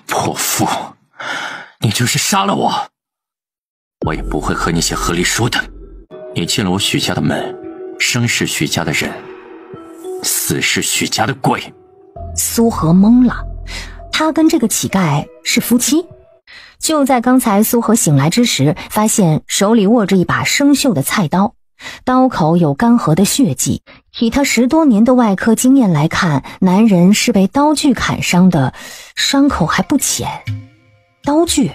泼妇，你就是杀了我，我也不会和你写和离书的。你进了我许家的门，生是许家的人，死是许家的鬼。苏荷懵了，他跟这个乞丐是夫妻。就在刚才苏荷醒来之时，发现手里握着一把生锈的菜刀，刀口有干涸的血迹。以他10多年的外科经验来看，男人是被刀具砍伤的，伤口还不浅。刀具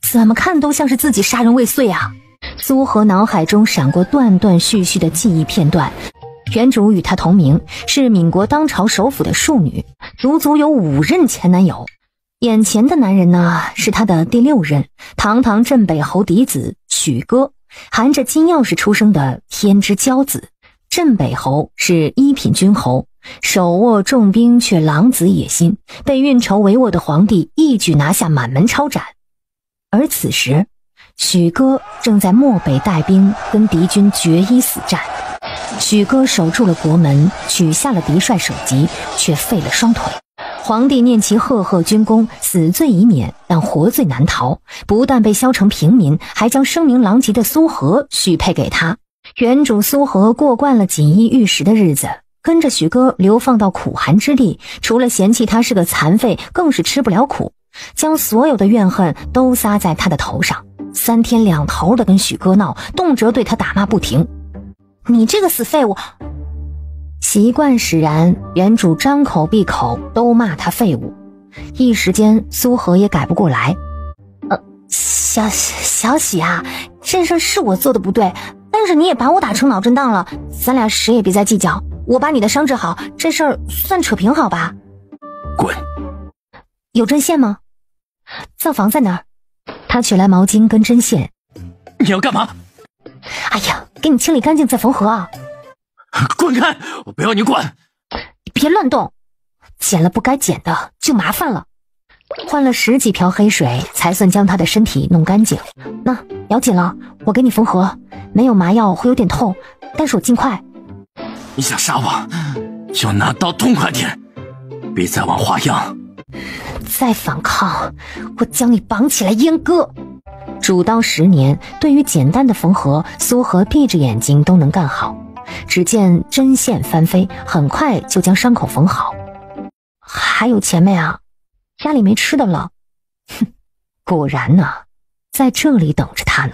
怎么看都像是自己杀人未遂啊！苏荷脑海中闪过断断续续的记忆片段。原主与她同名，是闽国当朝首辅的庶女，足足有5任前男友。眼前的男人呢，是她的第6任，堂堂镇北侯嫡子许哥，含着金钥匙出生的天之骄子。镇北侯是一品君侯，手握重兵却狼子野心，被运筹帷幄的皇帝一举拿下满门抄斩。而此时许哥正在漠北带兵跟敌军决一死战。许哥守住了国门，取下了敌帅首级，却废了双腿。皇帝念其赫赫军功，死罪已免，但活罪难逃，不但被削成平民，还将声名狼藉的苏荷许配给他。原主苏荷过惯了锦衣玉食的日子，跟着许哥流放到苦寒之地，除了嫌弃他是个残废，更是吃不了苦，将所有的怨恨都撒在他的头上，3天2头的跟许哥闹，动辄对他打骂不停。你这个死废物！习惯使然，原主张口闭口都骂他废物，一时间苏荷也改不过来。小喜啊，这事是我做的不对，但是你也把我打成脑震荡了，咱俩谁也别再计较，我把你的伤治好，这事儿算扯平好吧？滚！有针线吗？灶房在哪儿？他取来毛巾跟针线。你要干嘛？哎呀，给你清理干净再缝合啊！滚开！我不要你管！别乱动，捡了不该捡的就麻烦了。换了10几瓢黑水，才算将他的身体弄干净。那咬紧了，我给你缝合。没有麻药会有点痛，但是我尽快。你想杀我，就拿刀痛快点，别再玩花样。再反抗，我将你绑起来阉割。主刀10年，对于简单的缝合，苏荷闭着眼睛都能干好。只见针线翻飞，很快就将伤口缝好。还有钱没啊？家里没吃的了。哼，果然呢，在这里等着他呢。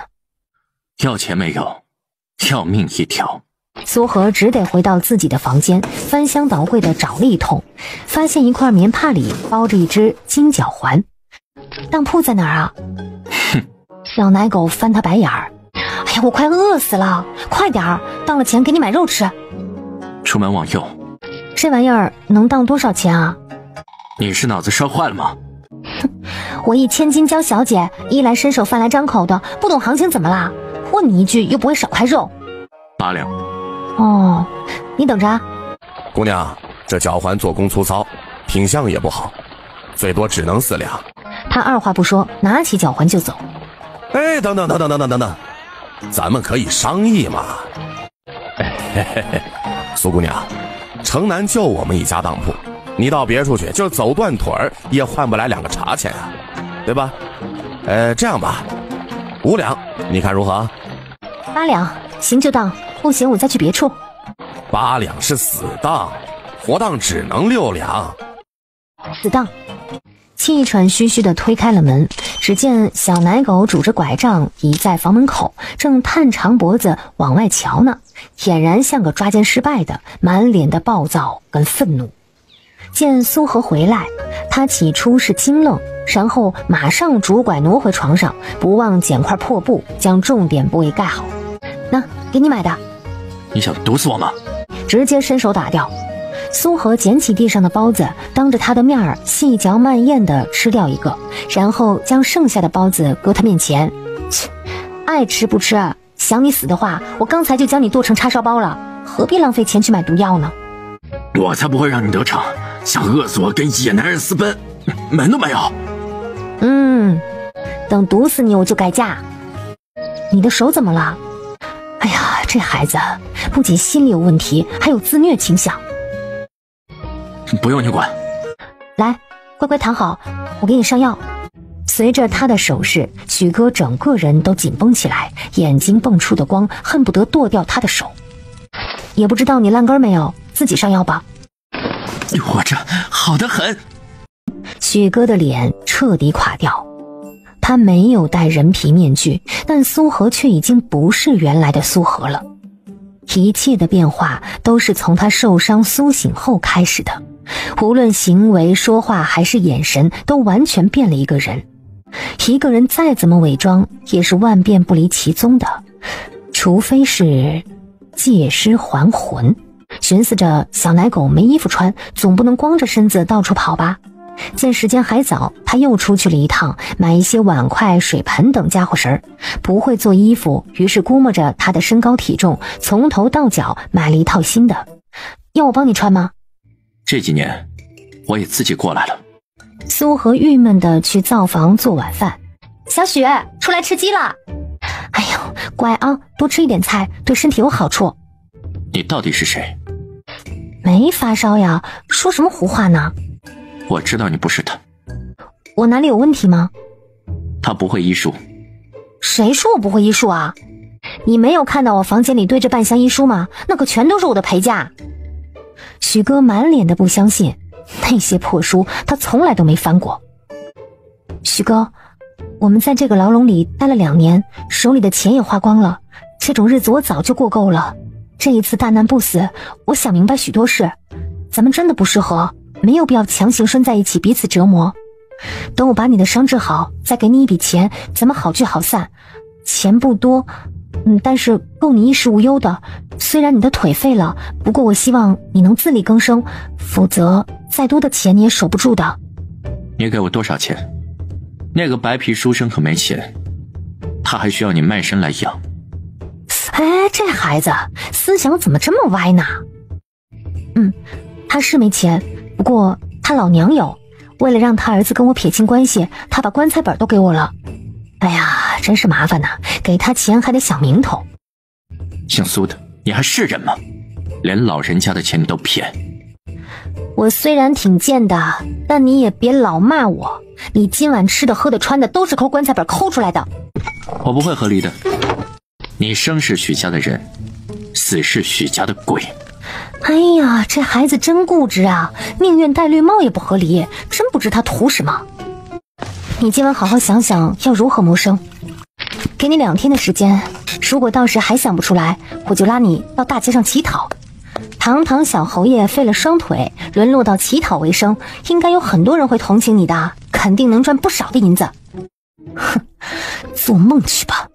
要钱没有，要命一条。苏荷只得回到自己的房间，翻箱倒柜的找了一通，发现一块棉帕里包着一只金角环。当铺在哪儿啊？哼！小奶狗翻他白眼儿。哎呀，我快饿死了，快点儿，当了钱给你买肉吃。出门往右。这玩意儿能当多少钱啊？你是脑子烧坏了吗？哼，我一千金娇小姐，衣来伸手饭来张口的，不懂行情怎么啦？问你一句又不会少块肉。8两。哦，你等着啊。姑娘，这脚环做工粗糙，品相也不好，最多只能4两。他二话不说，拿起脚环就走。哎，等等，咱们可以商议嘛。苏姑娘，城南就我们一家当铺，你到别处去就走断腿儿也换不来2个茶钱啊，对吧？这样吧，5两，你看如何？8两，行就当，不行我再去别处。8两是死当，活当只能6两。死当。气喘吁吁地推开了门，只见小奶狗拄着拐杖倚在房门口，正探长脖子往外瞧呢，俨然像个抓奸失败的，满脸的暴躁跟愤怒。见苏荷回来，他起初是惊愣，然后马上拄拐挪回床上，不忘捡块破布将重点部位盖好。那给你买的。你想毒死我吗？直接伸手打掉。苏荷捡起地上的包子，当着他的面儿细嚼慢咽地吃掉一个，然后将剩下的包子搁他面前。切，爱吃不吃，想你死的话，我刚才就将你剁成叉烧包了，何必浪费钱去买毒药呢？我才不会让你得逞，想饿死我跟野男人私奔，门都没有。等毒死你我就改嫁。你的手怎么了？哎呀，这孩子不仅心理有问题，还有自虐倾向。不用你管。来，乖乖躺好，我给你上药。随着他的手势，许哥整个人都紧绷起来，眼睛蹦出的光恨不得剁掉他的手。也不知道你烂根没有，自己上药吧。我这好得很。许哥的脸彻底垮掉，他没有戴人皮面具，但苏荷却已经不是原来的苏荷了。一切的变化都是从他受伤苏醒后开始的，无论行为、说话还是眼神，都完全变了一个人。一个人再怎么伪装，也是万变不离其宗的，除非是借尸还魂。寻思着小奶狗没衣服穿，总不能光着身子到处跑吧。见时间还早，他又出去了一趟，买一些碗筷、水盆等家伙食儿。不会做衣服，于是估摸着他的身高体重，从头到脚买了一套新的。要我帮你穿吗？这几年我也自己过来了。苏荷郁闷地去灶房做晚饭。小许，出来吃鸡了。哎呦，乖啊，多吃一点菜，对身体有好处。你到底是谁？没发烧呀，说什么胡话呢？我知道你不是他。我哪里有问题吗？他不会医术。谁说我不会医术啊？你没有看到我房间里堆着半箱医书吗？那可全都是我的陪嫁。许哥满脸的不相信，那些破书他从来都没翻过。许哥，我们在这个牢笼里待了2年，手里的钱也花光了，这种日子我早就过够了。这一次大难不死，我想明白许多事，咱们真的不适合，没有必要强行拴在一起彼此折磨。等我把你的伤治好，再给你一笔钱，咱们好聚好散。钱不多，但是够你衣食无忧的。虽然你的腿废了，不过我希望你能自力更生，否则再多的钱你也守不住的。你给我多少钱？那个白皮书生可没钱，他还需要你卖身来养。哎，这孩子思想怎么这么歪呢？他是没钱，不过他老娘有。为了让他儿子跟我撇清关系，他把棺材本都给我了。哎呀，真是麻烦呐，给他钱还得想名头。姓苏的，你还是人吗？连老人家的钱你都骗。我虽然挺贱的，但你也别老骂我。你今晚吃的喝的穿的都是抠棺材本抠出来的。我不会和离的。你生是许家的人，死是许家的鬼。哎呀，这孩子真固执啊，宁愿戴绿帽也不和离，真不知他图什么。你今晚好好想想要如何谋生，给你2天的时间，如果到时还想不出来，我就拉你到大街上乞讨。堂堂小侯爷废了双腿，沦落到乞讨为生，应该有很多人会同情你的，肯定能赚不少的银子。哼，做梦去吧。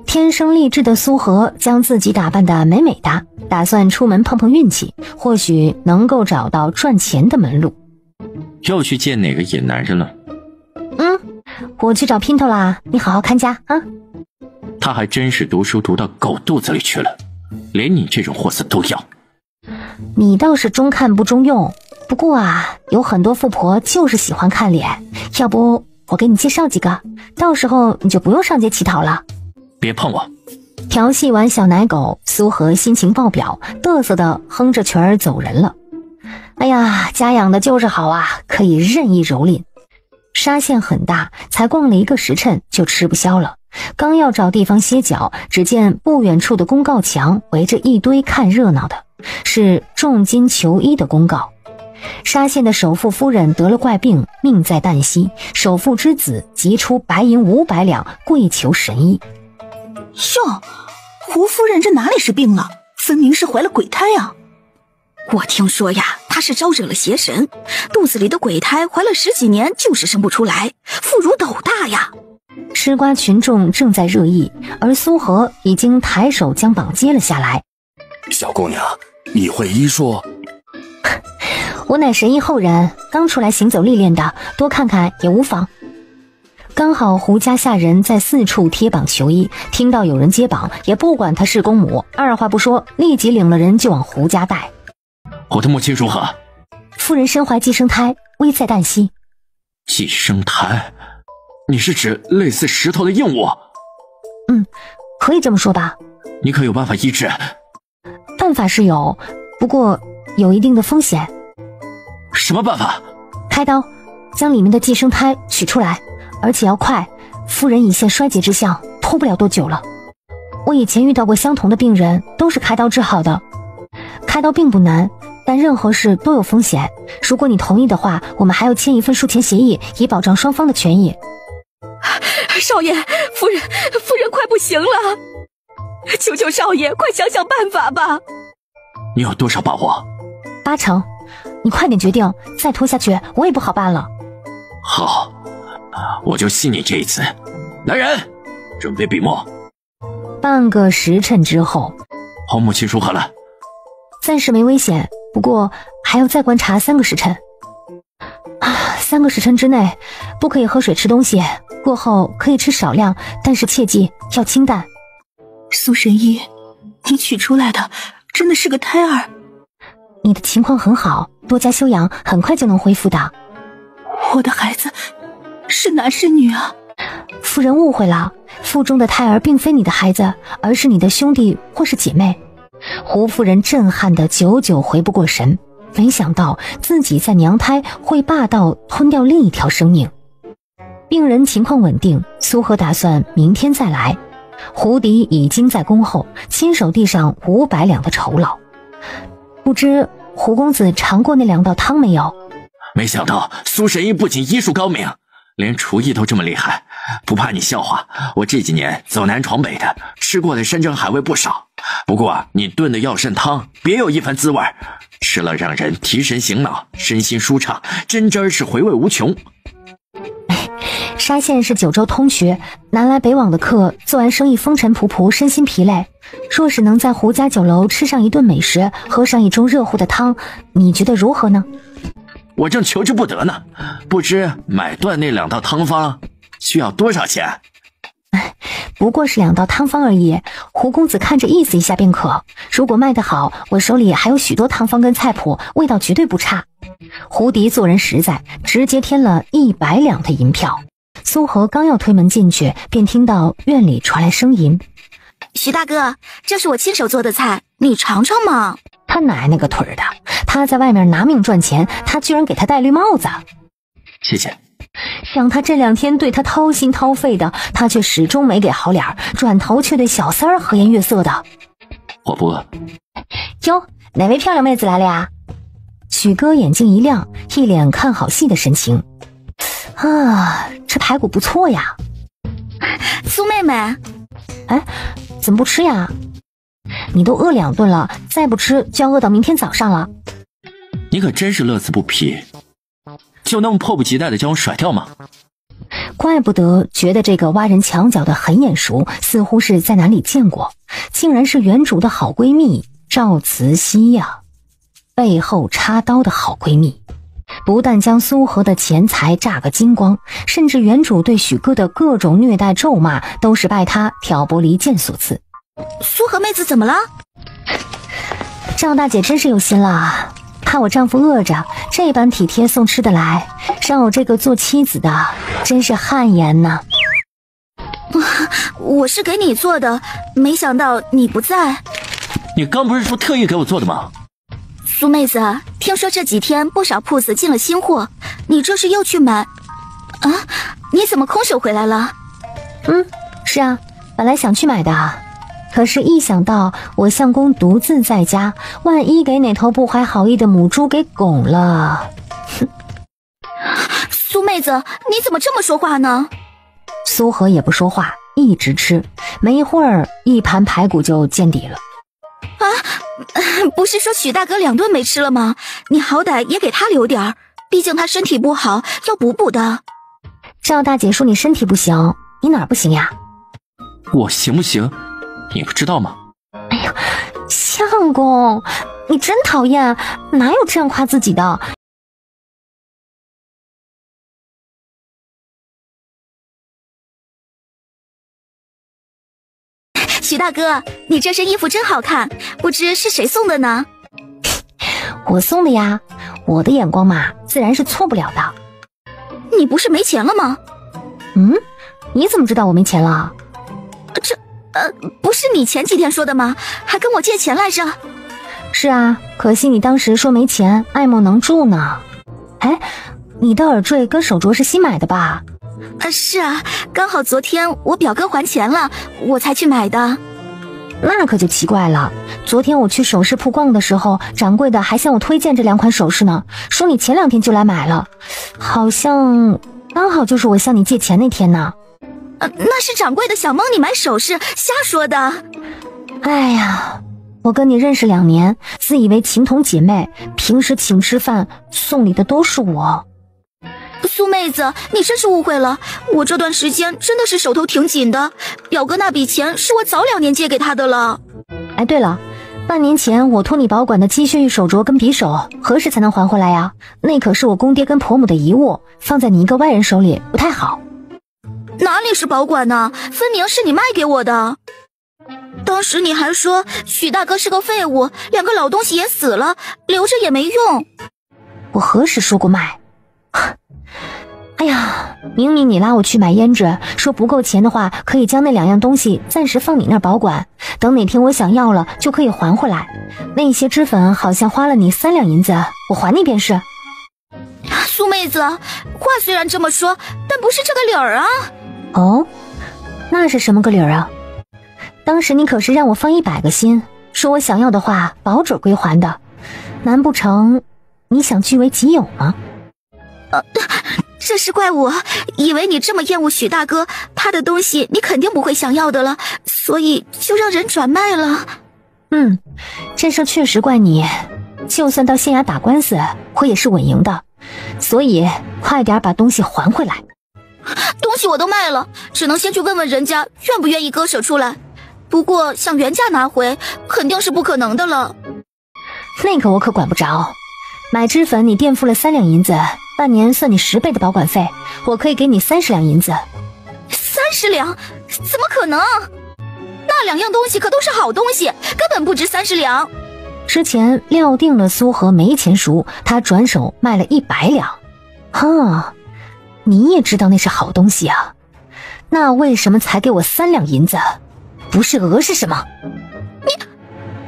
天生丽质的苏荷将自己打扮得美美的，打算出门碰碰运气，或许能够找到赚钱的门路。又去见哪个野男人了？我去找姘头啦，你好好看家啊。他还真是读书读到狗肚子里去了，连你这种货色都要。你倒是中看不中用，不过啊，有很多富婆就是喜欢看脸，要不我给你介绍几个，到时候你就不用上街乞讨了。别碰我。调戏完小奶狗，苏荷心情爆表，嘚瑟的哼着曲儿走人了。哎呀，家养的就是好啊，可以任意蹂躏。沙县很大，才逛了1个时辰就吃不消了。刚要找地方歇脚，只见不远处的公告墙围着一堆看热闹的，是重金求医的公告。沙县的首富夫人得了怪病，命在旦夕，首富之子急出白银500两，跪求神医。哟，胡夫人这哪里是病了，分明是怀了鬼胎啊！我听说呀，她是招惹了邪神，肚子里的鬼胎怀了10几年就是生不出来，腹如斗大呀！吃瓜群众正在热议，而苏荷已经抬手将绑接了下来。小姑娘，你会医术？我乃神医后人，刚出来行走历练的，多看看也无妨。刚好胡家下人在4处贴榜求医，听到有人接榜，也不管他是公母，二话不说，立即领了人就往胡家带。我的母亲如何？夫人身怀寄生胎，危在旦夕。寄生胎？你是指类似石头的硬物？可以这么说吧。你可有办法医治？办法是有，不过有一定的风险。什么办法？开刀，将里面的寄生胎取出来，而且要快，夫人已现衰竭之象，拖不了多久了。我以前遇到过相同的病人，都是开刀治好的。开刀并不难，但任何事都有风险。如果你同意的话，我们还要签一份术前协议，以保障双方的权益。少爷，夫人快不行了，求求少爷，快想想办法吧。你有多少把握？80%，你快点决定，再拖下去我也不好办了。好，我就信你这一次。来人，准备笔墨。半个时辰之后，黄母亲如何了？暂时没危险，不过还要再观察3个时辰。3个时辰之内不可以喝水吃东西，过后可以吃少量，但是切记要清淡。苏神医，你取出来的真的是个胎儿？你的情况很好，多加休养，很快就能恢复的。我的孩子是男是女啊？夫人误会了，腹中的胎儿并非你的孩子，而是你的兄弟或是姐妹。胡夫人震撼得久久回不过神，没想到自己在娘胎会霸道吞掉另一条生命。病人情况稳定，苏和打算明天再来。胡迪已经在恭候，亲手递上500两的酬劳。不知胡公子尝过那2道汤没有？没想到苏神医不仅医术高明，连厨艺都这么厉害。不怕你笑话，我这几年走南闯北的，吃过的山珍海味不少。不过你炖的药膳汤别有一番滋味，吃了让人提神醒脑，身心舒畅，真真是回味无穷。沙县是9州通衢，南来北往的客做完生意风尘仆仆，身心疲累。若是能在胡家酒楼吃上一顿美食，喝上一盅热乎的汤，你觉得如何呢？我正求之不得呢，不知买断那2道汤方需要多少钱？不过是2道汤方而已，胡公子看着意思一下便可。如果卖得好，我手里还有许多汤方跟菜谱，味道绝对不差。胡迪做人实在，直接添了100两的银票。苏和刚要推门进去，便听到院里传来声音：徐大哥，这是我亲手做的菜，你尝尝嘛。他奶奶个腿的，他在外面拿命赚钱，他居然给他戴绿帽子。谢谢。想他这2天对他掏心掏肺的，他却始终没给好脸，转头却对小三儿和颜悦色的。我不饿。哟，哪位漂亮妹子来了呀？许哥眼睛一亮，一脸看好戏的神情。这排骨不错呀。苏妹妹，哎，怎么不吃呀？你都饿2顿了，再不吃就要饿到明天早上了。你可真是乐此不疲，就那么迫不及待的将我甩掉吗？怪不得觉得这个挖人墙角的很眼熟，似乎是在哪里见过，竟然是原主的好闺蜜赵慈溪呀，背后插刀的好闺蜜。不但将苏和的钱财榨个精光，甚至原主对许哥的各种虐待咒骂都是拜他挑拨离间所赐。苏和妹子怎么了？赵大姐真是有心了，怕我丈夫饿着，这般体贴送吃的来，让我这个做妻子的真是汗颜呐。我是给你做的，没想到你不在。你刚不是说特意给我做的吗？苏妹子，听说这几天不少铺子进了新货，你这是又去买？你怎么空手回来了？是啊，本来想去买的，可是一想到我相公独自在家，万一给哪头不怀好意的母猪给拱了。苏妹子，你怎么这么说话呢？苏和也不说话，一直吃，没一会儿1盘排骨就见底了。不是说许大哥2顿没吃了吗？你好歹也给他留点儿，毕竟他身体不好，要补补的。赵大姐说你身体不行，你哪儿不行呀？我行不行你不知道吗？哎呀，相公，你真讨厌，哪有这样夸自己的？许大哥，你这身衣服真好看，不知是谁送的呢？我送的呀，我的眼光嘛，自然是错不了的。你不是没钱了吗？你怎么知道我没钱了？不是你前几天说的吗？还跟我借钱来着。是啊，可惜你当时说没钱，爱莫能助呢。哎，你的耳坠跟手镯是新买的吧？是啊，刚好昨天我表哥还钱了，我才去买的。那可就奇怪了，昨天我去首饰铺逛的时候，掌柜的还向我推荐这2款首饰呢，说你前2天就来买了，好像刚好就是我向你借钱那天呢。那是掌柜的想蒙你买首饰，瞎说的。哎呀，我跟你认识2年，自以为情同姐妹，平时请吃饭送礼的都是我。苏妹子，你真是误会了，我这段时间真的是手头挺紧的，表哥那笔钱是我早2年借给他的了。哎，对了，半年前我托你保管的金雀玉手镯跟匕首，何时才能还回来呀？那可是我公爹跟婆母的遗物，放在你一个外人手里不太好。哪里是保管呢？分明是你卖给我的。当时你还说许大哥是个废物，2个老东西也死了，留着也没用。我何时说过卖？哎呀，明明你拉我去买胭脂，说不够钱的话可以将那2样东西暂时放你那儿保管，等哪天我想要了就可以还回来。那些脂粉好像花了你3两银子，我还你便是。苏妹子，话虽然这么说，但不是这个理儿啊。哦，那是什么个理儿啊？当时你可是让我放100个心，说我想要的话保准归还的，难不成你想据为己有吗？这是怪我，以为你这么厌恶许大哥，他的东西你肯定不会想要的了，所以就让人转卖了。这事确实怪你，就算到县衙打官司，我也是稳赢的，所以快点把东西还回来。东西我都卖了，只能先去问问人家愿不愿意割舍出来，不过想原价拿回肯定是不可能的了。那个我可管不着，买脂粉你垫付了3两银子，半年算你10倍的保管费，我可以给你30两银子。30两？怎么可能？那2样东西可都是好东西，根本不值30两。之前料定了苏和没钱赎，他转手卖了100两。哈，你也知道那是好东西啊，那为什么才给我3两银子？不是讹是什么？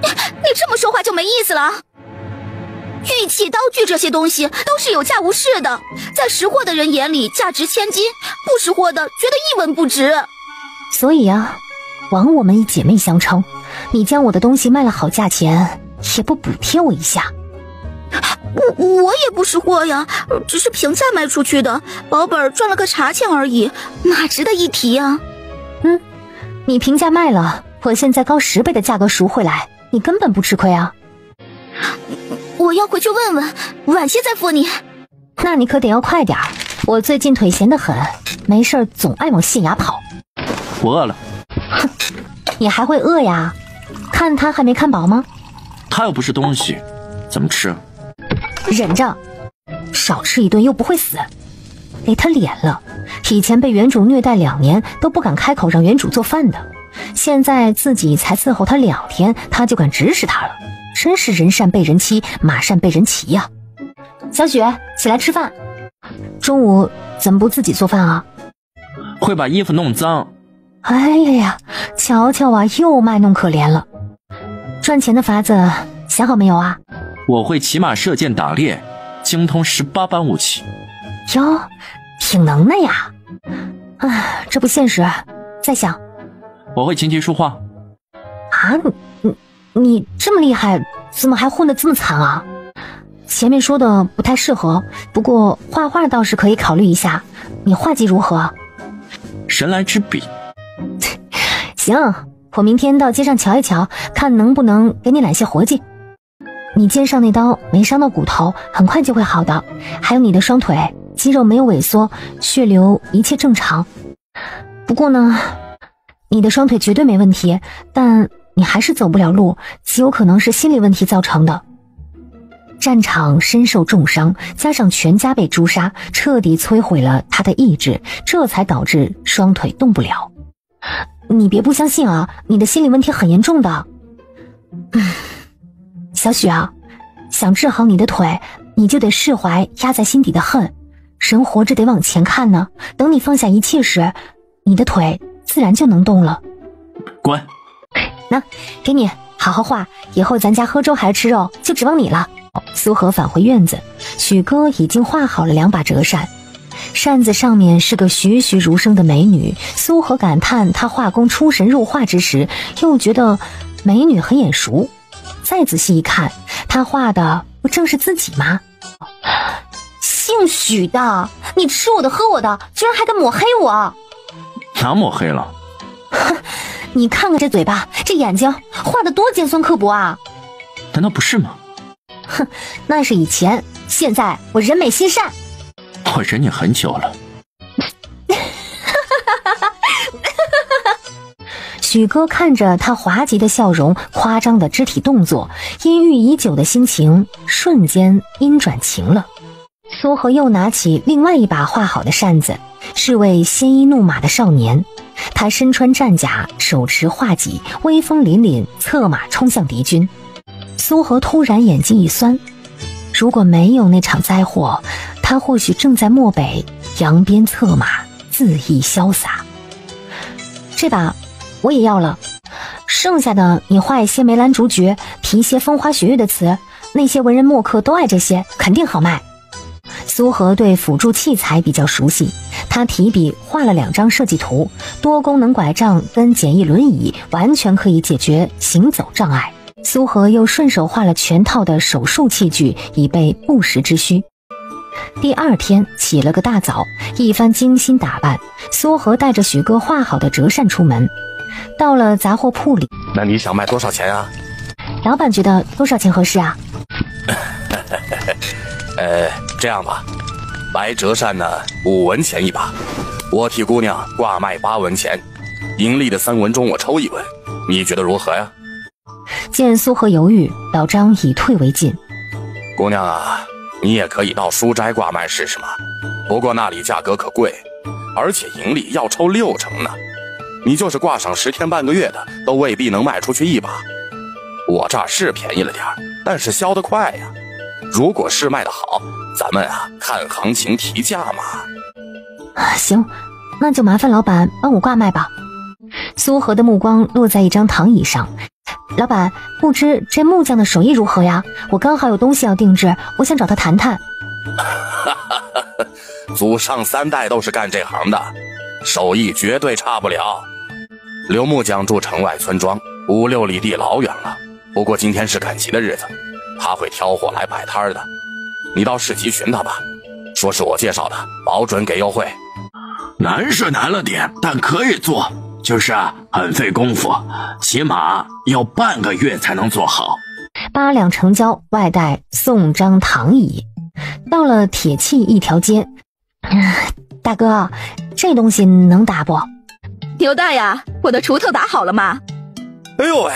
你这么说话就没意思了。玉器、刀具这些东西都是有价无市的，在识货的人眼里价值千金，不识货的觉得一文不值。所以啊，枉我们以姐妹相称，你将我的东西卖了好价钱，也不补贴我一下。我也不识货呀，只是平价卖出去的，保本赚了个茶钱而已，哪值得一提啊。你平价卖了，我现在高10倍的价格赎回来，你根本不吃亏啊。我要回去问问，晚些再付你。那你可得要快点儿，我最近腿闲得很，没事总爱往县衙跑。我饿了。哼，你还会饿呀？看他还没看饱吗？他又不是东西，怎么吃？忍着，少吃一顿又不会死。给他脸了，以前被原主虐待2年都不敢开口让原主做饭的，现在自己才伺候他2天，他就敢指使他了，真是人善被人欺，马善被人骑呀。小雪，起来吃饭。中午怎么不自己做饭啊？会把衣服弄脏。哎呀，瞧瞧啊，又卖弄可怜了。赚钱的法子想好没有啊？我会骑马射箭打猎，精通18般武器。哟，挺能耐呀。这不现实，再想。我会琴棋书画。啊，你这么厉害，怎么还混得这么惨啊？前面说的不太适合，不过画画倒是可以考虑一下。你画技如何？神来之笔。行，我明天到街上瞧一瞧，看能不能给你揽些活计。你肩上那刀没伤到骨头，很快就会好的。还有你的双腿，肌肉没有萎缩，血流一切正常。不过呢，你的双腿绝对没问题，但你还是走不了路，极有可能是心理问题造成的。战场身受重伤，加上全家被诛杀，彻底摧毁了他的意志，这才导致双腿动不了。你别不相信啊，你的心理问题很严重的。小许啊，想治好你的腿，你就得释怀压在心底的恨。人活着得往前看呢，等你放下一切时，你的腿自然就能动了。滚！那给你好好画，以后咱家喝粥还是吃肉，就指望你了。苏荷返回院子，许哥已经画好了2把折扇，扇子上面是个栩栩如生的美女。苏荷感叹他画工出神入化之时，又觉得美女很眼熟。再仔细一看，他画的不正是自己吗？姓许的，你吃我的喝我的，居然还敢抹黑我！哪抹黑了？哼，你看看这嘴巴，这眼睛，画的多尖酸刻薄啊！难道不是吗？哼，那是以前，现在我人美心善。我忍你很久了。许哥看着他滑稽的笑容，夸张的肢体动作，阴郁已久的心情瞬间阴转晴了。苏荷又拿起另外一把画好的扇子，是位鲜衣怒马的少年。他身穿战甲，手持画戟，威风凛凛，策马冲向敌军。苏荷突然眼睛一酸，如果没有那场灾祸，他或许正在漠北扬鞭策马，恣意潇洒。这把我也要了，剩下的你画一些梅兰竹菊，题一些风花雪月的词，那些文人墨客都爱这些，肯定好卖。苏荷对辅助器材比较熟悉，他提笔画了2张设计图，多功能拐杖跟简易轮椅完全可以解决行走障碍。苏荷又顺手画了全套的手术器具，以备不时之需。第2天起了个大早，一番精心打扮，苏荷带着许哥画好的折扇出门。到了杂货铺里，那你想卖多少钱啊？老板觉得多少钱合适啊？这样吧，白折扇呢5文钱一把，我替姑娘挂卖8文钱，盈利的3文中我抽1文，你觉得如何呀？见苏荷犹豫，老张以退为进。姑娘啊，你也可以到书斋挂卖试试嘛，不过那里价格可贵，而且盈利要抽6成呢。你就是挂上10天半个月的，都未必能卖出去1把。我这儿是便宜了点，但是销得快呀。如果是卖得好，咱们啊看行情提价嘛。行，那就麻烦老板帮我挂卖吧。苏荷的目光落在一张躺椅上。老板，不知这木匠的手艺如何呀？我刚好有东西要定制，我想找他谈谈。祖上3代都是干这行的，手艺绝对差不了。刘木匠住城外村庄，5、6里地老远了，不过今天是赶集的日子，他会挑货来摆摊的。你到市集寻他吧，说是我介绍的，保准给优惠。难是难了点，但可以做，就是很费功夫，起码要半个月才能做好。8两成交，外带送张躺椅。到了铁器一条街，大哥，这东西能打不？刘大呀，我的锄头打好了吗？哎呦喂，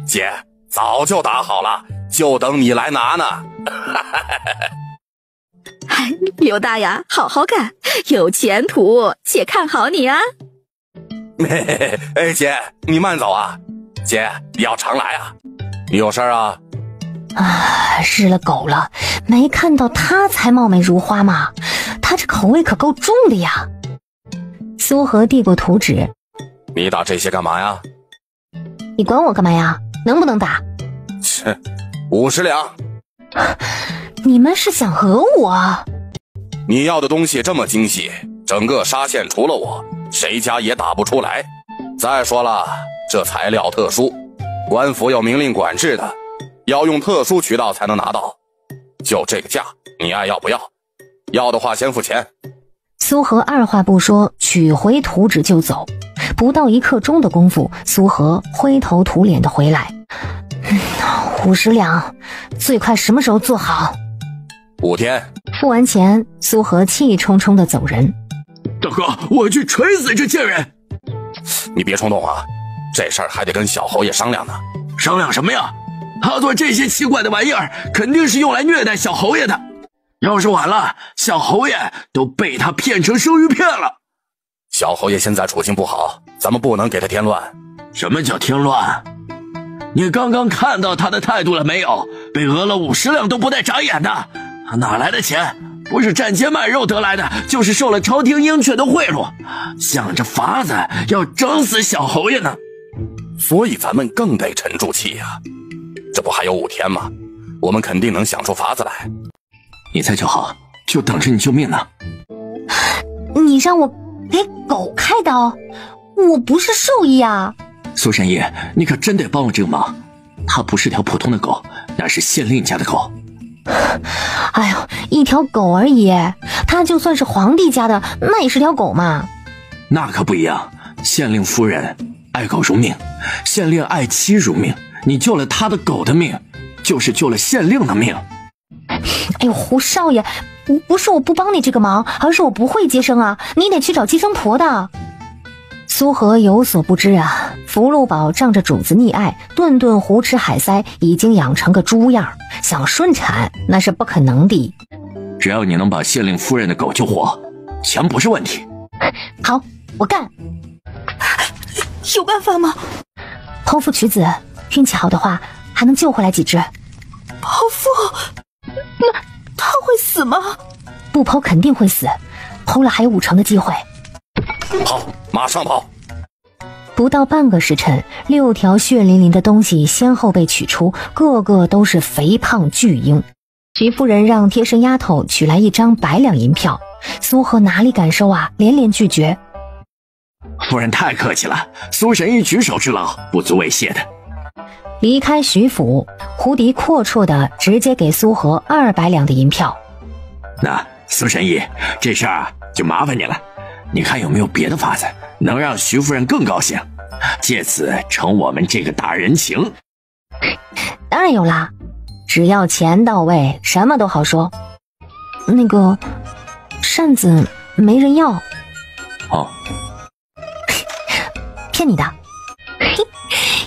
姐，早就打好了，就等你来拿呢。刘大呀，好好干，有前途，且看好你啊。哎，姐，你慢走啊。姐，你要常来啊。你有事啊？日了狗了，没看到他才貌美如花吗？他这口味可够重的呀。苏荷递过图纸，你打这些干嘛呀？你管我干嘛呀？能不能打？切，50两。你们是想讹我？你要的东西这么精细，整个沙县除了我，谁家也打不出来。再说了，这材料特殊，官府有明令管制的，要用特殊渠道才能拿到。就这个价，你爱要不要？要的话先付钱。苏荷二话不说，取回图纸就走。不到1刻钟的功夫，苏荷灰头土脸的回来。50两，最快什么时候做好？5天。付完钱，苏荷气冲冲的走人。大哥，我去锤死这贱人！你别冲动啊，这事儿还得跟小侯爷商量呢。商量什么呀？他做这些奇怪的玩意儿，肯定是用来虐待小侯爷的。要是晚了，小侯爷都被他骗成生鱼片了。小侯爷现在处境不好，咱们不能给他添乱。什么叫添乱？你刚刚看到他的态度了没有？被讹了50两都不带眨眼的，他哪来的钱？不是站街卖肉得来的，就是受了朝廷鹰犬的贿赂，想着法子要整死小侯爷呢。所以咱们更得沉住气呀。这不还有5天吗？我们肯定能想出法子来。你猜就好，就等着你救命呢。你让我给狗开刀，我不是兽医啊。苏神医，你可真得帮我这个忙。它不是条普通的狗，那是县令家的狗。哎呦，一条狗而已，它就算是皇帝家的，那也是条狗嘛。那可不一样，县令夫人爱狗如命，县令爱妻如命。你救了他的狗的命，就是救了县令的命。哎呦，胡少爷，不是我不帮你这个忙，而是我不会接生啊，你得去找接生婆的。苏荷有所不知啊，福禄宝仗着主子溺爱，顿顿胡吃海塞，已经养成个猪样，想顺产那是不可能的。只要你能把县令夫人的狗救活，钱不是问题。好，我干。有办法吗？剖腹取子，运气好的话还能救回来几只。剖腹？那他会死吗？不剖肯定会死，剖了还有50%的机会。跑，马上跑！不到半个时辰，6条血淋淋的东西先后被取出，个个都是肥胖巨婴。徐夫人让贴身丫头取来1张100两银票，苏荷哪里敢收啊，连连拒绝。夫人太客气了，苏神医举手之劳，不足为谢的。离开徐府，胡迪阔绰的直接给苏荷200两的银票。那苏神医，这事儿就麻烦你了。你看有没有别的法子能让徐夫人更高兴，借此成我们这个大人情？当然有啦，只要钱到位，什么都好说。那个扇子没人要。哦，骗你的，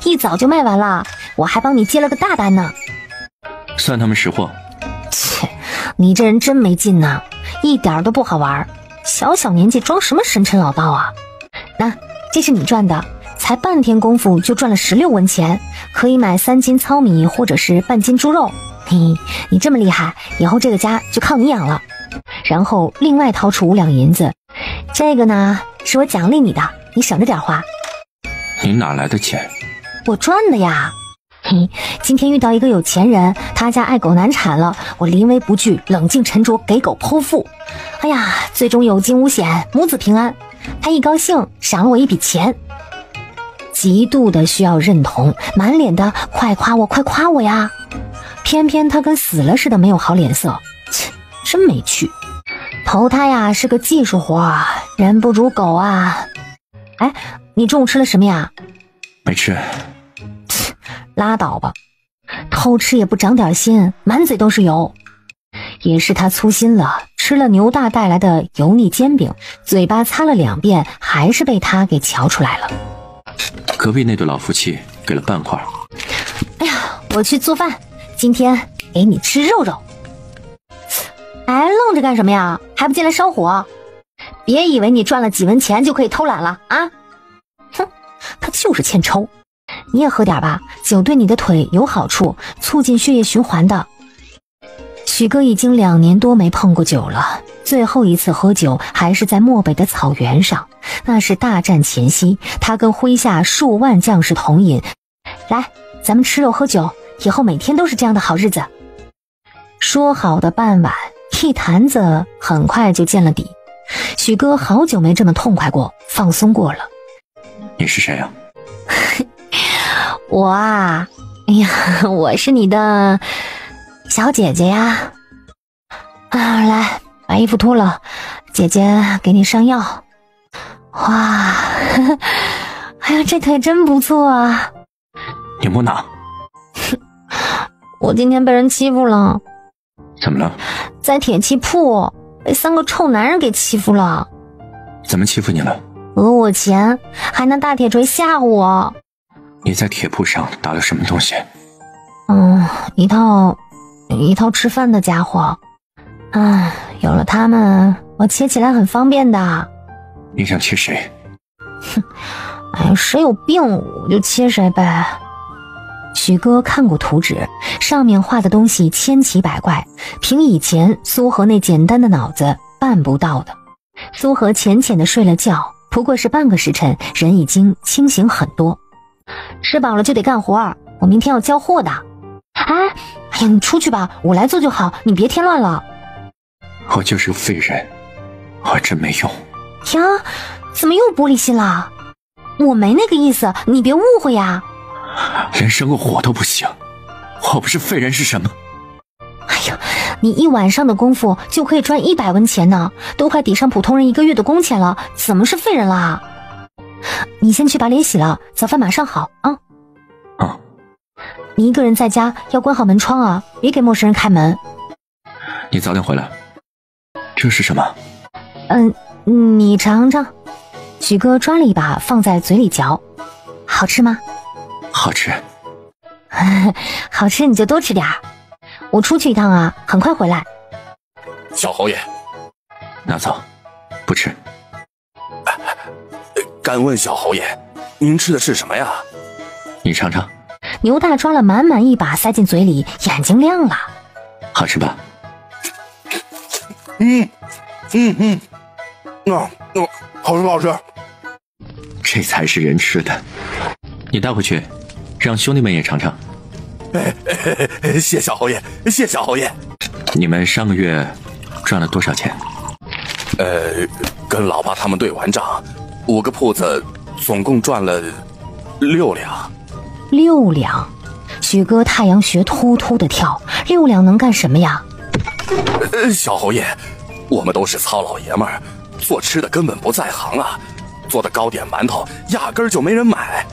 一早就卖完了，我还帮你接了个大单呢。算他们识货。切，你这人真没劲呐，一点都不好玩。小小年纪装什么神辰老道啊？那这是你赚的，才半天功夫就赚了16文钱，可以买3斤糙米或者是半斤猪肉。嘿，你这么厉害，以后这个家就靠你养了。然后另外掏出5两银子，这个呢是我奖励你的，你省着点花。你哪来的钱？我赚的呀。嘿，今天遇到一个有钱人，他家爱狗难产了，我临危不惧，冷静沉着给狗剖腹。哎呀，最终有惊无险，母子平安。他一高兴，赏了我一笔钱，极度的需要认同，满脸的快夸我快夸我呀。偏偏他跟死了似的，没有好脸色，切，真没趣。投胎呀是个技术活啊，人不如狗啊。哎，你中午吃了什么呀？没吃。拉倒吧，偷吃也不长点心，满嘴都是油。也是他粗心了，吃了牛大带来的油腻煎饼，嘴巴擦了2遍，还是被他给瞧出来了。隔壁那对老夫妻给了半块。哎呀，我去做饭，今天给你吃肉肉。哎，愣着干什么呀？还不进来烧火？别以为你赚了几文钱就可以偷懒了啊！哼，他就是欠抽。你也喝点吧，酒对你的腿有好处，促进血液循环的。许哥已经2年多没碰过酒了，最后一次喝酒还是在漠北的草原上，那是大战前夕，他跟麾下数万将士同饮。来，咱们吃肉喝酒，以后每天都是这样的好日子。说好的傍晚，一坛子很快就见了底。许哥好久没这么痛快过，放松过了。你是谁啊？我啊，哎呀，我是你的小姐姐呀。啊，来，把衣服脱了，姐姐给你上药。哇，哎呀，这腿真不错啊。你摸哪？我今天被人欺负了。怎么了？在铁器铺被3个臭男人给欺负了。怎么欺负你了？讹我钱，还拿大铁锤吓我。你在铁铺上打了什么东西？一套吃饭的家伙。有了他们，我切起来很方便的。你想切谁？哎，谁有病我就切谁呗。许哥看过图纸，上面画的东西千奇百怪，凭以前苏荷那简单的脑子办不到的。苏荷浅浅的睡了觉，不过是半个时辰，人已经清醒很多。吃饱了就得干活，我明天要交货的。哎，哎呀，你出去吧，我来做就好，你别添乱了。我就是个废人，我真没用。呀，怎么又玻璃心了？我没那个意思，你别误会呀。连生个火都不行，我不是废人是什么？哎呀，你一晚上的功夫就可以赚100文钱呢，都快抵上普通人1个月的工钱了，怎么是废人啦？你先去把脸洗了，早饭马上好啊。你一个人在家要关好门窗啊，别给陌生人开门。你早点回来。这是什么？你尝尝。许哥抓了一把放在嘴里嚼，好吃吗？好吃。好吃你就多吃点儿。我出去一趟啊，很快回来。小侯爷，拿走，不吃。敢问小侯爷，您吃的是什么呀？你尝尝。牛大抓了满满一把塞进嘴里，眼睛亮了。好吃吧？好吃不好吃？这才是人吃的。你带回去，让兄弟们也尝尝。谢小侯爷，谢小侯爷。你们上个月赚了多少钱？跟老爸他们对完账，5个铺子总共赚了6两。6两？许哥太阳穴突突的跳，6两能干什么呀？小侯爷，我们都是糙老爷们儿，做吃的根本不在行啊，做的糕点馒头压根儿就没人买。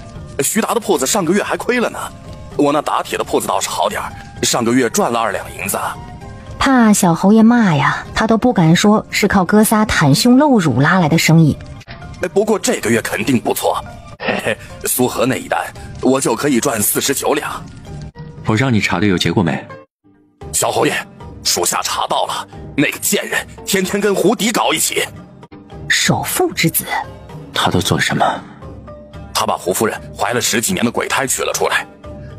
徐达的铺子上个月还亏了呢，我那打铁的铺子倒是好点儿，上个月赚了2两银子。怕小侯爷骂呀，他都不敢说是靠哥仨袒胸露乳拉来的生意。不过这个月肯定不错，苏河那一单我就可以赚49两。我让你查的有结果没？小侯爷，属下查到了，那个贱人天天跟胡迪搞一起。首富之子，他都做什么？他把胡夫人怀了10几年的鬼胎取了出来，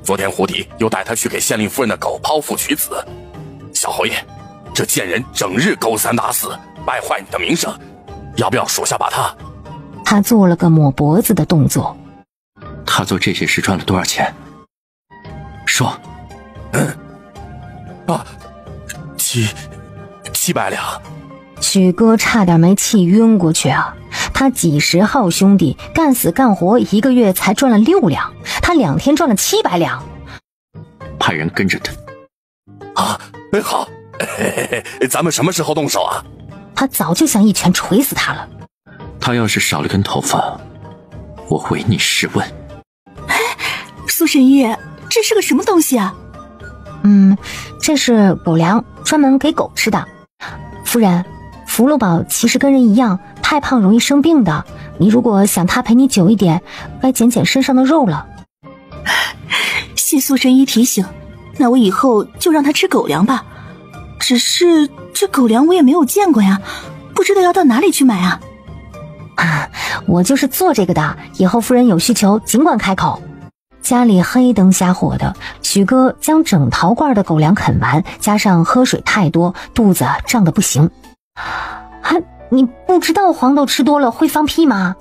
昨天胡迪又带他去给县令夫人的狗剖腹取子。小侯爷，这贱人整日勾三搭四，败坏你的名声，要不要属下把他？他做了个抹脖子的动作。他做这些事赚了多少钱？说。700两。许哥差点没气晕过去啊！他几十号兄弟干死干活1个月才赚了6两，他2天赚了700两。派人跟着他。好，咱们什么时候动手啊？他早就想一拳捶死他了。他要是少了根头发，我唯你是问。苏神医，这是个什么东西啊？这是狗粮，专门给狗吃的。夫人，福禄宝其实跟人一样，太胖容易生病的。你如果想他陪你久一点，该减减身上的肉了。谢苏神医提醒，那我以后就让他吃狗粮吧。只是这狗粮我也没有见过呀，不知道要到哪里去买啊。我就是做这个的，以后夫人有需求尽管开口。家里黑灯瞎火的，许哥将整陶罐的狗粮啃完，加上喝水太多，肚子胀得不行。你不知道黄豆吃多了会放屁吗？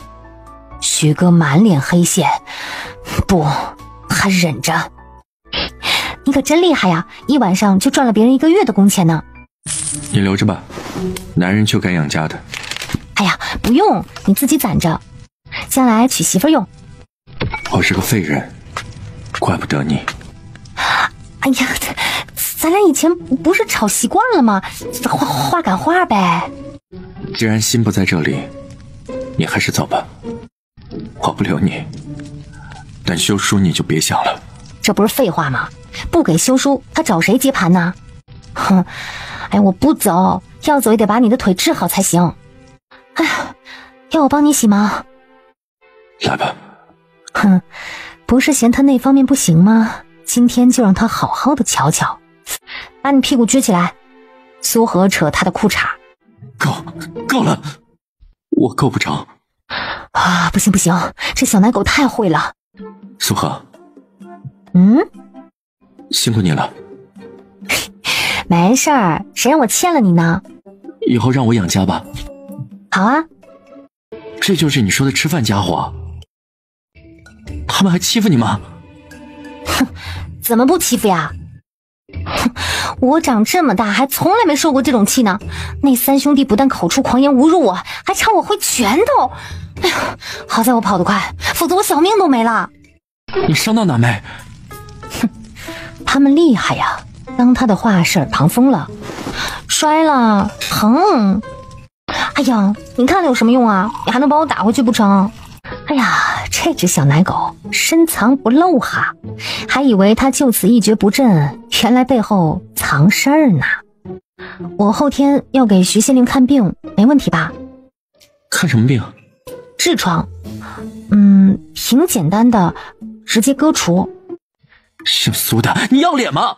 许哥满脸黑线，不，还忍着。你可真厉害呀，一晚上就赚了别人1个月的工钱呢。你留着吧，男人就该养家的。哎呀，不用，你自己攒着，将来娶媳妇用。我是个废人，怪不得你。哎呀，咱俩以前不是吵习惯了吗？话赶话呗。既然心不在这里，你还是走吧，我不留你，但休书你就别想了。这不是废话吗？不给休书，他找谁接盘呢？哼，哎，我不走，要走也得把你的腿治好才行。哎呀，要我帮你洗吗？来吧。哼，不是嫌他那方面不行吗？今天就让他好好的瞧瞧。把你屁股撅起来。苏荷扯他的裤衩。够了，我够不着。不行不行，这小奶狗太会了。苏荷。辛苦你了。没事儿，谁让我欠了你呢？以后让我养家吧。好啊。这就是你说的吃饭家伙？他们还欺负你吗？哼，怎么不欺负呀？我长这么大还从来没受过这种气呢。那三兄弟不但口出狂言侮辱我，还朝我挥拳头。哎呀，好在我跑得快，否则我小命都没了。你伤到哪没？哼，他们厉害呀。当他的话是耳旁风了。摔了，疼。哎呀，你看了有什么用啊？你还能把我打回去不成？哎呀，这只小奶狗深藏不露哈，还以为他就此一蹶不振，原来背后藏事儿呢。我后天要给徐县令看病，没问题吧？看什么病？痔疮。挺简单的，直接割除。姓苏的，你要脸吗？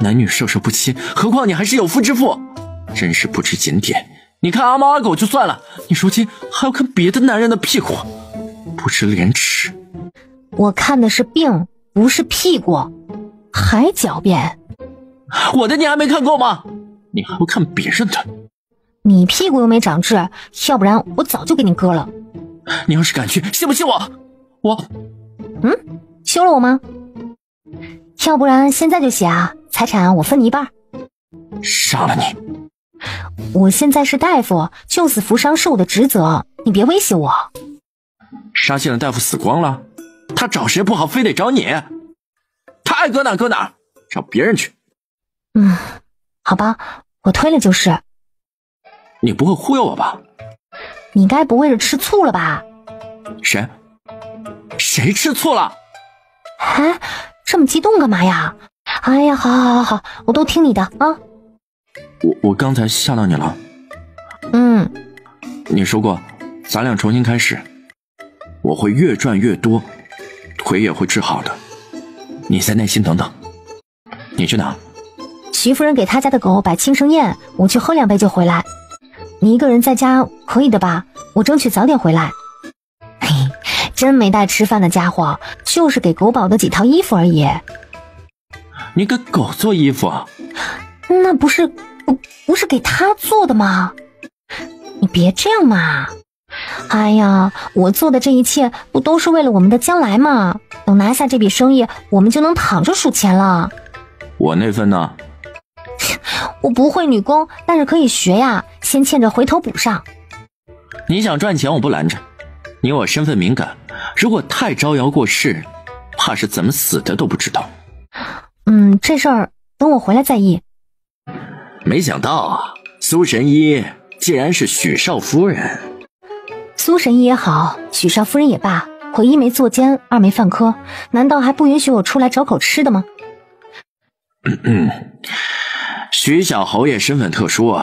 男女授受不亲，何况你还是有妇之夫，真是不知检点。你看阿猫阿狗就算了，你如今还要看别的男人的屁股，不知廉耻。我看的是病，不是屁股，还狡辩。我的你还没看够吗？你还会看别人的？你屁股又没长痣，要不然我早就给你割了。你要是敢去，信不信我休了我吗？要不然现在就写啊，财产我分你一半。杀了你！我现在是大夫，救死扶伤是我的职责，你别威胁我。沙县的大夫死光了，他找谁不好非得找你，他爱搁哪搁哪，找别人去。好吧，我推了就是。你不会忽悠我吧？你该不会是吃醋了吧？谁吃醋了？哎，这么激动干嘛呀？哎呀，好，我都听你的啊。我刚才吓到你了。你说过咱俩重新开始，我会越赚越多，腿也会治好的，你再耐心等等。你去哪？徐夫人给他家的狗摆庆生宴，我去喝2杯就回来。你一个人在家可以的吧？我争取早点回来。嘿，真没带吃饭的家伙，就是给狗保的几套衣服而已。你给狗做衣服？那不是给他做的吗？你别这样嘛。哎呀，我做的这一切不都是为了我们的将来吗？等拿下这笔生意，我们就能躺着数钱了。我那份呢？我不会女工，但是可以学呀，先欠着回头补上。你想赚钱我不拦着，你我身份敏感，如果太招摇过市，怕是怎么死的都不知道。这事儿等我回来再议。没想到苏神医竟然是许少夫人。苏神医也好，许少夫人也罢，我一没作奸，二没犯科，难道还不允许我出来找口吃的吗？徐小侯爷身份特殊，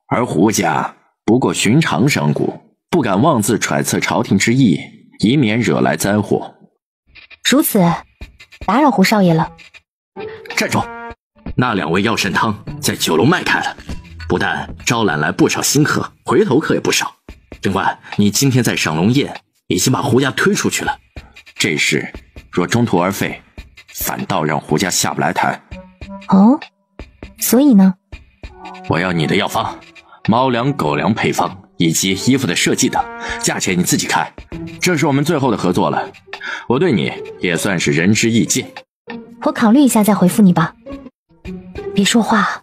而胡家不过寻常商贾，不敢妄自揣测朝廷之意，以免惹来灾祸。如此，打扰胡少爷了。站住！那2味药膳汤在酒楼卖开了，不但招揽来不少新客，回头客也不少。另外，你今天在赏龙宴已经把胡家推出去了，这事若中途而废，反倒让胡家下不来台。哦，所以呢？我要你的药方、猫粮、狗粮配方以及衣服的设计等，价钱你自己开。这是我们最后的合作了，我对你也算是仁至义尽。我考虑一下再回复你吧。别说话，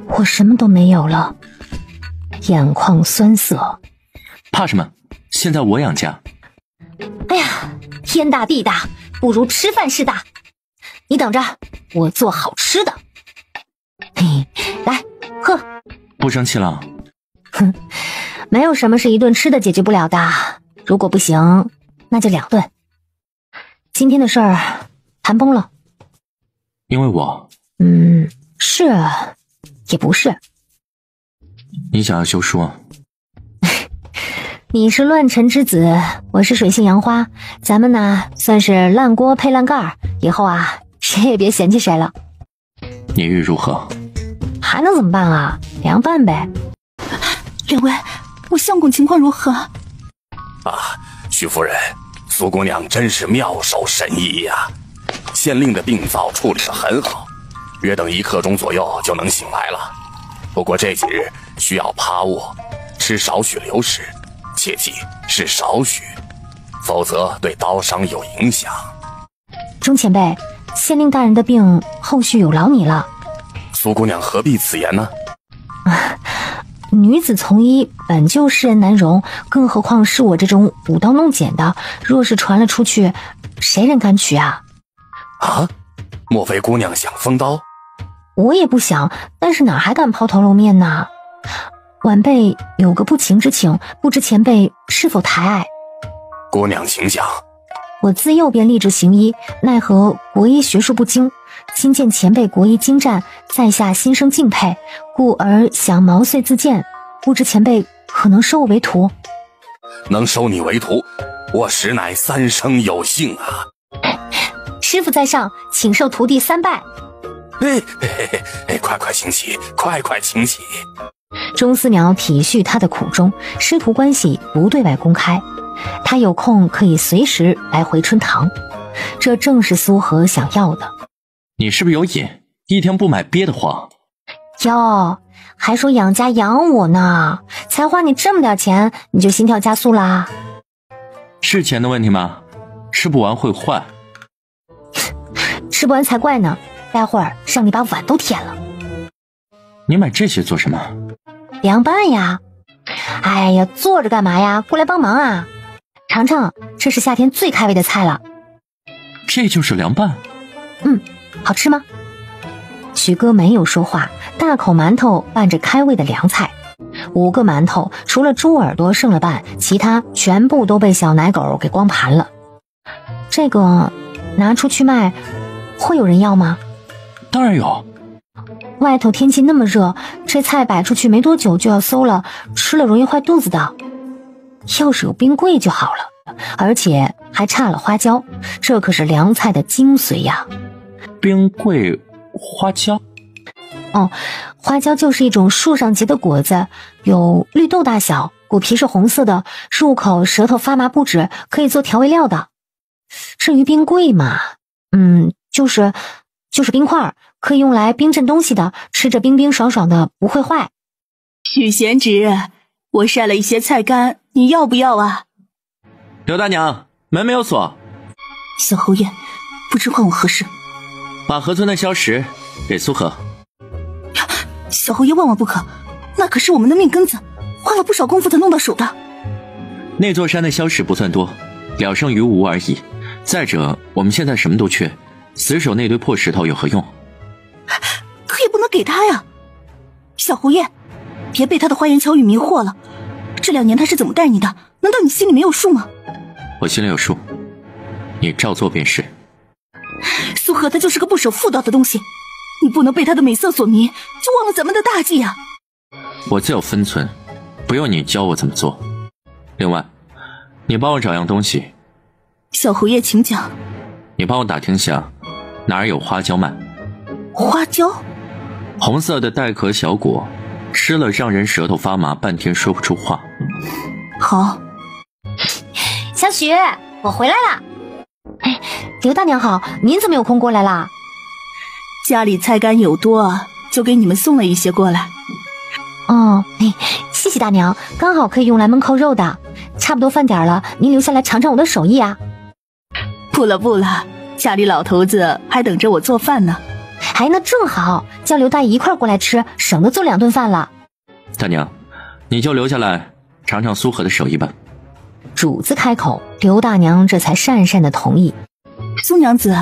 我什么都没有了，眼眶酸涩。怕什么？现在我养家。哎呀，天大地大，不如吃饭事大。你等着，我做好吃的。嘿，来喝。不生气了？哼，没有什么是一顿吃的解决不了的。如果不行，那就2顿。今天的事儿谈崩了。因为我？是，也不是。你想要休书？你是乱臣之子，我是水性杨花，咱们呢算是烂锅配烂盖，以后啊谁也别嫌弃谁了。你欲如何？还能怎么办啊？凉拌呗。两位，我相公情况如何？徐夫人，苏姑娘真是妙手神医呀！县令的病灶处理得很好，约等1刻钟左右就能醒来了。不过这几日需要趴卧，吃少许流食，切记是少许，否则对刀伤有影响。钟前辈，县令大人的病后续有劳你了。苏姑娘何必此言呢？女子从医本就世人难容，更何况是我这种舞刀弄剑的，若是传了出去，谁人敢娶啊？啊？莫非姑娘想封刀？我也不想，但是哪还敢抛头露面呢？晚辈有个不情之请，不知前辈是否抬爱？姑娘请讲。我自幼便立志行医，奈何国医学术不精，今见前辈国医精湛，在下心生敬佩，故而想毛遂自荐，不知前辈可能收我为徒？能收你为徒，我实乃三生有幸啊！师傅在上，请受徒弟3拜。快请起，快请起！钟思邈体恤他的苦衷，师徒关系不对外公开，他有空可以随时来回春堂，这正是苏荷想要的。你是不是有瘾？一天不买憋得慌。哟，还说养家养我呢，才花你这么点钱，你就心跳加速啦？是钱的问题吗？吃不完会坏。吃不完才怪呢，待会儿让你把碗都舔了。你买这些做什么？凉拌呀。哎呀，坐着干嘛呀？过来帮忙啊！尝尝，这是夏天最开胃的菜了。这就是凉拌？好吃吗？许哥没有说话，大口馒头拌着开胃的凉菜。5个馒头，除了猪耳朵剩了半，其他全部都被小奶狗给光盘了。这个拿出去卖，会有人要吗？当然有。外头天气那么热，这菜摆出去没多久就要馊了，吃了容易坏肚子的。要是有冰柜就好了，而且还差了花椒，这可是凉菜的精髓呀。冰柜花椒？花椒就是一种树上结的果子，有绿豆大小，果皮是红色的，入口舌头发麻不止，可以做调味料的。至于冰柜嘛，就是冰块，可以用来冰镇东西的，吃着冰冰爽爽的，不会坏。许贤侄，我晒了一些菜干，你要不要啊？刘大娘，门没有锁。小侯爷，不知唤我何事？把河村的硝石给苏荷。小侯爷万万不可，那可是我们的命根子，花了不少功夫才弄到手的。那座山的硝石不算多，聊胜于无而已。再者，我们现在什么都缺，死守那堆破石头有何用？可也不能给他呀。小侯爷，别被他的花言巧语迷惑了。这2年他是怎么待你的？难道你心里没有数吗？我心里有数，你照做便是。苏荷他就是个不守妇道的东西，你不能被他的美色所迷，就忘了咱们的大计啊。我自有分寸，不用你教我怎么做。另外，你帮我找样东西。小侯爷请讲。你帮我打听下哪儿有花椒卖。花椒？红色的带壳小果，吃了让人舌头发麻，半天说不出话。好。小许，我回来了。刘大娘好，您怎么有空过来啦？家里菜干有多，就给你们送了一些过来。谢谢大娘，刚好可以用来焖扣肉的。差不多饭点了，您留下来尝尝我的手艺啊。不了，家里老头子还等着我做饭呢。那正好，叫刘大爷一块过来吃，省得做2顿饭了。大娘，你就留下来尝尝苏荷的手艺吧。主子开口，刘大娘这才讪讪的同意。苏娘子，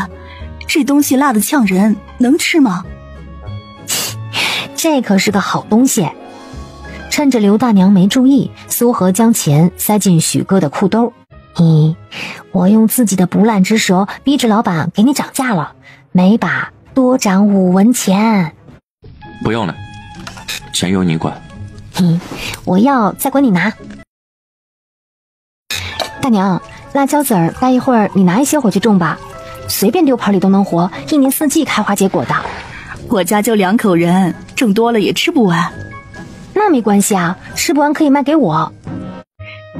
这东西辣得呛人，能吃吗？这可是个好东西。趁着刘大娘没注意，苏荷将钱塞进许哥的裤兜。我用自己的不烂之舌逼着老板给你涨价了，每把多涨5文钱。不用了，钱由你管。我要再管你拿。大娘，辣椒籽儿待一会儿你拿一些回去种吧，随便丢盆里都能活，1年4季开花结果的。我家就2口人，种多了也吃不完。那没关系啊，吃不完可以卖给我。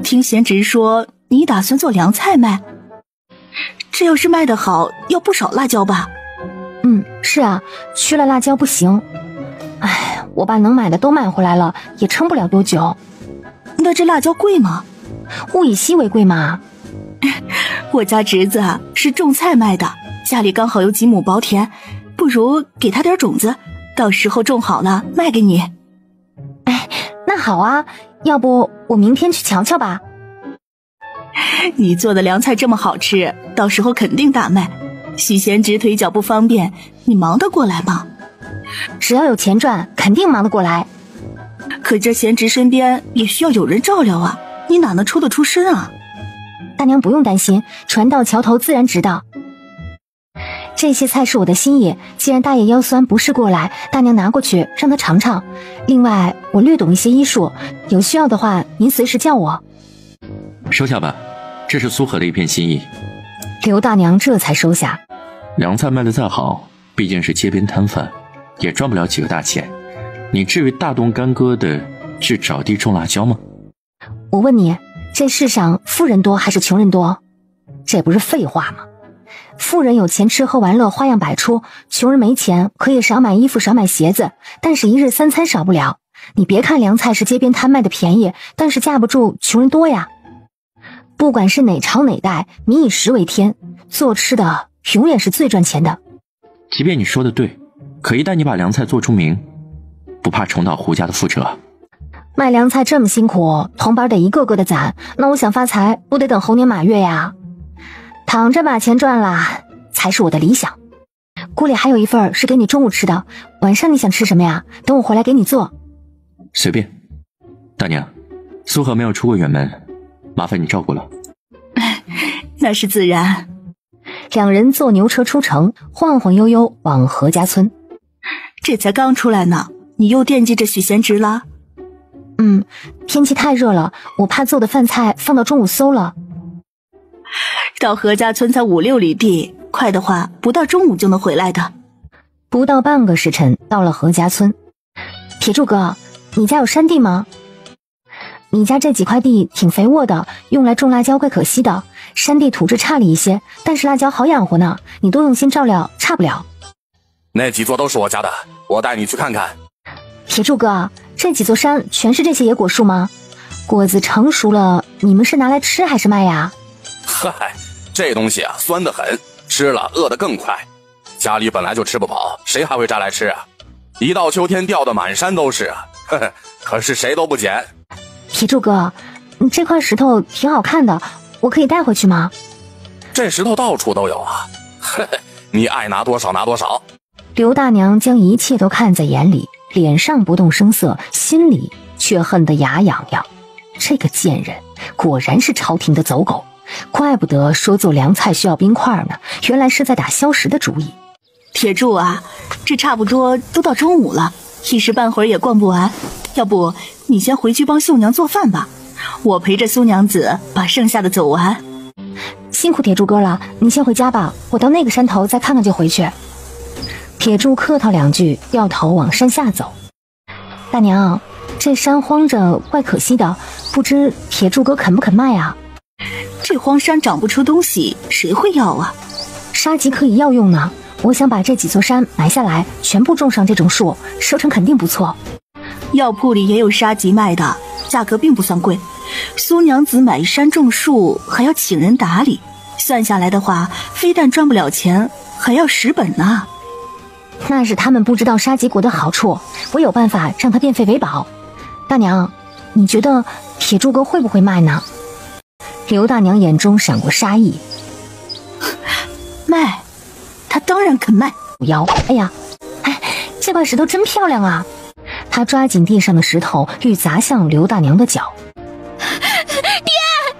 听贤侄说你打算做凉菜卖，这要是卖得好，要不少辣椒吧？是啊，缺了辣椒不行。我把能买的都买回来了，也撑不了多久。那这辣椒贵吗？物以稀为贵嘛。我家侄子是种菜卖的，家里刚好有几亩薄田，不如给他点种子，到时候种好了卖给你。哎，那好啊，要不我明天去瞧瞧吧。你做的凉菜这么好吃，到时候肯定大卖。许贤直腿脚不方便，你忙得过来吗？只要有钱赚，肯定忙得过来。可这贤直身边也需要有人照料啊，你哪能抽得出身啊？大娘不用担心，船到桥头自然直到。这些菜是我的心意，既然大爷腰酸不适过来，大娘拿过去让他尝尝。另外，我略懂一些医术，有需要的话您随时叫我。收下吧，这是苏荷的一片心意。刘大娘这才收下。凉菜卖得再好，毕竟是街边摊贩，也赚不了几个大钱。你至于大动干戈的去找地种辣椒吗？我问你，这世上富人多还是穷人多？这不是废话吗？富人有钱吃喝玩乐花样百出，穷人没钱可以少买衣服少买鞋子，但是一日三餐少不了。你别看凉菜是街边摊卖的便宜，但是架不住穷人多呀。不管是哪朝哪代，民以食为天，做吃的永远是最赚钱的。即便你说的对，可一旦你把凉菜做出名，不怕重蹈胡家的覆辙。卖凉菜这么辛苦，同伴得一个个的攒，那我想发财不得等猴年马月呀。躺着把钱赚了才是我的理想。锅里还有一份是给你中午吃的，晚上你想吃什么呀？等我回来给你做。随便。大娘，苏荷没有出过远门，麻烦你照顾了。那是自然。两人坐牛车出城，晃晃悠悠往何家村。这才刚出来呢，你又惦记着许贤直了？天气太热了，我怕做的饭菜放到中午馊了。到何家村才5-6里地，快的话不到中午就能回来的。不到半个时辰，到了何家村。铁柱哥，你家有山地吗？你家这几块地挺肥沃的，用来种辣椒怪可惜的。山地土质差了一些，但是辣椒好养活呢，你多用心照料，差不了。那几座都是我家的，我带你去看看。铁柱哥，这几座山全是这些野果树吗？果子成熟了，你们是拿来吃还是卖呀？嗨，这东西啊，酸得很，吃了饿得更快。家里本来就吃不饱，谁还会摘来吃啊？一到秋天掉得满山都是啊，可是谁都不捡。铁柱哥，你这块石头挺好看的，我可以带回去吗？这石头到处都有啊，你爱拿多少拿多少。刘大娘将一切都看在眼里，脸上不动声色，心里却恨得牙痒痒。这个贱人果然是朝廷的走狗，怪不得说做凉菜需要冰块呢，原来是在打消食的主意。铁柱啊，这差不多都到中午了，一时半会儿也逛不完，要不你先回去帮秀娘做饭吧，我陪着苏娘子把剩下的走完。辛苦铁柱哥了，你先回家吧，我到那个山头再看看就回去。铁柱客套两句，掉头往山下走。大娘，这山荒着怪可惜的，不知铁柱哥肯不肯卖啊？这荒山长不出东西，谁会要啊？沙棘可以药用呢，我想把这几座山埋下来，全部种上这种树，收成肯定不错。药铺里也有沙棘卖的，价格并不算贵。苏娘子买山种树还要请人打理，算下来的话，非但赚不了钱，还要蚀本呢。那是他们不知道沙棘果的好处，我有办法让它变废为宝。大娘，你觉得铁柱哥会不会卖呢？刘大娘眼中闪过杀意。卖，他当然肯卖。不要！哎呀，这块石头真漂亮啊！他抓紧地上的石头，欲砸向刘大娘的脚。爹，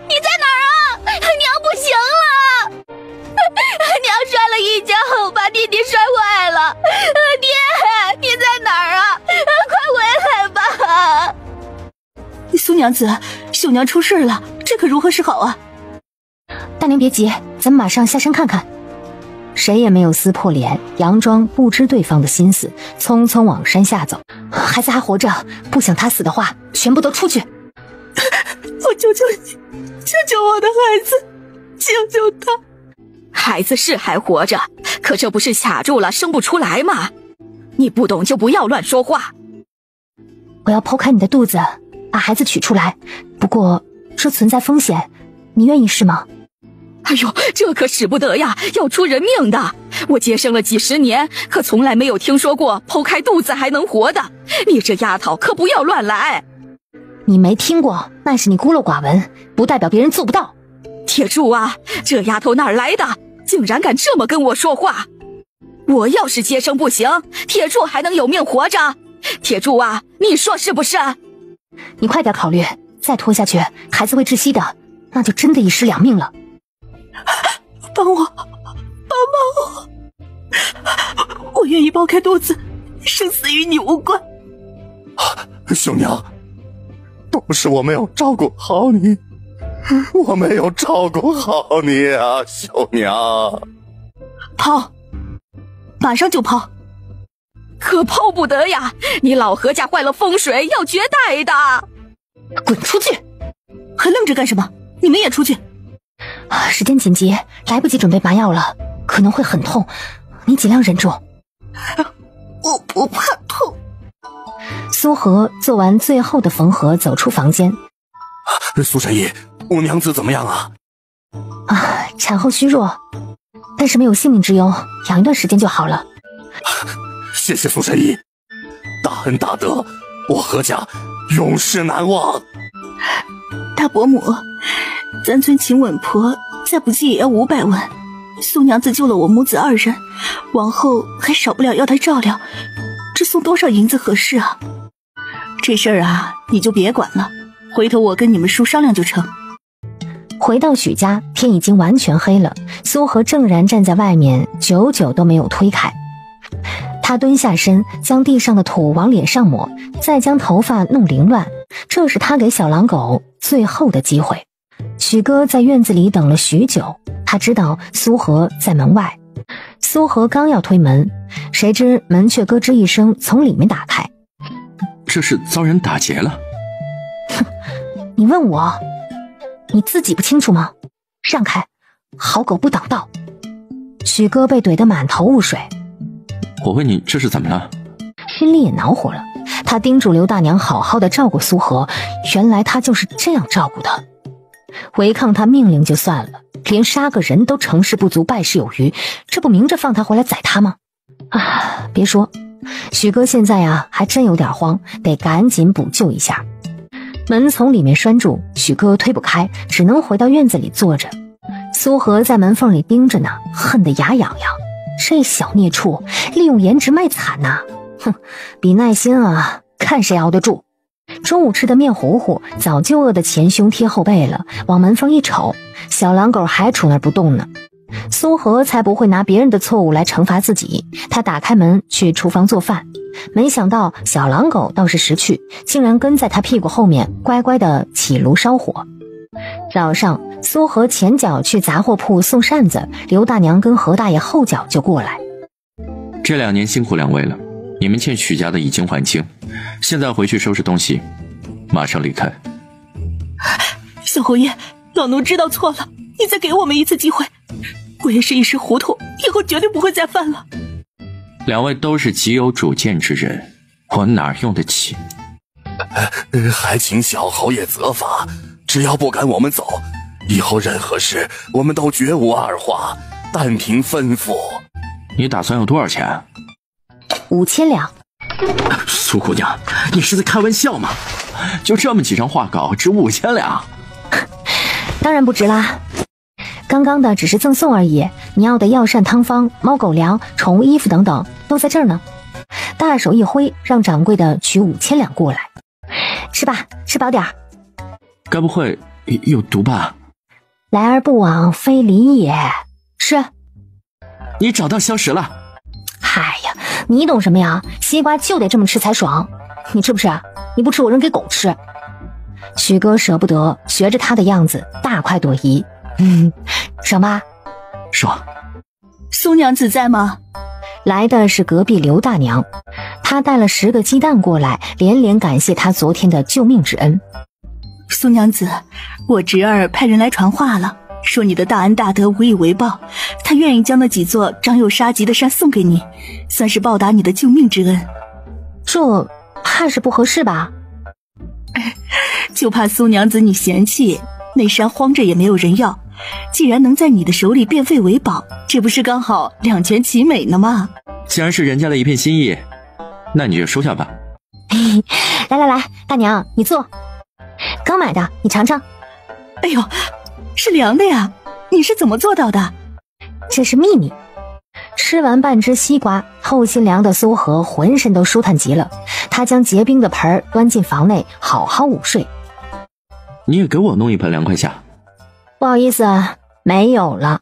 你在哪儿啊？娘不行了，娘摔了一跤，把弟弟摔坏了。爹，你在哪儿啊？快回来吧！苏娘子，秀娘出事了，这可如何是好啊？大娘别急，咱们马上下山看看。谁也没有撕破脸，佯装不知对方的心思，匆匆往山下走。孩子还活着，不想他死的话，全部都出去！我求求你，救救我的孩子，救救他！孩子是还活着，可这不是卡住了，生不出来吗？你不懂就不要乱说话。我要剖开你的肚子，把孩子取出来，不过这存在风险，你愿意试吗？哎呦，这可使不得呀，要出人命的！我接生了几十年，可从来没有听说过剖开肚子还能活的。你这丫头可不要乱来。你没听过，那是你孤陋寡闻，不代表别人做不到。铁柱啊，这丫头哪儿来的？竟然敢这么跟我说话！我要是接生不行，铁柱还能有命活着？铁柱啊，你说是不是？你快点考虑，再拖下去，孩子会窒息的，那就真的一尸两命了。帮我，我愿意剖开肚子，生死与你无关。兄娘，都是我没有照顾好你，我没有照顾好你啊，兄娘。剖，马上就剖。可剖不得呀，你老何家坏了风水，要绝代的。滚出去！还愣着干什么？你们也出去。时间紧急，来不及准备麻药了，可能会很痛，你尽量忍住。我不怕痛。苏荷做完最后的缝合，走出房间。苏神医，我娘子怎么样啊？产后虚弱，但是没有性命之忧，养一段时间就好了。谢谢苏神医，大恩大德，我何家永世难忘。大伯母，咱村请稳婆，再不济也要500万。苏娘子救了我母子2人，往后还少不了要她照料，这送多少银子合适啊？这事儿啊，你就别管了，回头我跟你们叔商量就成。回到许家，天已经完全黑了，苏荷正然站在外面，久久都没有推开。他蹲下身，将地上的土往脸上抹，再将头发弄凌乱，这是他给小狼狗最后的机会。许哥在院子里等了许久，他知道苏荷在门外。苏荷刚要推门，谁知门却咯吱一声从里面打开。这是遭人打劫了？哼，你问我，你自己不清楚吗？让开，好狗不挡道。许哥被怼得满头雾水。我问你这是怎么了？心里也恼火了，他叮嘱刘大娘好好的照顾苏荷，原来他就是这样照顾的。违抗他命令就算了，连杀个人都成事不足败事有余，这不明着放他回来宰他吗？别说，许哥现在啊还真有点慌，得赶紧补救一下。门从里面拴住，许哥推不开，只能回到院子里坐着。苏荷在门缝里盯着呢，恨得牙痒痒。这小孽畜利用颜值卖惨呐！哼，比耐心啊，看谁熬得住。中午吃的面糊糊早就饿得前胸贴后背了，往门缝一瞅，小狼狗还杵那儿不动呢。苏荷才不会拿别人的错误来惩罚自己，他打开门去厨房做饭，没想到小狼狗倒是识趣，竟然跟在他屁股后面乖乖的起炉烧火。早上苏荷前脚去杂货铺送扇子，刘大娘跟何大爷后脚就过来。这2年辛苦2位了，你们欠许家的已经还清，现在回去收拾东西，马上离开。小侯爷，老奴知道错了，你再给我们一次机会，我也是一时糊涂，以后绝对不会再犯了。2位都是极有主见之人，我哪用得起？还请小侯爷责罚，只要不赶我们走，以后任何事我们都绝无二话，但凭吩咐。你打算要多少钱？5000两。苏姑娘，你是在开玩笑吗？就这么几张画稿，值5000两？当然不值啦，刚刚的只是赠送而已，你要的药膳汤方、猫狗粮、宠物衣服等等都在这儿呢。大手一挥，让掌柜的取5000两过来。吃吧，吃饱点儿。该不会有毒吧？来而不往非礼也。吃。你找到消食了？哎呀，你懂什么呀？西瓜就得这么吃才爽。你吃不吃？你不吃我扔给狗吃。许哥舍不得，学着他的样子大快朵颐。爽吧？爽。苏娘子在吗？来的是隔壁刘大娘，她带了10个鸡蛋过来，连连感谢她昨天的救命之恩。苏娘子，我侄儿派人来传话了，说你的大恩大德无以为报，他愿意将那几座长有杀机的山送给你，算是报答你的救命之恩。这怕是不合适吧？就怕苏娘子你嫌弃，那山荒着也没有人要，既然能在你的手里变废为宝，这不是刚好两全其美呢吗？既然是人家的一片心意，那你就收下吧。来，大娘你坐，刚买的，你尝尝。哎呦，是凉的呀，你是怎么做到的？这是秘密。吃完半只西瓜，透心凉的苏荷浑身都舒坦极了，他将结冰的盆端进房内，好好午睡。你也给我弄一盆凉快下。不好意思，没有了。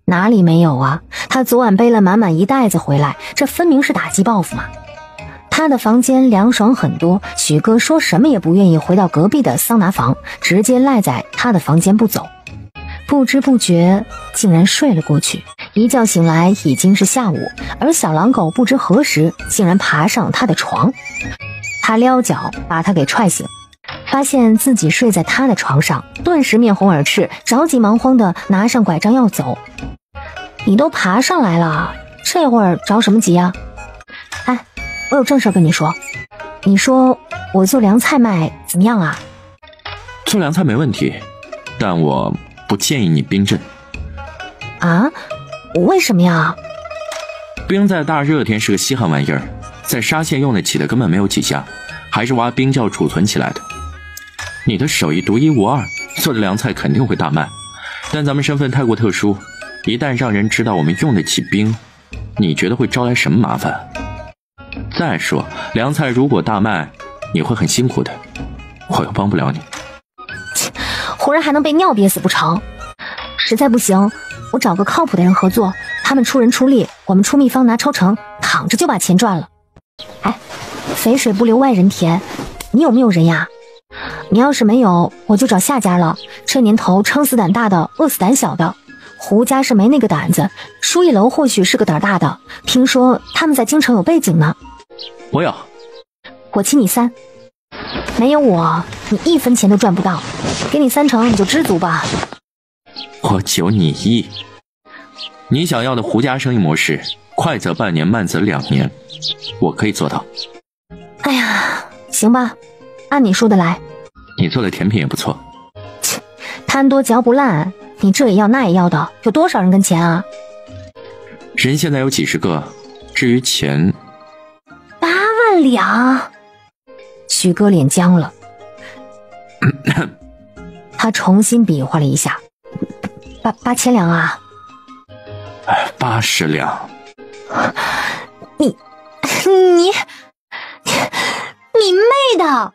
哪里没有啊？他昨晚背了满满一袋子回来，这分明是打击报复嘛。他的房间凉爽很多，许哥说什么也不愿意回到隔壁的桑拿房，直接赖在他的房间不走。不知不觉竟然睡了过去，一觉醒来已经是下午，而小狼狗不知何时竟然爬上他的床。他撩脚把他给踹醒，发现自己睡在他的床上，顿时面红耳赤，着急忙慌地拿上拐杖要走。你都爬上来了，这会儿着什么急啊？哎，我有正事跟你说。你说我做凉菜卖怎么样啊？做凉菜没问题，但我不建议你冰镇。啊？为什么呀？冰在大热天是个稀罕玩意儿，在沙县用得起的根本没有几家，还是挖冰窖储存起来的。你的手艺独一无二，做的凉菜肯定会大卖，但咱们身份太过特殊，一旦让人知道我们用得起冰，你觉得会招来什么麻烦？再说凉菜如果大卖，你会很辛苦的，我又帮不了你。活人还能被尿憋死不成？实在不行，我找个靠谱的人合作，他们出人出力，我们出秘方拿抽成，躺着就把钱赚了。哎，肥水不流外人田，你有没有人呀？你要是没有，我就找夏家了。这年头撑死胆大的，饿死胆小的。胡家是没那个胆子，舒一楼或许是个胆大的，听说他们在京城有背景呢。我有，我请你3，没有我，你1分钱都赚不到。给你3成，你就知足吧。我9你1。你想要的胡家生意模式，快则半年，慢则2年，我可以做到。哎呀，行吧，按你说的来。你做的甜品也不错。切，贪多嚼不烂，你这也要那也要的，有多少人跟钱啊？人现在有几十个，至于钱，8万两。许哥脸僵了，他重新比划了一下，8000两啊？80两。你妹的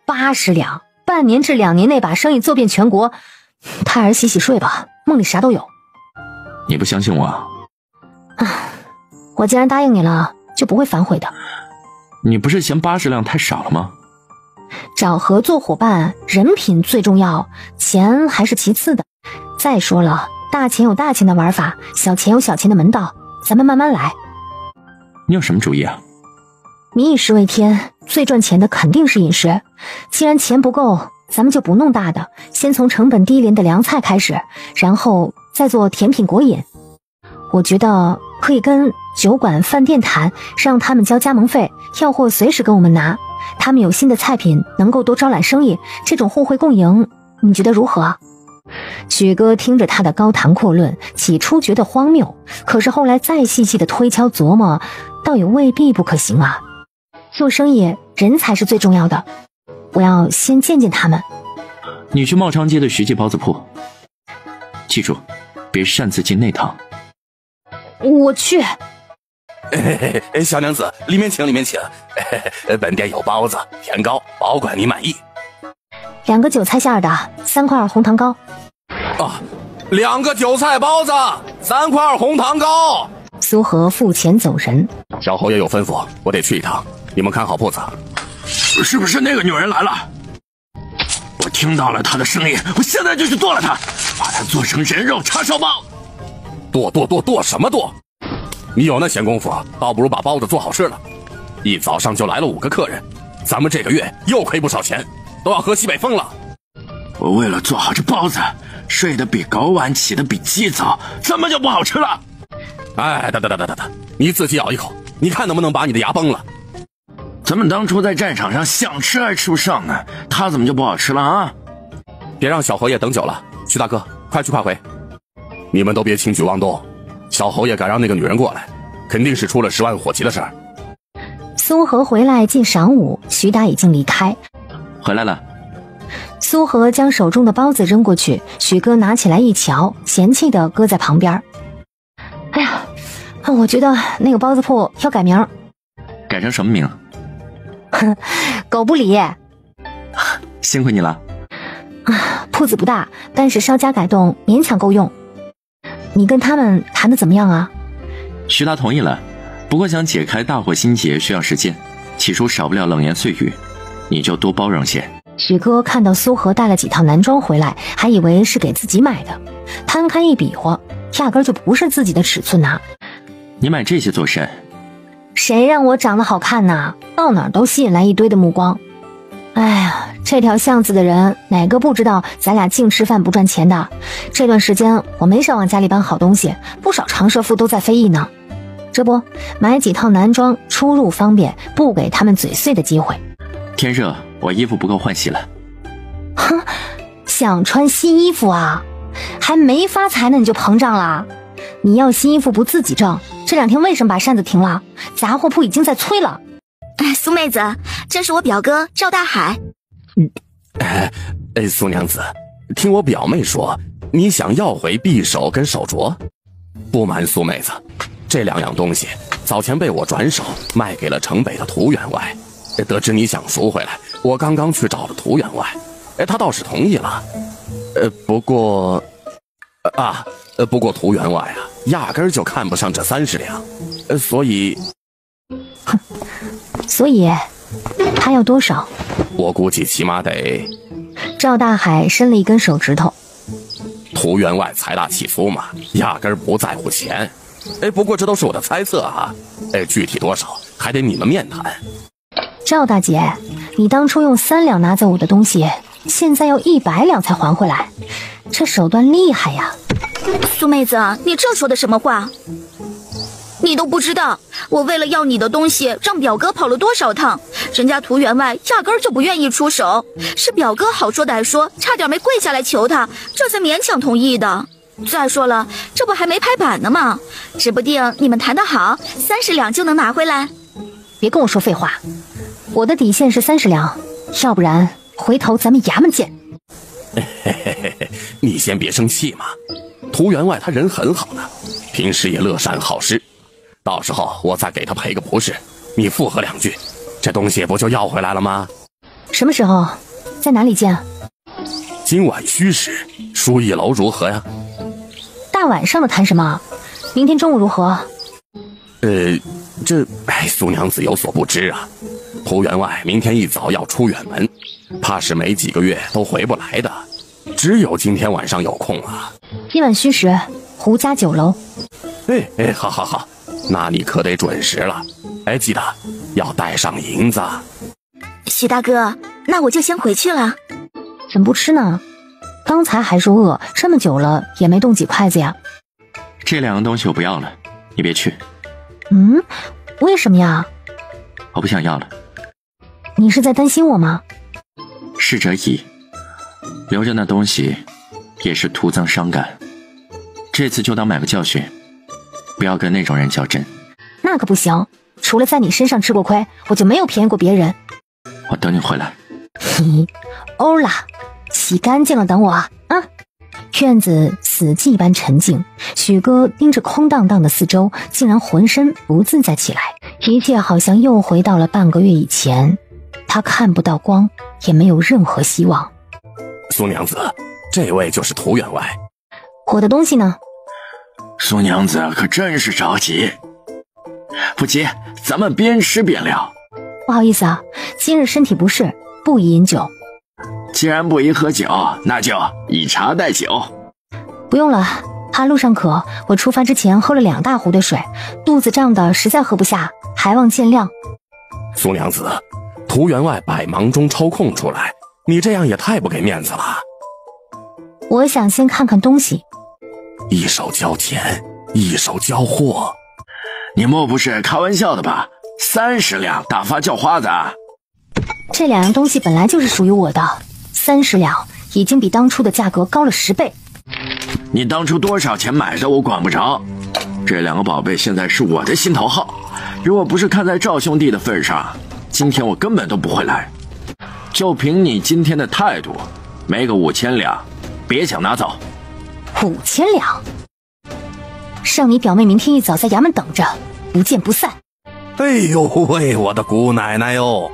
！80两，半年至2年内把生意做遍全国，他儿洗洗睡吧，梦里啥都有。你不相信我啊？我既然答应你了，就不会反悔的。你不是嫌80两太少了吗？找合作伙伴，人品最重要，钱还是其次的。再说了，大钱有大钱的玩法，小钱有小钱的门道，咱们慢慢来。你有什么主意啊？民以食为天，最赚钱的肯定是饮食。既然钱不够，咱们就不弄大的，先从成本低廉的凉菜开始，然后再做甜品果饮。我觉得可以跟酒馆饭店谈，让他们交加盟费，要货随时跟我们拿。他们有新的菜品，能够多招揽生意，这种互惠共赢，你觉得如何？许哥听着他的高谈阔论，起初觉得荒谬，可是后来再细细的推敲琢磨，倒也未必不可行啊。做生意人才是最重要的，我要先见见他们。你去茂昌街的徐记包子铺，记住别擅自进内堂。我去。小娘子，里面请，里面请。本店有包子、甜糕，保管你满意。2个韭菜馅的，3块红糖糕。啊，2个韭菜包子，3块红糖糕。苏荷付钱走人。小侯爷有吩咐，我得去一趟，你们看好铺子。是不是那个女人来了？我听到了她的声音，我现在就去剁了她，把她做成人肉叉烧包。剁什么剁？你有那闲工夫，倒不如把包子做好吃了。一早上就来了5个客人，咱们这个月又亏不少钱，都要喝西北风了。我为了做好这包子，睡得比睾丸，起得比鸡早，怎么就不好吃了？哎，等，你自己咬一口，你看能不能把你的牙崩了？咱们当初在战场上想吃还吃不上呢，它怎么就不好吃了啊？别让小侯爷等久了。徐大哥，快去快回！你们都别轻举妄动，小侯爷敢让那个女人过来，肯定是出了10万火急的事儿。苏荷回来进晌午，徐达已经离开。回来了。苏荷将手中的包子扔过去，许哥拿起来一瞧，嫌弃地搁在旁边。哎呀，我觉得那个包子铺要改名。改成什么名？狗不理。辛苦你了。铺子不大，但是稍加改动勉强够用。你跟他们谈得怎么样啊？徐达同意了，不过想解开大伙心结需要时间，起初少不了冷言碎语，你就多包容些。许哥看到苏荷带了几套男装回来，还以为是给自己买的，摊开一比划，压根就不是自己的尺寸呐。你买这些做甚？谁让我长得好看呐？到哪儿都吸引来一堆的目光。哎呀，这条巷子的人哪个不知道咱俩净吃饭不赚钱的？这段时间我没少往家里搬好东西，不少长舌妇都在非议呢。这不，买几套男装出入方便，不给他们嘴碎的机会。天热，我衣服不够换洗了。哼，想穿新衣服啊？还没发财呢你就膨胀了？你要新衣服不自己挣，这2天为什么把扇子停了？杂货铺已经在催了。哎，苏妹子，这是我表哥赵大海。苏娘子，听我表妹说，你想要回匕首跟手镯？不瞒苏妹子，这2样东西早前被我转手卖给了城北的涂员外。得知你想赎回来，我刚刚去找了涂员外，他倒是同意了。不过涂员外啊，压根儿就看不上这30两，所以他要多少？我估计起码得……赵大海伸了一根手指头。涂员外财大气粗嘛，压根儿不在乎钱。不过这都是我的猜测啊，具体多少还得你们面谈。赵大姐，你当初用3两拿走我的东西，现在要100两才还回来，这手段厉害呀！苏妹子，你这说的什么话？你都不知道，我为了要你的东西，让表哥跑了多少趟，人家涂员外压根儿就不愿意出手，是表哥好说歹说，差点没跪下来求他，这才勉强同意的。再说了，这不还没拍板呢吗？指不定你们谈得好，30两就能拿回来。别跟我说废话，我的底线是30两，要不然回头咱们衙门见。你先别生气嘛，涂员外他人很好的，平时也乐善好施，到时候我再给他赔个不是，你附和2句，这东西不就要回来了吗？什么时候？在哪里见？今晚戌时，书一楼如何呀？大晚上的谈什么？明天中午如何？苏娘子有所不知啊，涂员外明天一早要出远门，怕是没几个月都回不来的，只有今天晚上有空啊。今晚戌时，胡家酒楼。好，那你可得准时了。记得要带上银子。许大哥，那我就先回去了。怎么不吃呢？刚才还说饿，这么久了也没动几筷子呀。这2样东西我不要了，你别去。为什么呀？我不想要了。你是在担心我吗？逝者已，留着那东西也是徒增伤感。这次就当买个教训，不要跟那种人较真。那可不行，除了在你身上吃过亏，我就没有便宜过别人。我等你回来。欧啦，洗干净了等我啊！院子死寂般沉静，许哥盯着空荡荡的四周，竟然浑身不自在起来，一切好像又回到了半个月以前。他看不到光，也没有任何希望。苏娘子，这位就是涂员外。我的东西呢？苏娘子可真是着急。不急，咱们边吃边聊。不好意思啊，今日身体不适，不宜饮酒。既然不宜喝酒，那就以茶代酒。不用了，怕路上渴，我出发之前喝了2大壶的水，肚子胀的实在喝不下，还望见谅。苏娘子，涂员外百忙中抽空出来，你这样也太不给面子了。我想先看看东西。一手交钱，一手交货。你莫不是开玩笑的吧？30两大发叫花子啊！这2样东西本来就是属于我的，30两已经比当初的价格高了10倍。你当初多少钱买的我管不着，这两个宝贝现在是我的心头好，如果不是看在赵兄弟的份上，今天我根本都不会来。就凭你今天的态度，没个5000两，别想拿走。5000两？让你表妹明天一早在衙门等着，不见不散。哎呦喂，我的姑奶奶哟！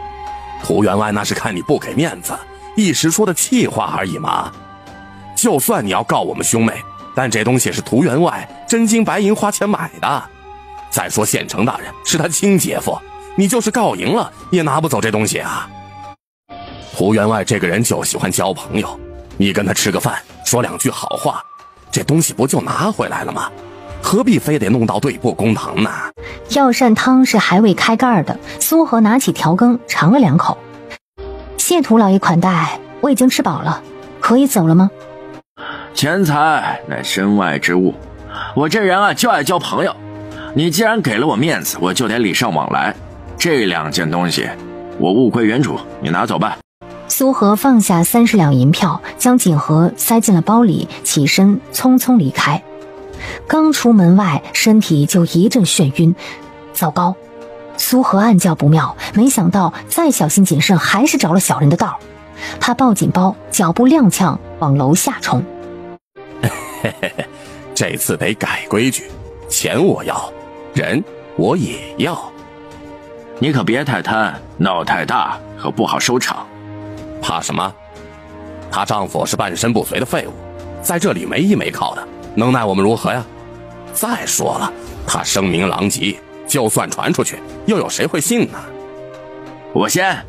涂员外那是看你不给面子，一时说的气话而已嘛。就算你要告我们兄妹，但这东西是涂员外真金白银花钱买的。再说县城大人是他亲姐夫，你就是告赢了也拿不走这东西啊。涂员外这个人就喜欢交朋友，你跟他吃个饭，说2句好话，这东西不就拿回来了吗？何必非得弄到对簿公堂呢？药膳汤是还未开盖的，苏和拿起调羹尝了2口。谢涂老爷款待，我已经吃饱了，可以走了吗？钱财乃身外之物，我这人啊就爱交朋友，你既然给了我面子，我就得礼尚往来。这2件东西我物归原主，你拿走吧。苏和放下30两银票，将锦盒塞进了包里，起身匆匆离开。刚出门外，身体就一阵眩晕。糟糕！苏和暗叫不妙，没想到再小心谨慎，还是着了小人的道。他抱紧包，脚步踉跄往楼下冲。这次得改规矩，钱我要，人我也要。你可别太贪，闹太大可不好收场。怕什么？她丈夫是半身不遂的废物，在这里没依没靠的，能奈我们如何呀？再说了，她声名狼藉，就算传出去，又有谁会信呢？我先，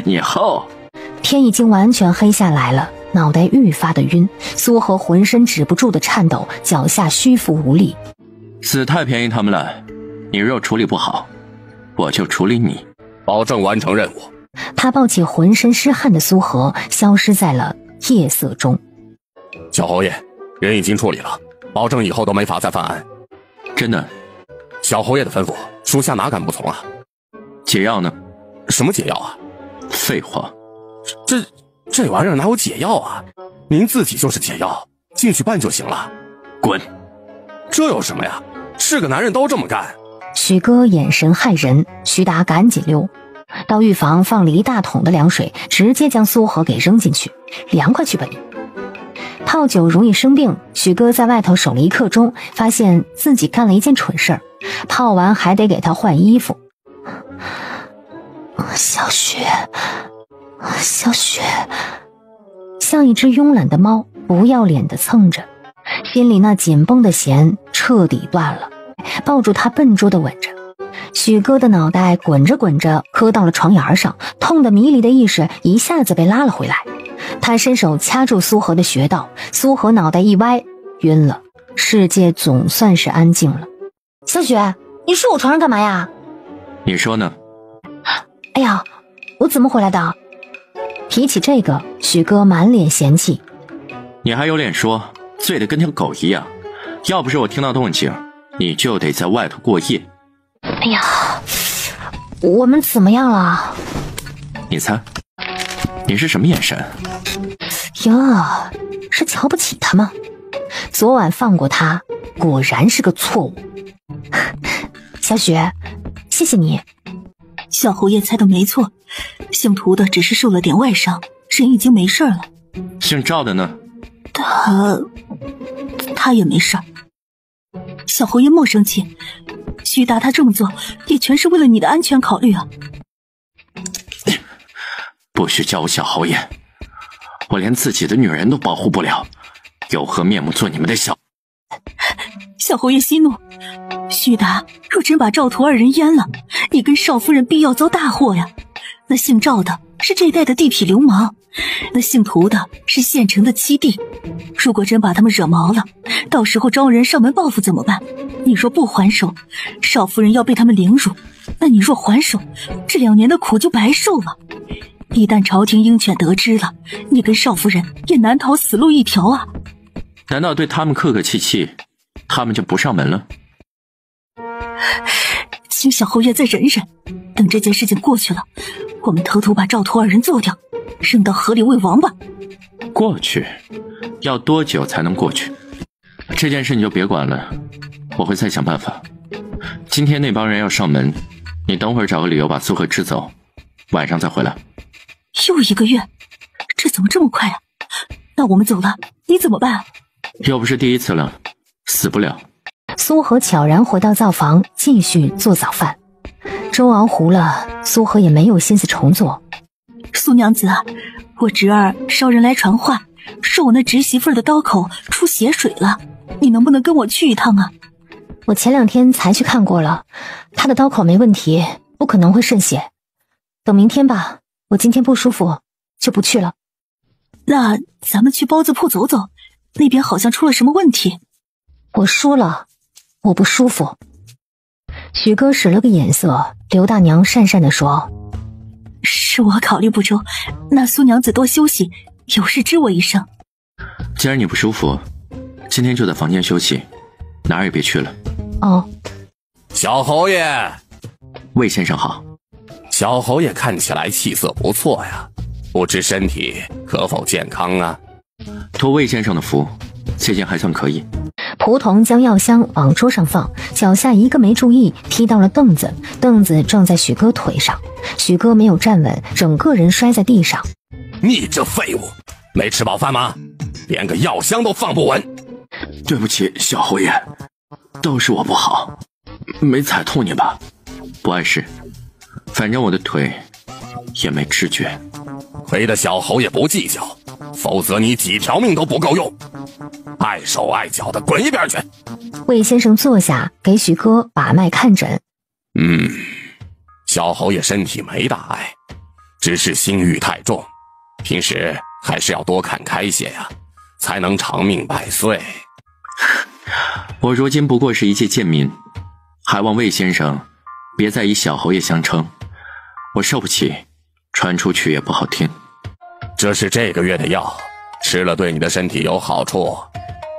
你后。天已经完全黑下来了，脑袋愈发的晕，苏和浑身止不住的颤抖，脚下虚浮无力。死太便宜他们了，你若处理不好，我就处理你，保证完成任务。他抱起浑身湿汗的苏和，消失在了夜色中。小侯爷，人已经处理了，保证以后都没法再犯案。真的？小侯爷的吩咐，属下哪敢不从啊？解药呢？什么解药啊？废话，这玩意儿哪有解药啊？您自己就是解药，进去办就行了。滚！这有什么呀？是个男人都这么干。许哥眼神骇人，徐达赶紧溜到浴房，放了1大桶的凉水，直接将苏和给扔进去。凉快去吧你！泡酒容易生病，许哥在外头守了1刻钟，发现自己干了一件蠢事儿，泡完还得给他换衣服。小雪，像一只慵懒的猫，不要脸的蹭着，心里那紧绷的弦彻底断了，抱住他笨拙的吻着。许哥的脑袋滚着滚着磕到了床沿上，痛得迷离的意识一下子被拉了回来。他伸手掐住苏和的穴道，苏和脑袋一歪，晕了。世界总算是安静了。小雪，你睡我床上干嘛呀？你说呢？哎呀，我怎么回来的？提起这个，许哥满脸嫌弃。你还有脸说，醉得跟条狗一样。要不是我听到动静，你就得在外头过夜。哎呀，我们怎么样了？你猜，你是什么眼神？呀，是瞧不起他吗？昨晚放过他，果然是个错误。小雪，谢谢你。小侯爷猜的没错，姓涂的只是受了点外伤，人已经没事了。姓赵的呢？他也没事。小侯爷莫生气，徐达他这么做也全是为了你的安全考虑啊。不许叫我小侯爷，我连自己的女人都保护不了，有何面目做你们的小？小侯爷息怒，徐达若真把赵涂2人阉了，你跟少夫人必要遭大祸呀。那姓赵的是这代的地痞流氓，那姓涂的是县城的七弟，如果真把他们惹毛了，到时候招人上门报复怎么办？你若不还手，少夫人要被他们凌辱，那你若还手，这2年的苦就白受了。一旦朝廷鹰犬得知了，你跟少夫人也难逃死路一条啊。难道对他们客客气气，他们就不上门了？请小侯爷再忍忍，等这件事情过去了，我们偷偷把赵涂2人做掉，扔到河里喂王吧。过去？要多久才能过去？这件事你就别管了，我会再想办法。今天那帮人要上门，你等会儿找个理由把苏荷支走，晚上再回来。又1个月，这怎么这么快啊？那我们走了，你怎么办？又不是第一次了，死不了。苏荷悄然回到灶房，继续做早饭。粥熬糊了，苏荷也没有心思重做。苏娘子啊，我侄儿捎人来传话，说我那侄媳妇的刀口出血水了，你能不能跟我去一趟啊？我前2天才去看过了，她的刀口没问题，不可能会渗血。等明天吧，我今天不舒服，就不去了。那咱们去包子铺走走，那边好像出了什么问题。我说了，我不舒服。许哥使了个眼色，刘大娘讪讪地说：是我考虑不周，那苏娘子多休息，有事知我一声。既然你不舒服，今天就在房间休息，哪儿也别去了。哦。小侯爷。魏先生好。小侯爷看起来气色不错呀，不知身体可否健康啊？托魏先生的福，最近还算可以。蒲童将药箱往桌上放，脚下一个没注意踢到了凳子，凳子撞在许哥腿上，许哥没有站稳，整个人摔在地上。你这废物，没吃饱饭吗？连个药箱都放不稳。对不起，小侯爷，都是我不好，没踩痛你吧？不碍事，反正我的腿也没知觉。亏得小侯爷不计较，否则你几条命都不够用。碍手碍脚的滚一边去。魏先生坐下，给许哥把脉看诊。小侯爷身体没大碍，只是心郁太重，平时还是要多看开些呀，才能长命百岁。我如今不过是一介贱民，还望魏先生别再以小侯爷相称，我受不起，传出去也不好听。这是这个月的药，吃了对你的身体有好处。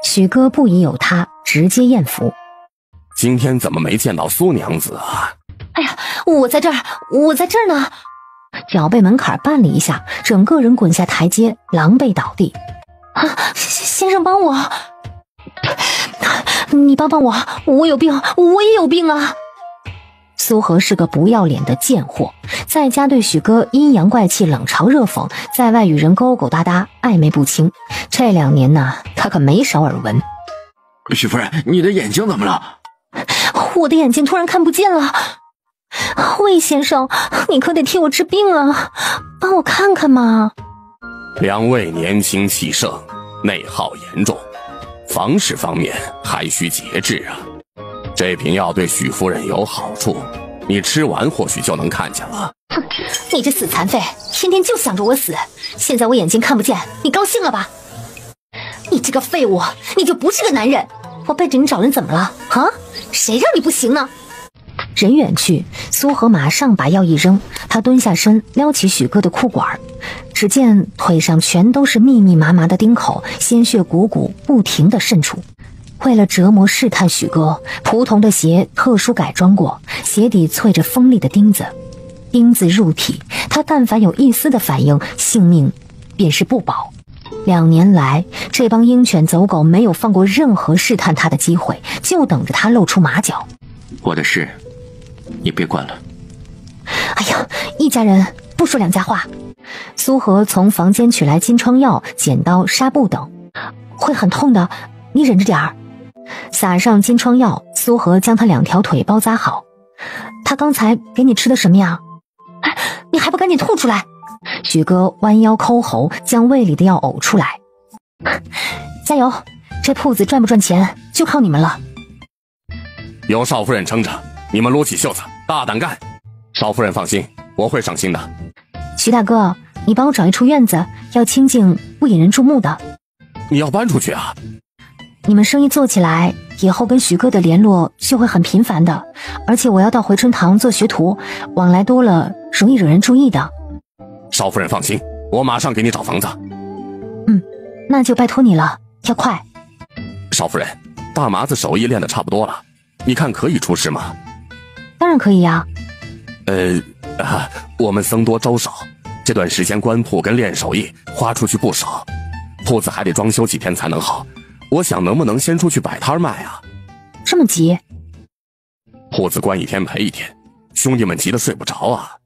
许哥不疑有他，直接验服。今天怎么没见到苏娘子啊？哎呀，我在这儿呢。脚被门槛绊了一下，整个人滚下台阶，狼狈倒地。啊，先生帮我，你帮帮我，我有病，我也有病啊。苏荷是个不要脸的贱货，在家对许哥阴阳怪气，冷嘲热讽，在外与人勾勾搭搭，暧昧不清。这2年呢，他可没少耳闻。许夫人，你的眼睛怎么了？我的眼睛突然看不见了。魏先生，你可得替我治病啊，帮我看看嘛。两位年轻气盛，内耗严重，房事方面还需节制啊。这瓶药对许夫人有好处，你吃完或许就能看见了。哼，你这死残废，天天就想着我死，现在我眼睛看不见，你高兴了吧？你这个废物，你就不是个男人，我背着你找人怎么了啊？谁让你不行呢？人远去，苏荷马上把药一扔，他蹲下身撩起许哥的裤管，只见腿上全都是密密麻麻的钉口，鲜血汩汩不停地渗出。为了折磨试探许哥，蒲童的鞋特殊改装过，鞋底淬着锋利的钉子，钉子入体，他但凡有一丝的反应，性命便是不保。2年来，这帮鹰犬走狗没有放过任何试探他的机会，就等着他露出马脚。我的事你别管了。哎呀，一家人不说2家话。苏荷从房间取来金疮药、剪刀、纱布等，会很痛的，你忍着点儿。撒上金疮药，苏荷将他2条腿包扎好。他刚才给你吃的什么呀？你还不赶紧吐出来！许哥弯腰抠喉，将胃里的药呕出来。加油，这铺子赚不赚钱就靠你们了。有少夫人撑着，你们撸起袖子，大胆干。少夫人放心，我会上心的。徐大哥，你帮我找一处院子，要清静不引人注目的。你要搬出去啊？你们生意做起来以后，跟徐哥的联络就会很频繁的，而且我要到回春堂做学徒，往来多了容易惹人注意的。少夫人放心，我马上给你找房子。那就拜托你了，要快。少夫人，大麻子手艺练得差不多了，你看可以出师吗？当然可以呀。我们僧多粥少，这段时间关铺跟练手艺花出去不少，铺子还得装修几天才能好。我想能不能先出去摆摊卖啊？这么急？铺子关一天赔一天，兄弟们急得睡不着啊。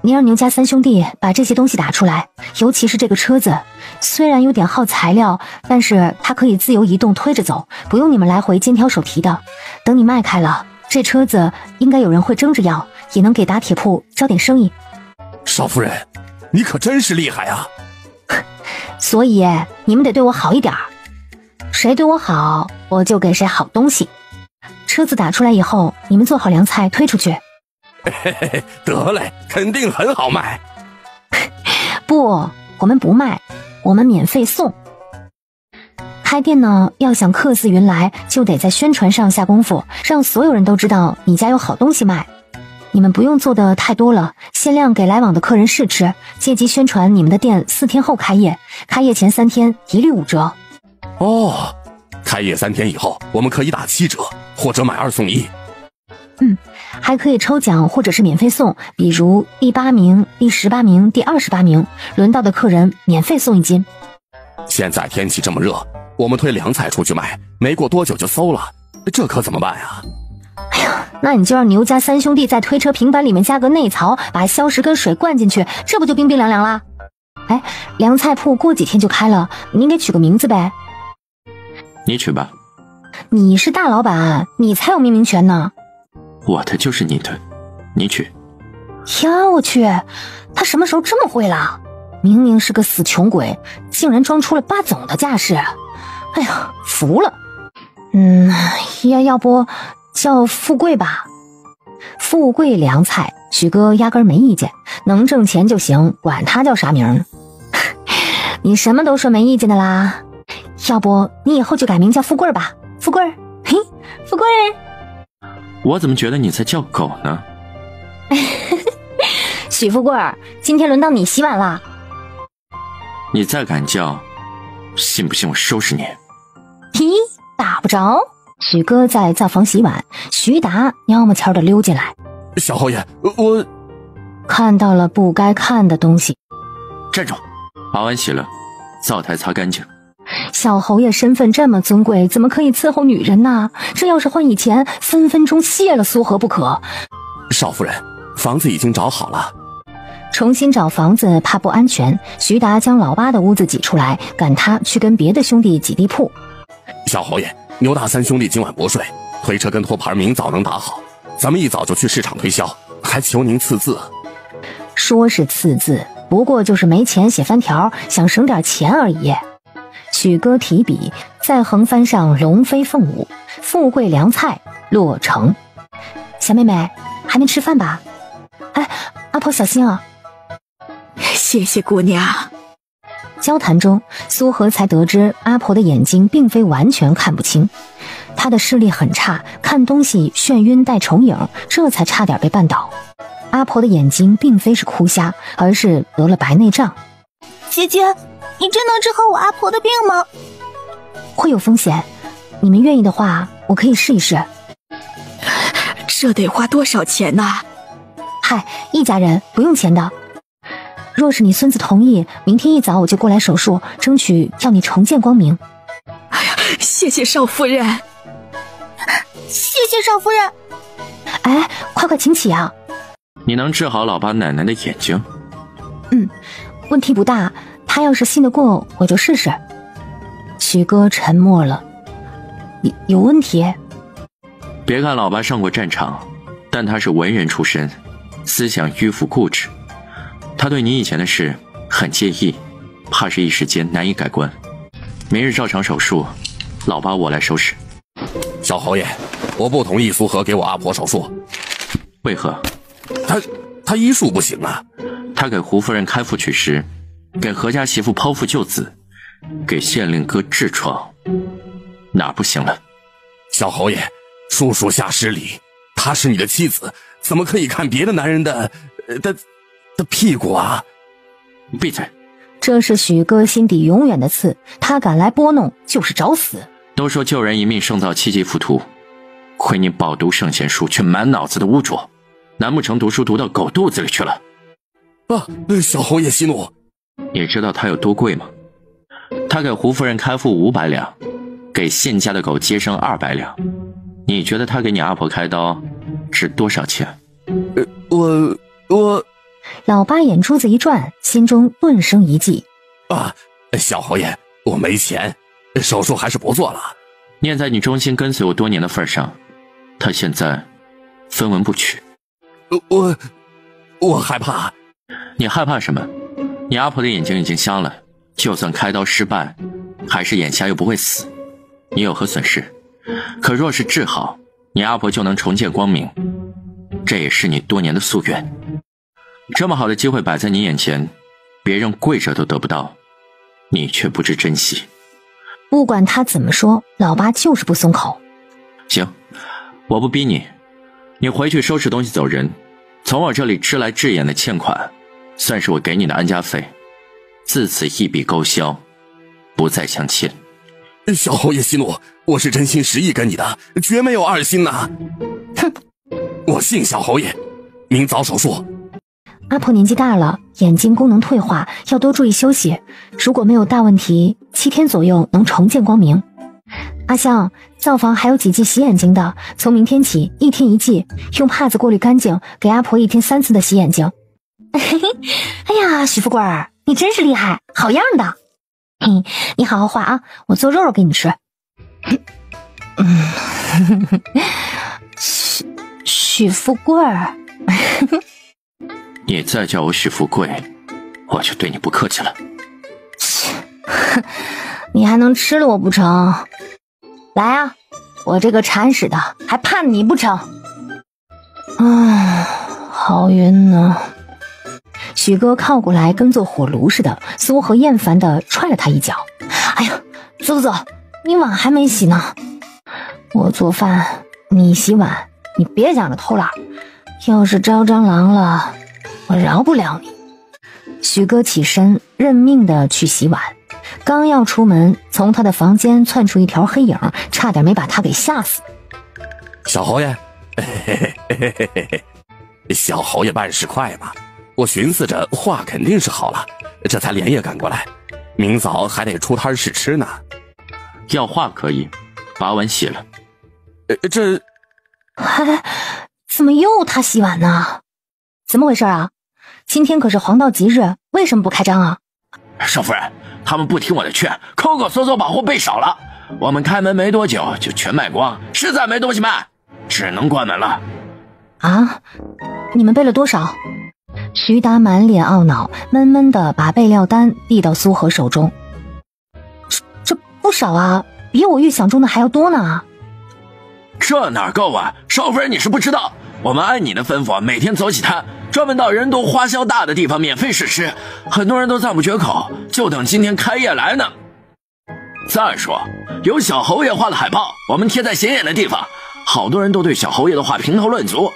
你让牛家三兄弟把这些东西打出来，尤其是这个车子，虽然有点耗材料，但是它可以自由移动推着走，不用你们来回肩挑手提的。等你卖开了，这车子应该有人会争着要，也能给打铁铺招点生意。少夫人，你可真是厉害啊！所以你们得对我好一点，谁对我好，我就给谁好东西。车子打出来以后，你们做好凉菜推出去。嘿嘿嘿，得嘞，肯定很好卖。不，我们不卖，我们免费送。开店呢，要想客似云来，就得在宣传上下功夫，让所有人都知道你家有好东西卖。你们不用做的太多了，限量给来往的客人试吃，借机宣传你们的店4天后开业，开业前3天一律5折。哦，开业3天以后，我们可以打7折，或者买2送1。还可以抽奖或者是免费送，比如第8名、第18名、第28名，轮到的客人免费送1斤。现在天气这么热，我们推凉菜出去卖，没过多久就馊了，这可怎么办呀？哎呀，那你就让牛家三兄弟在推车平板里面加个内槽，把消食跟水灌进去，这不就冰冰凉凉啦？哎，凉菜铺过几天就开了，您给取个名字呗。你取吧。你是大老板，你才有命名权呢。我的就是你的，你取。呀，我去，他什么时候这么会了？明明是个死穷鬼，竟然装出了霸总的架势。哎呀，服了。要不叫富贵吧？富贵凉菜，许哥压根没意见，能挣钱就行，管他叫啥名。你什么都说没意见的啦？要不你以后就改名叫富贵吧？富贵，嘿，富贵。我怎么觉得你在叫狗呢？许富贵，今天轮到你洗碗啦！你再敢叫，信不信我收拾你？咦，打不着。许哥在灶房洗碗，徐达蔫么悄地溜进来。小侯爷，我看到了不该看的东西。站住！把碗洗了，灶台擦干净。小侯爷身份这么尊贵，怎么可以伺候女人呢？这要是换以前，分分钟卸了苏荷不可。少夫人，房子已经找好了。重新找房子怕不安全，徐达将老八的屋子挤出来，赶他去跟别的兄弟挤地铺。小侯爷，牛大三兄弟今晚不睡，推车跟托盘明早能打好，咱们一早就去市场推销，还求您赐字。说是赐字，不过就是没钱写番条，想省点钱而已。许哥提笔在横帆上龙飞凤舞，富贵凉菜落成。小妹妹还没吃饭吧？哎，阿婆小心啊！谢谢姑娘。交谈中，苏荷才得知阿婆的眼睛并非完全看不清，她的视力很差，看东西眩晕带重影，这才差点被绊倒。阿婆的眼睛并非是哭瞎，而是得了白内障。姐姐，你真能治好我阿婆的病吗？会有风险，你们愿意的话，我可以试一试。这得花多少钱呢？嗨，一家人不用钱的。若是你孙子同意，明天一早我就过来手术，争取叫你重见光明。哎呀，谢谢少夫人，谢谢少夫人。哎，快请起啊！你能治好老八奶奶的眼睛？问题不大，他要是信得过，我就试试。许哥沉默了。有问题？别看老八上过战场，但他是文人出身，思想迂腐固执。他对你以前的事很介意，怕是一时间难以改观。明日照常手术，老八我来收拾。小侯爷，我不同意苏荷给我阿婆手术。为何？他医术不行啊。他给胡夫人开腹取食，给何家媳妇剖腹救子，给县令哥痔疮，哪儿不行了？小侯爷，叔叔下失礼，她是你的妻子，怎么可以看别的男人的屁股啊？闭嘴！这是许哥心底永远的刺，他敢来拨弄就是找死。都说救人一命胜造七级浮屠，亏你饱读圣贤书，却满脑子的污浊，难不成读书读到狗肚子里去了？小侯爷息怒。你知道他有多贵吗？他给胡夫人开腹500两，给信家的狗接生200两，你觉得他给你阿婆开刀值多少钱？我……老八眼珠子一转，心中顿生一计。啊，小侯爷，我没钱，手术还是不做了。念在你忠心跟随我多年的份上，他现在分文不取。我害怕。你害怕什么？你阿婆的眼睛已经瞎了，就算开刀失败，还是眼瞎又不会死，你有何损失？可若是治好，你阿婆就能重见光明，这也是你多年的夙愿。这么好的机会摆在你眼前，别人跪着都得不到，你却不知珍惜。不管他怎么说，老八就是不松口。行，我不逼你，你回去收拾东西走人，从我这里支来治眼的欠款，算是我给你的安家费，自此一笔勾销，不再相欠。小侯爷息怒，我是真心实意跟你的，绝没有二心呐。哼，我信小侯爷，明早手术。阿婆年纪大了，眼睛功能退化，要多注意休息。如果没有大问题，7天左右能重见光明。阿香，灶房还有几剂洗眼睛的，从明天起1天1剂，用帕子过滤干净，给阿婆1天3次的洗眼睛。哎呀，许富贵儿，你真是厉害，好样的！嘿，你好好画啊，我做肉肉给你吃。许富贵儿。你再叫我许富贵，我就对你不客气了。你还能吃了我不成？来啊，我这个铲屎的还怕你不成？好晕呢。许哥靠过来跟做火炉似的，苏和厌烦的踹了他一脚。哎呀，走，你碗还没洗呢。我做饭，你洗碗，你别想着偷懒。要是招蟑螂了，我饶不了你。许哥起身认命的去洗碗，刚要出门，从他的房间窜出一条黑影，差点没把他给吓死。小侯爷，小侯爷办事快嘛，我寻思着话肯定是好了，这才连夜赶过来，明早还得出摊试吃呢。要画可以，把碗洗了。这怎么又他洗碗呢？怎么回事啊？今天可是黄道吉日，为什么不开张啊？少夫人，他们不听我的劝，抠抠搜搜把货备少了，我们开门没多久就全卖光，实在没东西卖，只能关门了。啊？你们备了多少？徐达满脸懊恼，闷闷地把备料单递到苏和手中。这不少啊，比我预想中的还要多呢。这哪够啊？少夫人你是不知道，我们按你的吩咐，每天走起摊，专门到人多花销大的地方免费试吃，很多人都赞不绝口，就等今天开业来呢。再说有小侯爷画的海报，我们贴在显眼的地方，好多人都对小侯爷的画评头论足，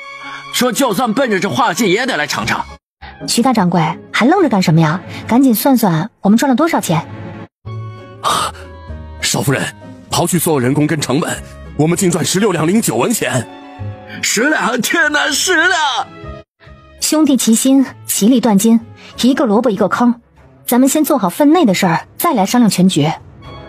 说就算奔着这画技也得来尝尝。徐大掌柜还愣着干什么呀？赶紧算算我们赚了多少钱。少夫人，刨去所有人工跟成本，我们净赚16两09文钱。10两，天哪，10两！兄弟齐心，其利断金，一个萝卜一个坑，咱们先做好分内的事儿，再来商量全局。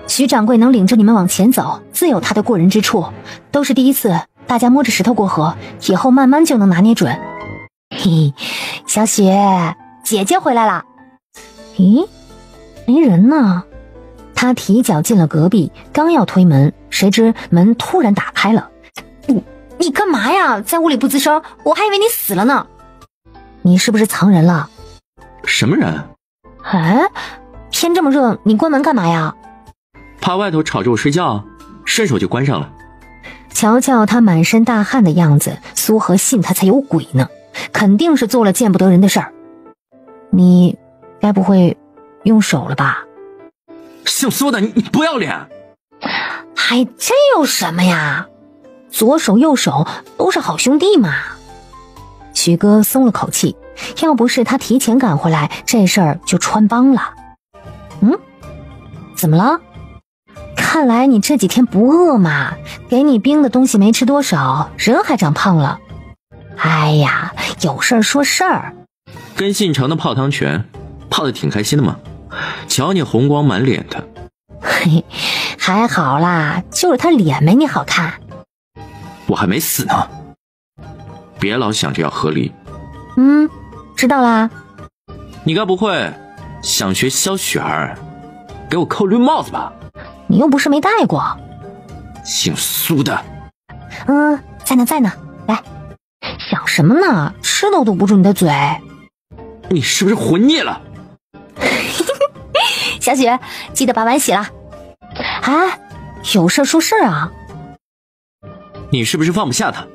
徐掌柜能领着你们往前走，自有他的过人之处，都是第一次，大家摸着石头过河，以后慢慢就能拿捏准。嘿，小雪，姐姐回来了。咦，没人呢。他提脚进了隔壁，刚要推门，谁知门突然打开了。你干嘛呀？在屋里不吱声，我还以为你死了呢。你是不是藏人了？什么人？哎，天这么热，你关门干嘛呀？怕外头吵着我睡觉，顺手就关上了。瞧瞧他满身大汗的样子，苏和信他才有鬼呢，肯定是做了见不得人的事儿。你该不会用手了吧？姓苏的，你不要脸！还真有什么呀？左手右手都是好兄弟嘛。许哥松了口气，要不是他提前赶回来，这事儿就穿帮了。怎么了？看来你这几天不饿嘛，给你冰的东西没吃多少，人还长胖了。哎呀，有事儿说事儿。跟信成的泡汤泉泡得挺开心的嘛，瞧你红光满脸的。嘿，还好啦，就是他脸没你好看。我还没死呢，别老想着要和离。知道啦。你该不会想学萧雪儿给我扣绿帽子吧？你又不是没戴过。姓苏的。在呢，来，想什么呢？吃都堵不住你的嘴。你是不是混腻了？小雪，记得把碗洗了。有事说事啊。你是不是放不下他？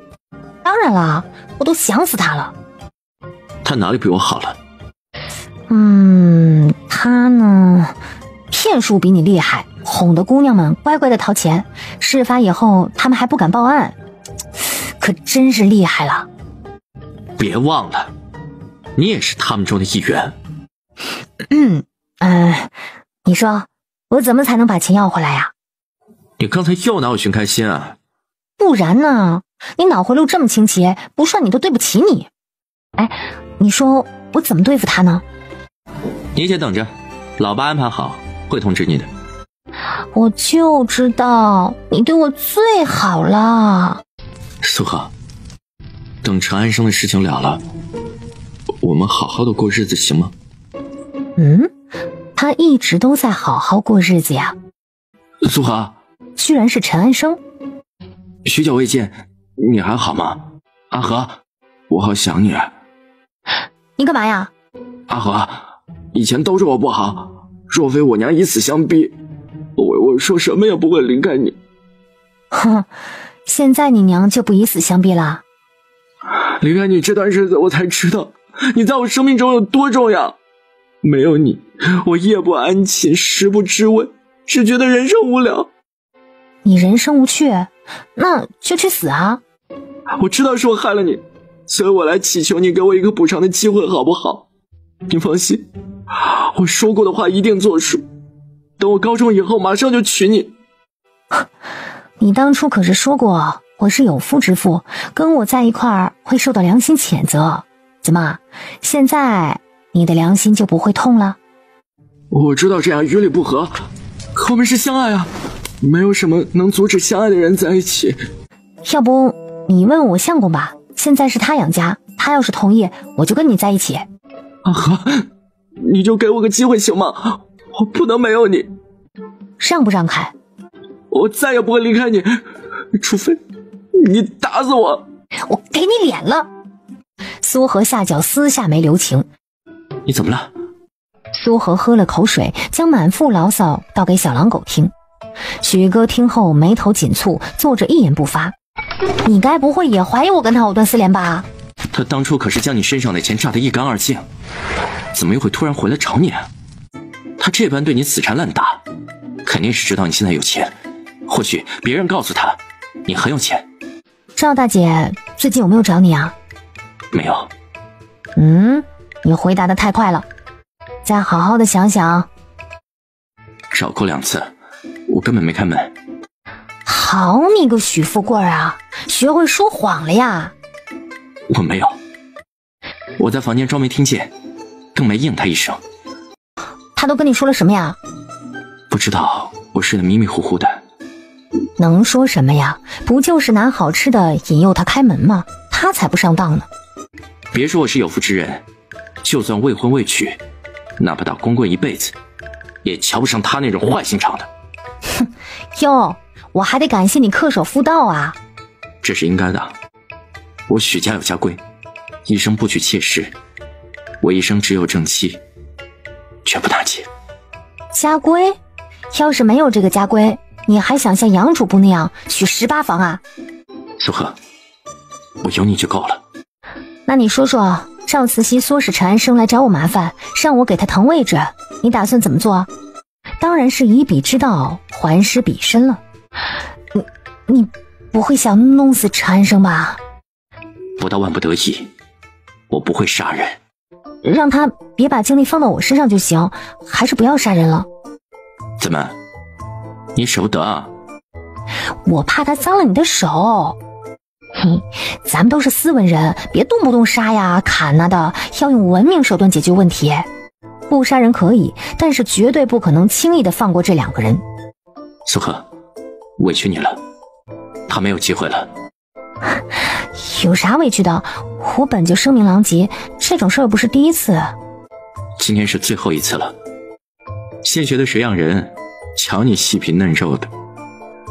当然了，我都想死他了。他哪里比我好了？他呢，骗术比你厉害，哄得姑娘们乖乖的掏钱，事发以后他们还不敢报案，可真是厉害了。别忘了，你也是他们中的一员。你说我怎么才能把钱要回来呀？你刚才又拿我寻开心啊？不然呢？你脑回路这么清奇，不算你都对不起你。你说我怎么对付他呢？你且等着，老爸安排好会通知你的。我就知道你对我最好了。苏荷，等陈安生的事情了了，我们好好的过日子行吗？他一直都在好好过日子呀。苏荷，居然是陈安生。许久未见，你还好吗？阿和，我好想你。你干嘛呀？阿和，以前都是我不好，若非我娘以死相逼，我说什么也不会离开你。现在你娘就不以死相逼了？离开你这段日子，我才知道你在我生命中有多重要。没有你，我夜不安寝，食不知味，只觉得人生无聊。你人生无趣，那就去死啊！我知道是我害了你，所以我来祈求你给我一个补偿的机会，好不好？你放心，我说过的话一定作数。等我高中以后，马上就娶你。你当初可是说过，我是有妇之夫，跟我在一块儿会受到良心谴责。怎么，现在你的良心就不会痛了？我知道这样于理不合，可我们是相爱啊，没有什么能阻止相爱的人在一起。要不你问我相公吧，现在是他养家，他要是同意，我就跟你在一起。阿和，你就给我个机会行吗？我不能没有你。让不让开？我再也不会离开你，除非你打死我。我给你脸了。苏荷下脚撕下没留情。你怎么了？苏荷喝了口水，将满腹牢骚倒给小狼狗听。许哥听后眉头紧蹙，坐着一言不发。你该不会也怀疑我跟他藕断丝连吧？他当初可是将你身上的钱榨得一干二净，怎么又会突然回来找你啊？他这般对你死缠烂打，肯定是知道你现在有钱，或许别人告诉他你很有钱。赵大姐最近有没有找你啊？没有。你回答得太快了，再好好的想想。找过2次，我根本没开门。好你个许富贵啊，学会说谎了呀？我没有，我在房间装没听见，更没应他一声。他都跟你说了什么呀？不知道，我睡得迷迷糊糊的。能说什么呀？不就是拿好吃的引诱他开门吗？他才不上当呢。别说我是有妇之人，就算未婚未娶，哪怕打光棍一辈子，也瞧不上他那种坏心肠的。哟，我还得感谢你恪守妇道啊。这是应该的，我许家有家规，一生不娶妾室，我一生只有正妻，绝不纳妾。家规？要是没有这个家规，你还想像杨主簿那样娶18房啊？苏荷，我有你就够了。那你说说，赵慈禧唆使陈安生来找我麻烦，让我给他腾位置，你打算怎么做？当然是以彼之道还施彼身了。你不会想弄死陈安生吧？不到万不得已，我不会杀人。让他别把精力放到我身上就行，还是不要杀人了。怎么，你舍不得啊？我怕他脏了你的手。咱们都是斯文人，别动不动杀呀砍啊的，要用文明手段解决问题。不杀人可以，但是绝对不可能轻易的放过这2个人。苏荷，委屈你了，他没有机会了。有啥委屈的？我本就声名狼藉，这种事儿不是第一次。今天是最后一次了。现学的谁让人瞧你细皮嫩肉的。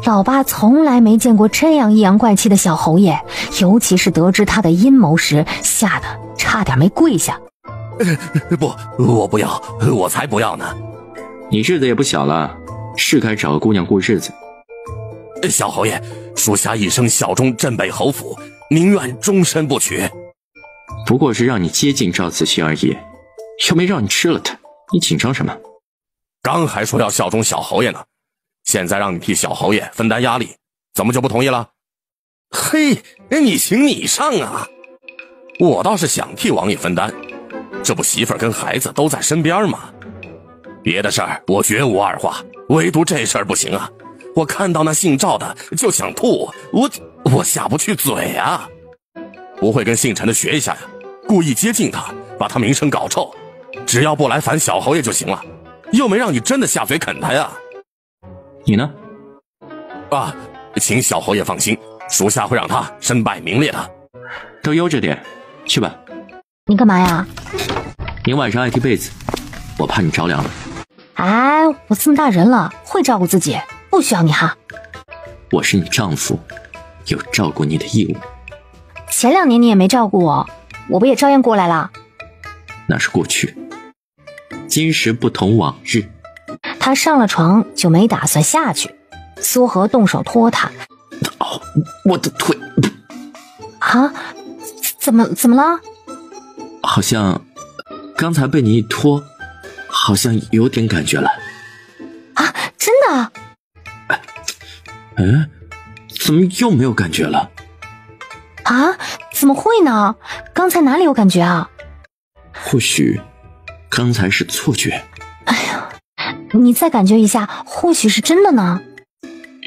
老爸从来没见过这样阴阳怪气的小侯爷，尤其是得知他的阴谋时，吓得差点没跪下。不，我不要，我才不要呢。你日子也不小了，是该找个姑娘过日子。小侯爷，属下一生效忠镇北侯府，宁愿终身不娶。不过是让你接近赵子熙而已，又没让你吃了他，你紧张什么？刚还说要效忠小侯爷呢，现在让你替小侯爷分担压力，怎么就不同意了？嘿，你行你上啊！我倒是想替王爷分担，这不媳妇儿跟孩子都在身边吗？别的事儿我绝无二话，唯独这事儿不行啊！我看到那姓赵的就想吐，我下不去嘴啊！不会跟姓陈的学一下呀？故意接近他，把他名声搞臭，只要不来烦小侯爷就行了，又没让你真的下嘴啃他呀！你呢？啊，请小侯爷放心，属下会让他身败名裂的。都悠着点，去吧。你干嘛呀？你晚上爱踢被子，我怕你着凉了。哎，我这么大人了，会照顾自己，不需要你哈。我是你丈夫，有照顾你的义务。前2年你也没照顾我，我不也照样过来了？那是过去，今时不同往日。他上了床就没打算下去，苏荷动手拖他。哦，我的腿！啊，怎么了？好像刚才被你一拖，好像有点感觉了。啊，真的？哎，怎么又没有感觉了？啊，怎么会呢？刚才哪里有感觉啊？或许刚才是错觉。哎呀，你再感觉一下，或许是真的呢。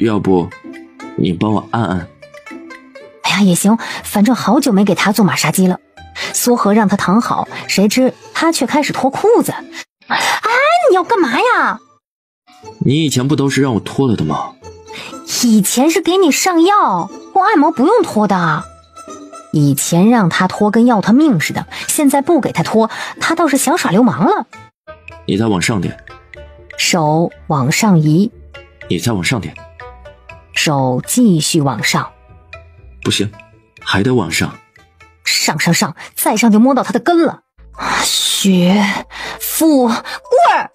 要不你帮我按按？哎呀，也行，反正好久没给他做马杀鸡了。苏荷让他躺好，谁知他却开始脱裤子。哎，你要干嘛呀？你以前不都是让我脱了的吗？以前是给你上药，我按摩不用脱的。以前让他脱跟要他命似的，现在不给他脱，他倒是想耍流氓了。你再往上点，手往上移，你再往上点，手继续往上，不行，还得往上，上，再上就摸到他的根了。血富贵儿，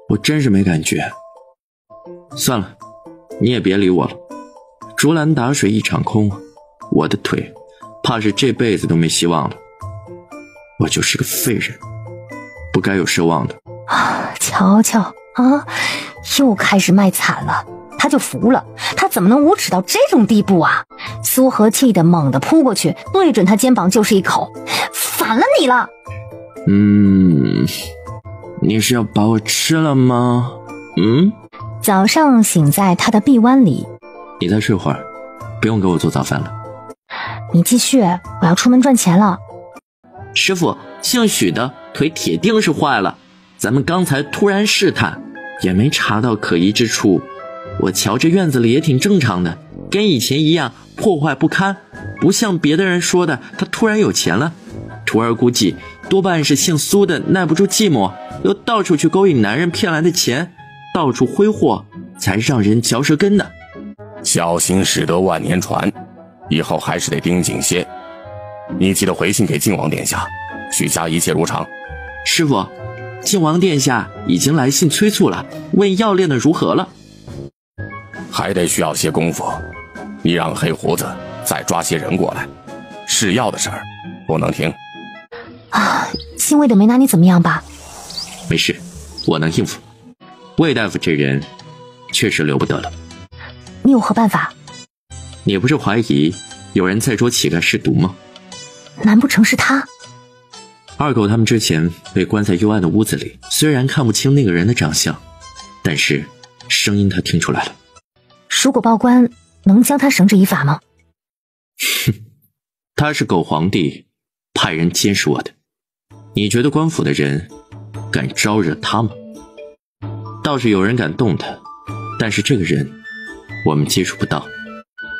我真是没感觉。算了，你也别理我了。竹篮打水一场空，我的腿怕是这辈子都没希望了。我就是个废人，不该有奢望的。瞧瞧啊，又开始卖惨了。他就服了，他怎么能无耻到这种地步啊？苏荷气得猛地扑过去，对准他肩膀就是一口。反了你了！你是要把我吃了吗？早上醒在他的臂弯里。你再睡会儿，不用给我做早饭了。你继续，我要出门赚钱了。师傅，姓许的腿铁定是坏了，咱们刚才突然试探，也没查到可疑之处。我瞧这院子里也挺正常的，跟以前一样破坏不堪，不像别的人说的他突然有钱了。徒儿估计多半是姓苏的耐不住寂寞，又到处去勾引男人骗来的钱，到处挥霍，才让人嚼舌根的。小心驶得万年船，以后还是得盯紧些。你记得回信给靖王殿下，许家一切如常。师傅，靖王殿下已经来信催促了，问药炼的如何了。还得需要些功夫，你让黑胡子再抓些人过来，试药的事儿不能停。姓魏的没拿你怎么样吧？没事，我能应付。魏大夫这人确实留不得了。你有何办法？你不是怀疑有人在捉乞丐试毒吗？难不成是他？二狗他们之前被关在幽暗的屋子里，虽然看不清那个人的长相，但是声音他听出来了。如果报官，能将他绳之以法吗？他是狗皇帝派人监视我的，你觉得官府的人敢招惹他吗？倒是有人敢动他，但是这个人我们接触不到。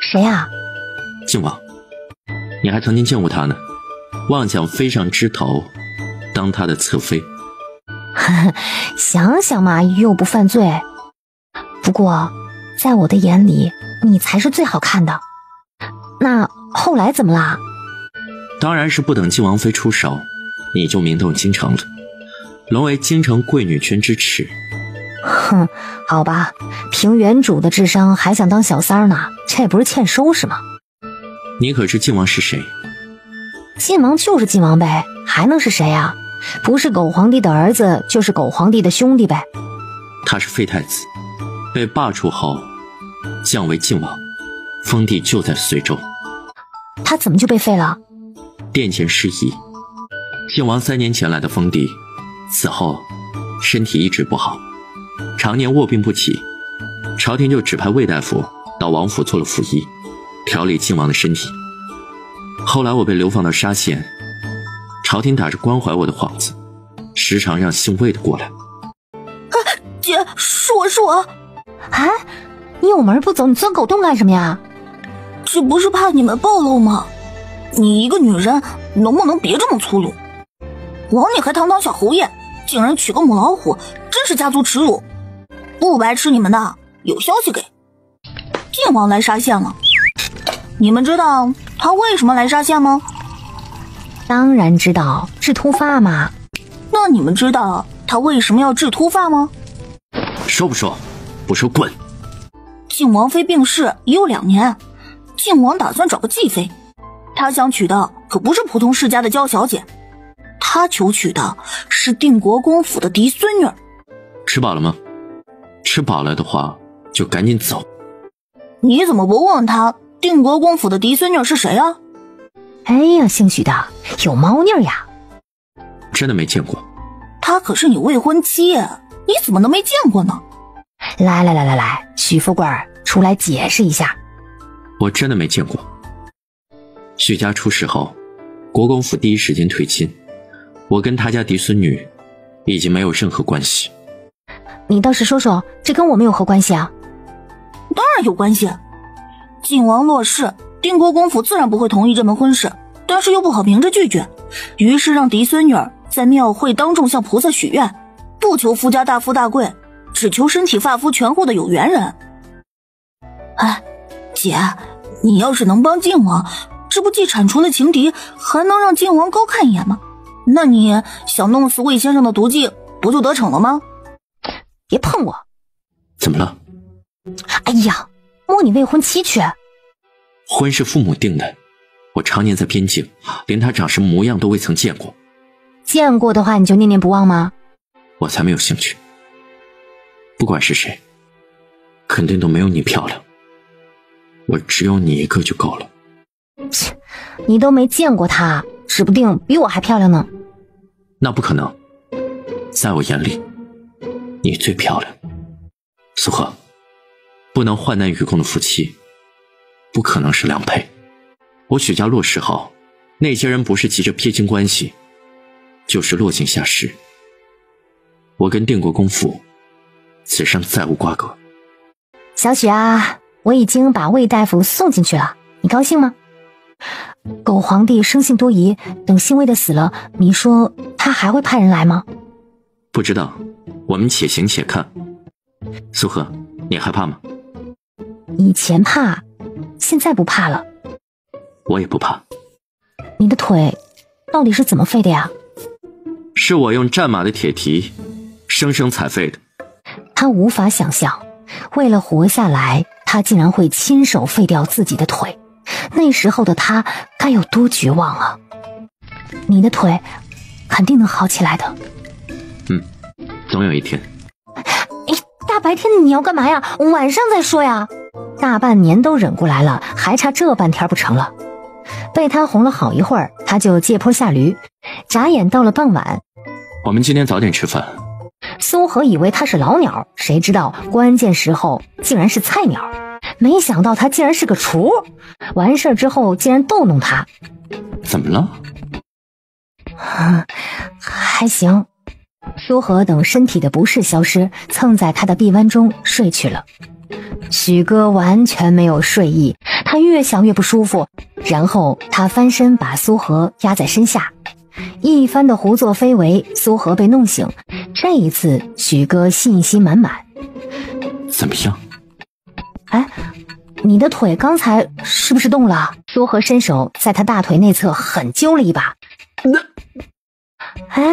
谁啊？靖王，你还曾经见过他呢，妄想飞上枝头当他的侧妃。想想嘛，又不犯罪。不过在我的眼里，你才是最好看的。那后来怎么啦？当然是不等靖王妃出手，你就名动京城了，沦为京城贵女圈之耻。哼，好吧，凭原主的智商还想当小三呢，这不是欠收拾吗？你可知靖王是谁？晋王就是晋王呗，还能是谁啊？不是狗皇帝的儿子，就是狗皇帝的兄弟呗。他是废太子，被罢黜后降为靖王，封地就在随州。他怎么就被废了？殿前失仪，靖王3年前来的封地，此后身体一直不好，常年卧病不起，朝廷就指派魏大夫到王府做了辅医，调理靖王的身体。后来我被流放到沙县，朝廷打着关怀我的幌子，时常让姓魏的过来。姐，是我。哎，你有门不走，你钻狗洞干什么呀？这不是怕你们暴露吗？你一个女人能不能别这么粗鲁？王你还堂堂小侯爷，竟然娶个母老虎，真是家族耻辱。不白吃你们的，有消息给。靖王来沙县了，你们知道他为什么来沙县吗？当然知道，治秃发嘛。那你们知道他为什么要治秃发吗？说不说？不说滚！靖王妃病逝已有2年，靖王打算找个继妃，他想娶的可不是普通世家的娇小姐，他求娶的是定国公府的嫡孙女。吃饱了吗？吃饱了的话就赶紧走。你怎么不问问他定国公府的嫡孙女是谁啊？哎呀，姓许的有猫腻呀！真的没见过。她可是你未婚妻，你怎么能没见过呢？来，许富贵出来解释一下。我真的没见过。许家出事后，国公府第一时间退亲，我跟他家嫡孙女已经没有任何关系。你倒是说说，这跟我们有何关系啊？当然有关系。靖王落世，定国公府自然不会同意这门婚事，但是又不好明着拒绝，于是让嫡孙女在庙会当众向菩萨许愿，不求夫家大富大贵，只求身体发肤全护的有缘人。哎，姐，你要是能帮靖王，这不既铲除了情敌，还能让靖王高看一眼吗？那你想弄死魏先生的毒计，不就得逞了吗？别碰我！怎么了？哎呀，摸你未婚妻去！婚是父母定的，我常年在边境，连她长什么模样都未曾见过。见过的话你就念念不忘吗？我才没有兴趣。不管是谁，肯定都没有你漂亮。我只有你一个就够了。切，你都没见过她，指不定比我还漂亮呢。那不可能，在我眼里，你最漂亮。苏荷，不能患难与共的夫妻，不可能是良配。我许家落世后，那些人不是急着撇清关系，就是落井下石。我跟定国公府此生再无瓜葛。小许啊，我已经把魏大夫送进去了，你高兴吗？狗皇帝生性多疑，等姓魏的死了，你说他还会派人来吗？不知道，我们且行且看。苏荷，你害怕吗？以前怕，现在不怕了。我也不怕。你的腿到底是怎么废的呀？是我用战马的铁蹄生生踩废的。他无法想象，为了活下来，他竟然会亲手废掉自己的腿。那时候的他该有多绝望啊！你的腿肯定能好起来的。总有一天。大白天的你要干嘛呀？晚上再说呀。大半年都忍过来了，还差这半天不成了？被他哄了好一会儿，他就借坡下驴。眨眼到了傍晚，我们今天早点吃饭。苏荷以为他是老鸟，谁知道关键时候竟然是菜鸟。没想到他竟然是个厨，完事之后竟然逗弄他。怎么了？还行，苏荷等身体的不适消失，蹭在他的臂弯中睡去了。许哥完全没有睡意，他越想越不舒服，然后他翻身把苏荷压在身下，一番的胡作非为，苏荷被弄醒。这一次许哥信心满满。怎么样？哎，你的腿刚才是不是动了？苏荷伸手在他大腿内侧狠揪了一把。哎，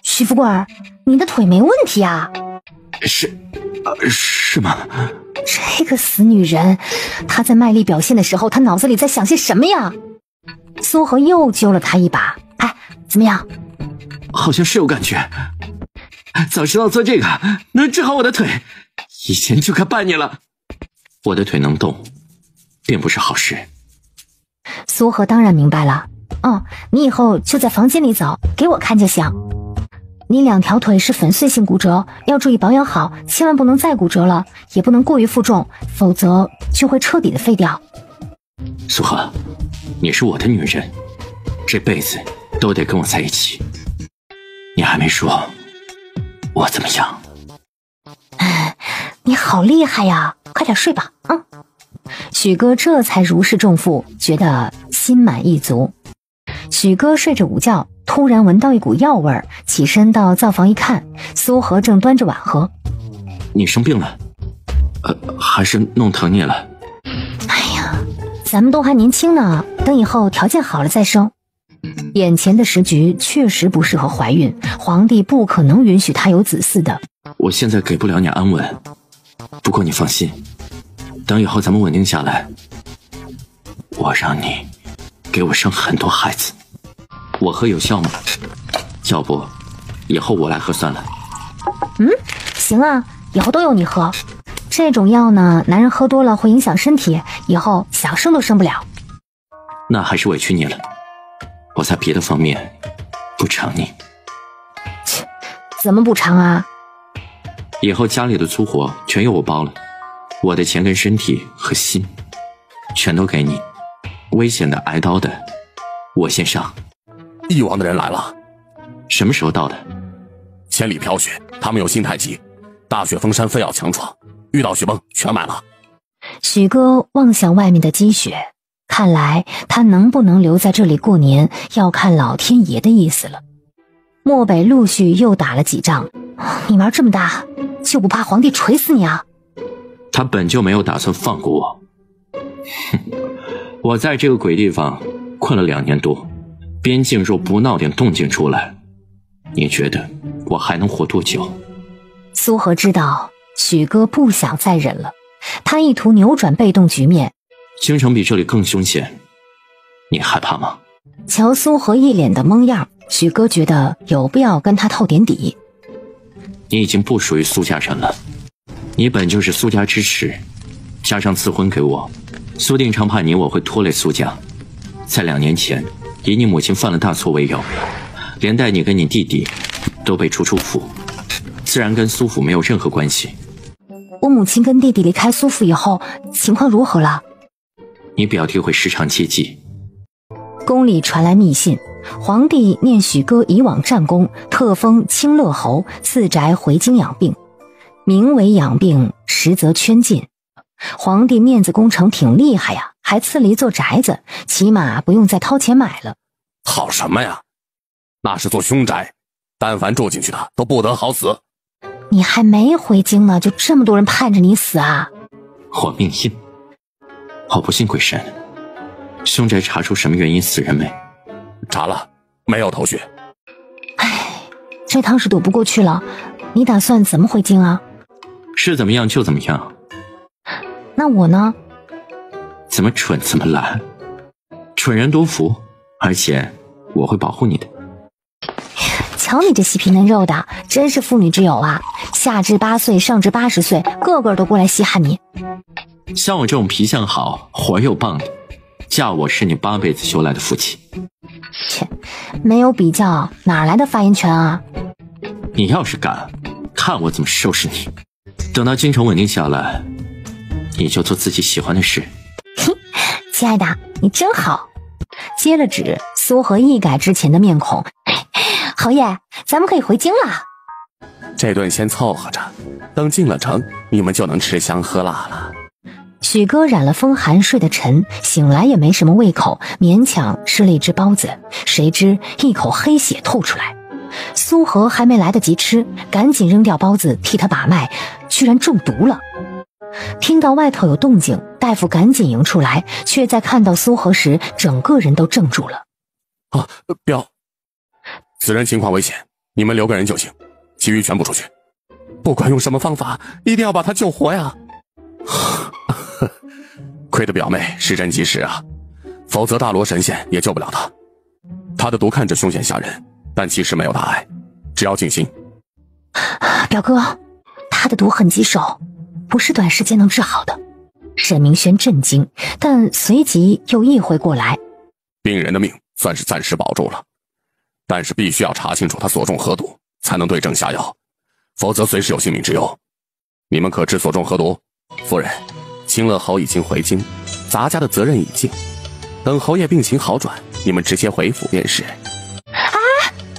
许富贵儿，你的腿没问题啊？是吗？这个死女人，她在卖力表现的时候，她脑子里在想些什么呀？苏荷又揪了他一把。哎，怎么样？好像是有感觉。早知道做这个能治好我的腿，以前就该办你了。我的腿能动，并不是好事。苏荷当然明白了。你以后就在房间里走，给我看就行。你2条腿是粉碎性骨折，要注意保养好，千万不能再骨折了，也不能过于负重，否则就会彻底的废掉。苏荷，你是我的女人，这辈子都得跟我在一起。你还没说我怎么样？你好厉害呀，快点睡吧。许哥这才如释重负，觉得心满意足。许哥睡着午觉，突然闻到一股药味儿，起身到灶房一看，苏荷正端着碗喝。你生病了？还是弄疼你了？哎呀，咱们都还年轻呢，等以后条件好了再生。眼前的时局确实不适合怀孕，皇帝不可能允许她有子嗣的。我现在给不了你安稳，不过你放心，等以后咱们稳定下来，我让你给我生很多孩子。我喝有效吗？要不以后我来喝算了。行啊，以后都由你喝。这种药呢，男人喝多了会影响身体，以后想生都生不了。那还是委屈你了，我在别的方面不偿你。切，怎么补偿啊？以后家里的粗活全由我包了，我的钱跟身体和心全都给你，危险的挨刀的我先上。翼王的人来了。什么时候到的？千里飘雪，他们有心太急，大雪封山非要强闯，遇到雪崩全埋了。许哥望向外面的积雪，看来他能不能留在这里过年，要看老天爷的意思了。漠北陆续又打了几仗，你玩这么大，就不怕皇帝锤死你啊？他本就没有打算放过我。我在这个鬼地方困了2年多，边境若不闹点动静出来，你觉得我还能活多久？苏荷知道许哥不想再忍了，他意图扭转被动局面。京城比这里更凶险，你害怕吗？瞧苏荷一脸的懵样，许哥觉得有必要跟他透点底。你已经不属于苏家人了，你本就是苏家之耻，加上赐婚给我，苏定昌怕你我会拖累苏家，在2年前以你母亲犯了大错为由，连带你跟你弟弟都被逐出府，自然跟苏府没有任何关系。我母亲跟弟弟离开苏府以后，情况如何了？你表弟会时常接济。宫里传来密信，皇帝念许哥以往战功，特封清乐侯，赐宅回京养病，名为养病，实则圈禁。皇帝面子工程挺厉害呀，还赐了一座宅子，起码不用再掏钱买了。好什么呀？那是座凶宅，但凡住进去的都不得好死。你还没回京呢，就这么多人盼着你死啊？我命硬，我不信鬼神。凶宅查出什么原因死人没？查了，没有头绪。唉，这趟是躲不过去了，你打算怎么回京啊？是怎么样就怎么样。那我呢？怎么蠢怎么懒，蠢人多福，而且我会保护你的。瞧你这细皮嫩肉的，真是妇女之友啊！下至8岁，上至80岁，个个都过来稀罕你。像我这种皮相好、活又棒的，嫁我是你8辈子修来的福气。切，没有比较，哪来的发言权啊？你要是敢，看我怎么收拾你。等到京城稳定下来，你就做自己喜欢的事。亲爱的，你真好。接了旨，苏荷一改之前的面孔。侯爷，咱们可以回京了。这顿先凑合着，等进了城，你们就能吃香喝辣了。许哥染了风寒，睡得沉，醒来也没什么胃口，勉强吃了一只包子，谁知一口黑血吐出来。苏荷还没来得及吃，赶紧扔掉包子替他把脉，居然中毒了。听到外头有动静，大夫赶紧迎出来，却在看到苏荷时，整个人都怔住了。表，此人情况危险，你们留个人就行，其余全部出去。不管用什么方法，一定要把他救活呀！亏得表妹时针及时啊，否则大罗神仙也救不了他。他的毒看着凶险吓人，但其实没有大碍，只要静心。表哥，他的毒很棘手，不是短时间能治好的。沈明轩震惊，但随即又意会过来，病人的命算是暂时保住了，但是必须要查清楚他所中何毒，才能对症下药，否则随时有性命之忧。你们可知所中何毒？夫人，清乐侯已经回京，咱家的责任已尽，等侯爷病情好转，你们直接回府便是。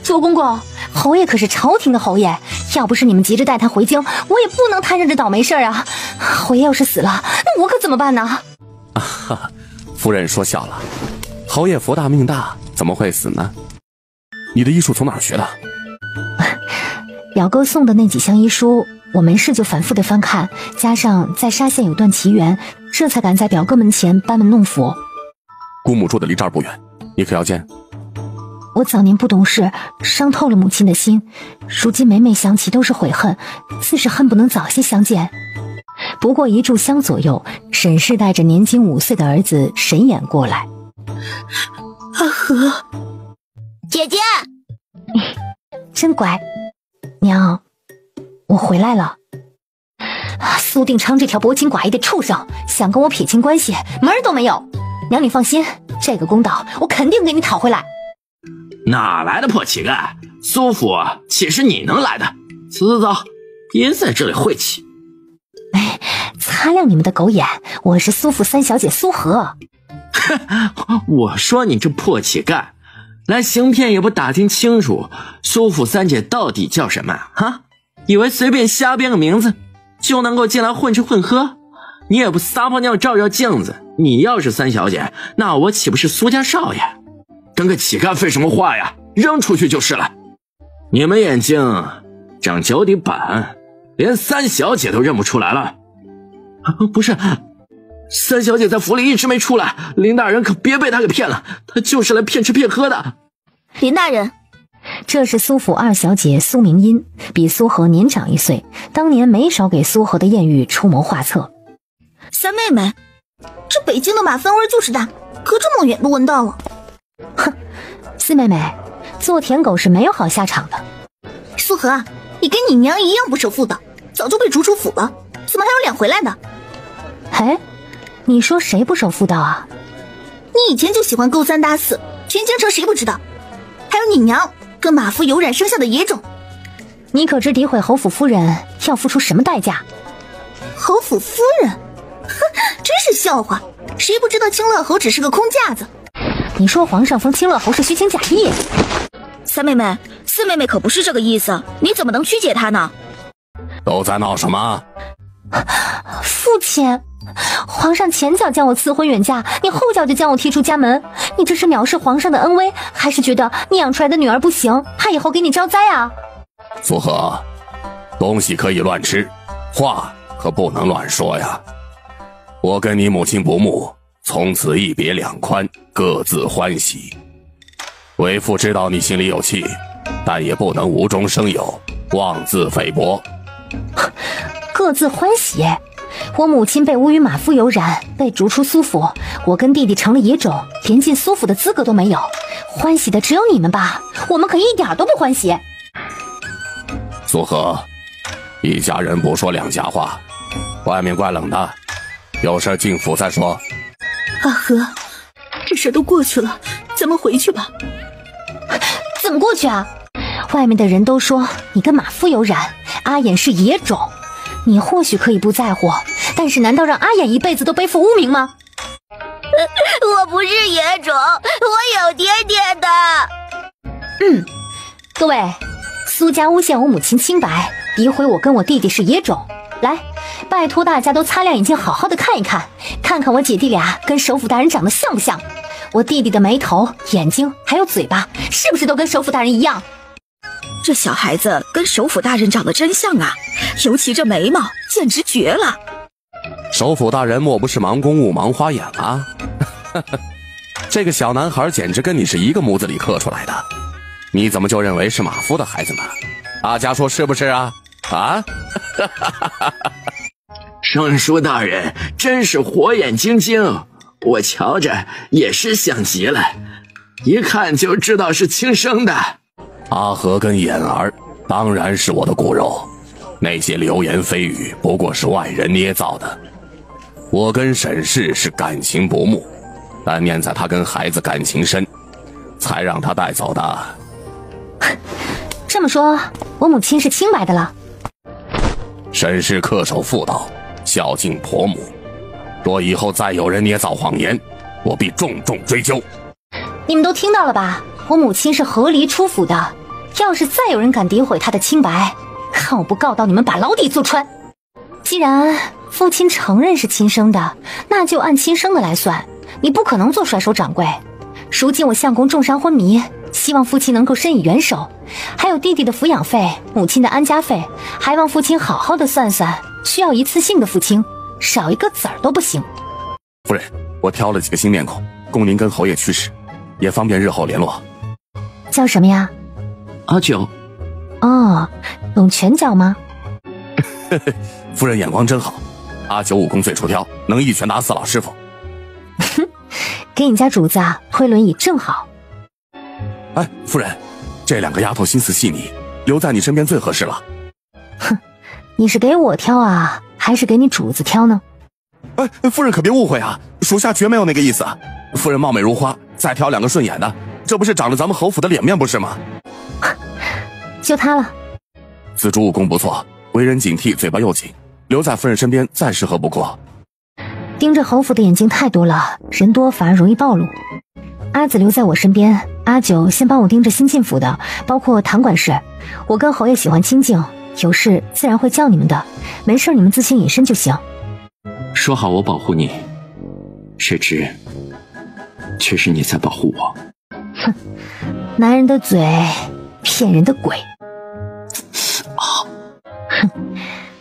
周公公，侯爷可是朝廷的侯爷，要不是你们急着带他回京，我也不能摊上这倒霉事儿啊！侯爷要是死了，那我可怎么办呢？夫人说笑了，侯爷福大命大，怎么会死呢？你的医术从哪儿学的？表哥送的那几箱医书，我没事就反复的翻看，加上在沙县有段奇缘，这才敢在表哥门前班门弄斧。姑母住的离这儿不远，你可要见？我早年不懂事，伤透了母亲的心，如今每每想起都是悔恨，自是恨不能早些相见。不过一炷香左右，沈氏带着年仅5岁的儿子沈衍过来。阿和，姐姐，真乖。娘，我回来了。苏定昌这条薄情寡义的畜生，想跟我撇清关系，门儿都没有。娘你放心，这个公道我肯定给你讨回来。哪来的破乞丐？苏府岂是你能来的？走走走，别在这里晦气。擦亮你们的狗眼，我是苏府三小姐苏荷。我说你这破乞丐，来行骗也不打听清楚，苏府三姐到底叫什么啊？以为随便瞎编个名字就能够进来混吃混喝？你也不撒泡尿照照镜子，你要是三小姐，那我岂不是苏家少爷？跟个乞丐废什么话呀？扔出去就是了。你们眼睛长脚底板，连三小姐都认不出来了。不是，三小姐在府里一直没出来，林大人可别被她给骗了，她就是来骗吃骗喝的。林大人，这是苏府二小姐苏明英，比苏荷年长1岁，当年没少给苏荷的艳遇出谋划策。三妹妹，这北京的马粪味就是大，隔这么远都闻到了。哼，四妹妹，做舔狗是没有好下场的。苏荷，你跟你娘一样不守妇道，早就被逐出府了，怎么还有脸回来的？你说谁不守妇道啊？你以前就喜欢勾三搭四，全京城谁不知道？还有你娘跟马夫有染生下的野种，你可知诋毁侯府夫人要付出什么代价？侯府夫人，哼，真是笑话！谁不知道清乐侯只是个空架子？你说皇上封清乐侯是虚情假意？三妹妹，四妹妹可不是这个意思，你怎么能曲解她呢？都在闹什么？父亲，皇上前脚将我赐婚远嫁，你后脚就将我踢出家门，你这是藐视皇上的恩威，还是觉得你养出来的女儿不行，怕以后给你招灾啊？苏荷，东西可以乱吃，话可不能乱说呀。我跟你母亲不睦，从此一别两宽，各自欢喜。为父知道你心里有气，但也不能无中生有，妄自菲薄。各自欢喜？我母亲被诬于马夫有染，被逐出苏府，我跟弟弟成了野种，连进苏府的资格都没有，欢喜的只有你们吧？我们可一点都不欢喜。苏荷，一家人不说两家话，外面怪冷的，有事进府再说。阿和，这事都过去了，咱们回去吧。怎么过去啊？外面的人都说你跟马夫有染，阿衍是野种，你或许可以不在乎，但是难道让阿衍一辈子都背负污名吗？我不是野种，我有爹爹的。各位，苏家诬陷我母亲清白，诋毁我跟我弟弟是野种。来，拜托大家都擦亮眼睛，好好的看一看，看看我姐弟俩跟首府大人长得像不像？我弟弟的眉头、眼睛还有嘴巴，是不是都跟首府大人一样？这小孩子跟首府大人长得真像啊，尤其这眉毛，简直绝了。首府大人莫不是盲公务、盲花眼啊？这个小男孩简直跟你是一个模子里刻出来的，你怎么就认为是马夫的孩子呢？大家说是不是啊？啊？尚书大人真是火眼金睛，我瞧着也是像极了，一看就知道是亲生的。阿和跟眼儿当然是我的骨肉，那些流言蜚语不过是外人捏造的。我跟沈氏是感情不睦，但念在他跟孩子感情深，才让他带走的。这么说，我母亲是清白的了。沈氏恪守妇道，孝敬婆母，若以后再有人捏造谎言，我必重重追究。你们都听到了吧？我母亲是和离出府的，要是再有人敢诋毁她的清白，看我不告到你们把牢底坐穿。既然父亲承认是亲生的，那就按亲生的来算，你不可能做甩手掌柜。如今我相公重伤昏迷，希望父亲能够伸以援手，还有弟弟的抚养费、母亲的安家费，还望父亲好好的算算，需要一次性的付清，少一个子儿都不行。夫人，我挑了几个新面孔，供您跟侯爷驱使，也方便日后联络。叫什么呀？阿九。哦，懂拳脚吗？夫人眼光真好，阿九武功最出挑，能一拳打死老师傅。给你家主子推轮椅正好。哎，夫人，这两个丫头心思细腻，留在你身边最合适了。哼，你是给我挑啊，还是给你主子挑呢？哎，夫人可别误会啊，属下绝没有那个意思。夫人貌美如花，再挑两个顺眼的，这不是长了咱们侯府的脸面不是吗？就他了。紫竹武功不错，为人警惕，嘴巴又紧，留在夫人身边再适合不过。盯着侯府的眼睛太多了，人多反而容易暴露。阿紫留在我身边，阿九先帮我盯着新进府的，包括堂管事。我跟侯爷喜欢清静，有事自然会叫你们的，没事你们自行隐身就行。说好我保护你，谁知却是你在保护我。哼，男人的嘴骗人的鬼。啊，哼，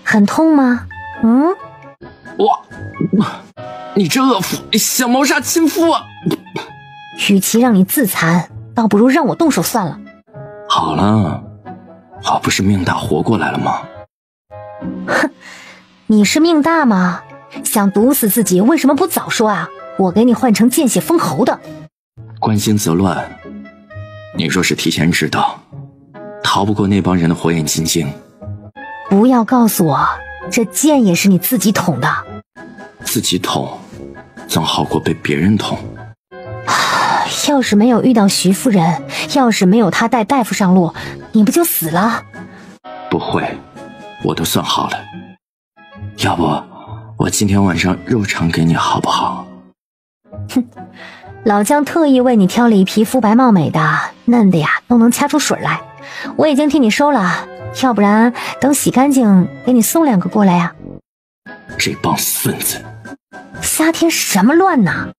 很痛吗？嗯？你这恶妇想谋杀亲夫啊！与其让你自残，倒不如让我动手算了。好了，我不是命大活过来了吗？哼，你是命大吗？想毒死自己为什么不早说啊？我给你换成见血封喉的。关心则乱，你若是提前知道，逃不过那帮人的火眼金睛。不要告诉我，这剑也是你自己捅的。自己捅，总好过被别人捅。要是没有遇到徐夫人，要是没有她带大夫上路，你不就死了？不会，我都算好了。要不我今天晚上肉偿给你好不好？哼，老姜特意为你挑了一批肤白貌美的，嫩的呀都能掐出水来。我已经替你收了，要不然等洗干净给你送2个过来呀。这帮孙子！瞎添什么乱呢？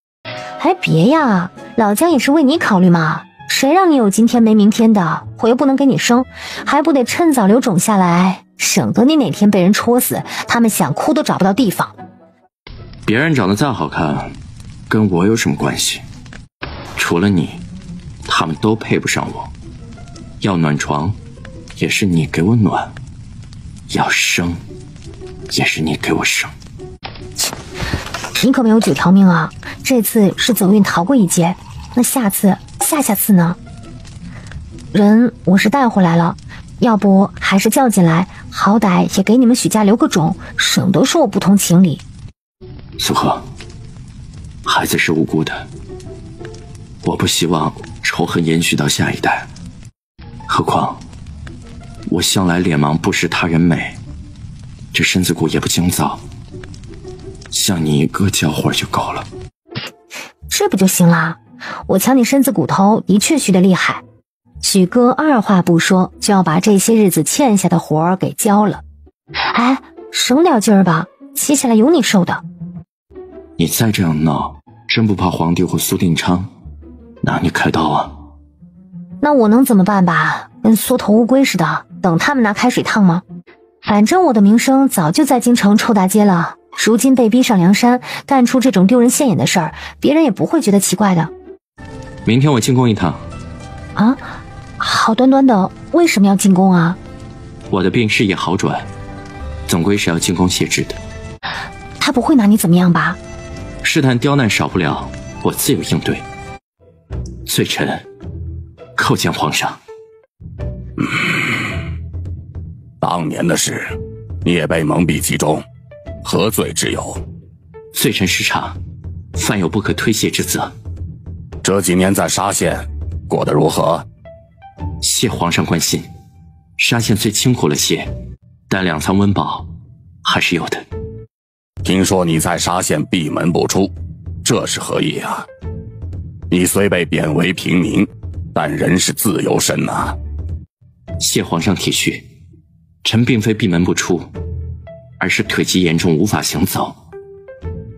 哎，别呀，老姜也是为你考虑嘛。谁让你有今天没明天的，我又不能给你生，还不得趁早留种下来，省得你哪天被人戳死，他们想哭都找不到地方。别人长得再好看，跟我有什么关系？除了你，他们都配不上我。要暖床，也是你给我暖；要生，也是你给我生。你可没有9条命啊！这次是走运逃过一劫，那下次、下次呢？人我是带回来了，要不还是叫进来，好歹也给你们许家留个种，省得说我不通情理。苏荷，孩子是无辜的，我不希望仇恨延续到下一代。何况我向来脸盲不识他人美，这身子骨也不精造，像你一个叫会就够了。这不就行了？我瞧你身子骨头的确虚得厉害，许哥二话不说就要把这些日子欠下的活儿给交了。哎，省点劲儿吧，接下来有你受的。你再这样闹，真不怕皇帝或苏定昌拿你开刀啊？那我能怎么办吧？跟缩头乌龟似的，等他们拿开水烫吗？反正我的名声早就在京城臭大街了，如今被逼上梁山，干出这种丢人现眼的事儿，别人也不会觉得奇怪的。明天我进宫一趟。啊，好端端的，为什么要进宫啊？我的病势也好转，总归是要进宫谢旨的。他不会拿你怎么样吧？试探刁难少不了，我自有应对。罪臣叩见皇上。当年的事，你也被蒙蔽其中，何罪之有？罪臣失察，犯有不可推卸之责。这几年在沙县过得如何？谢皇上关心。沙县虽清苦了些，但两餐温饱还是有的。听说你在沙县闭门不出，这是何意啊？你虽被贬为平民，但仍是自由身啊。谢皇上体恤，臣并非闭门不出，而是腿疾严重，无法行走，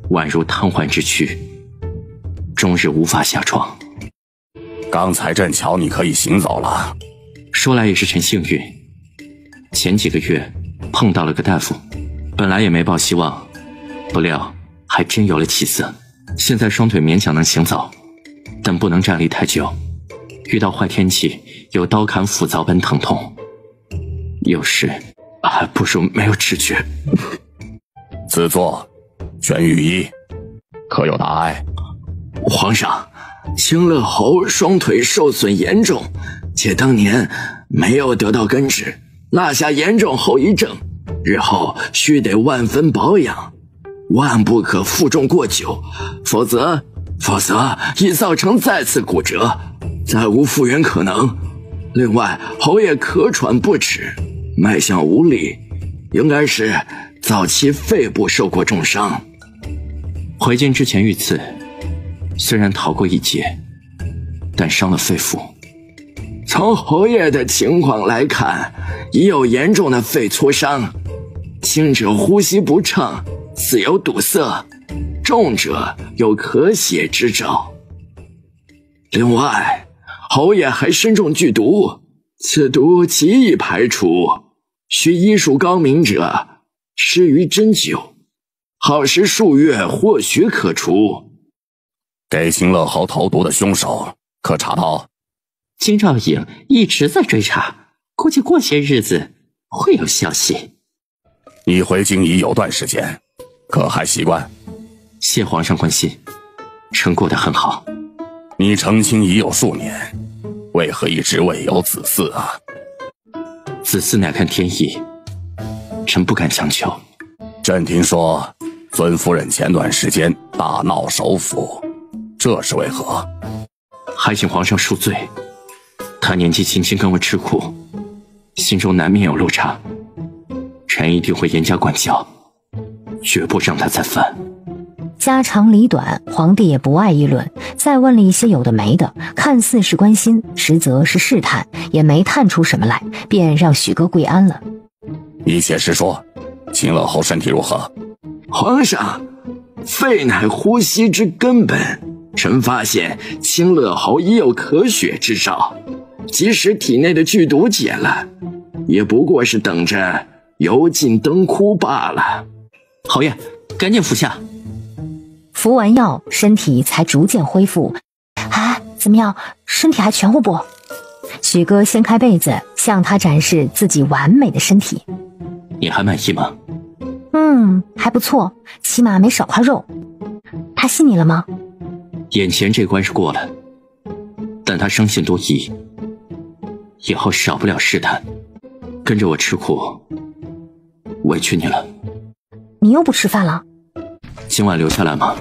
宛如瘫痪之躯，终日无法下床。刚才正巧你可以行走了。说来也是臣幸运，前几个月碰到了个大夫，本来也没抱希望，不料还真有了起色。现在双腿勉强能行走，但不能站立太久，遇到坏天气有刀砍斧凿般疼痛，有时还不如没有知觉。自作，全御医，可有大碍？皇上，清乐侯双腿受损严重，且当年没有得到根治，落下严重后遗症，日后须得万分保养，万不可负重过久，否则易造成再次骨折，再无复原可能。另外，侯爷咳喘不止，脉象无力，应该是早期肺部受过重伤。回京之前遇刺，虽然逃过一劫，但伤了肺腑。从侯爷的情况来看，已有严重的肺挫伤，轻者呼吸不畅，似有堵塞，重者有咳血之兆。另外，侯爷还身中剧毒，此毒极易排除，需医术高明者施于针灸，耗时数月，或许可除。给秦乐侯投毒的凶手可查到？京兆尹一直在追查，估计过些日子会有消息。你回京已有段时间，可还习惯？谢皇上关心，臣过得很好。你成亲已有数年，为何一直未有子嗣啊？子嗣乃看天意，臣不敢强求。朕听说尊夫人前段时间大闹首府，这是为何？还请皇上恕罪。她年纪轻轻跟我吃苦，心中难免有落差，臣一定会严加管教，绝不让她再犯。家长里短，皇帝也不爱议论，再问了一些有的没的，看似是关心，实则是试探，也没探出什么来，便让许哥跪安了。你且实说，秦乐侯身体如何？皇上，肺乃呼吸之根本，臣发现清乐侯已有咳血之兆，即使体内的剧毒解了，也不过是等着油尽灯枯罢了。侯爷，赶紧服下。服完药，身体才逐渐恢复。啊，怎么样，身体还全乎不？许哥掀开被子，向他展示自己完美的身体。你还满意吗？还不错，起码没少块肉。他信你了吗？眼前这关是过了，但他生性多疑，以后少不了试探。跟着我吃苦，委屈你了。你又不吃饭了？今晚留下来吗？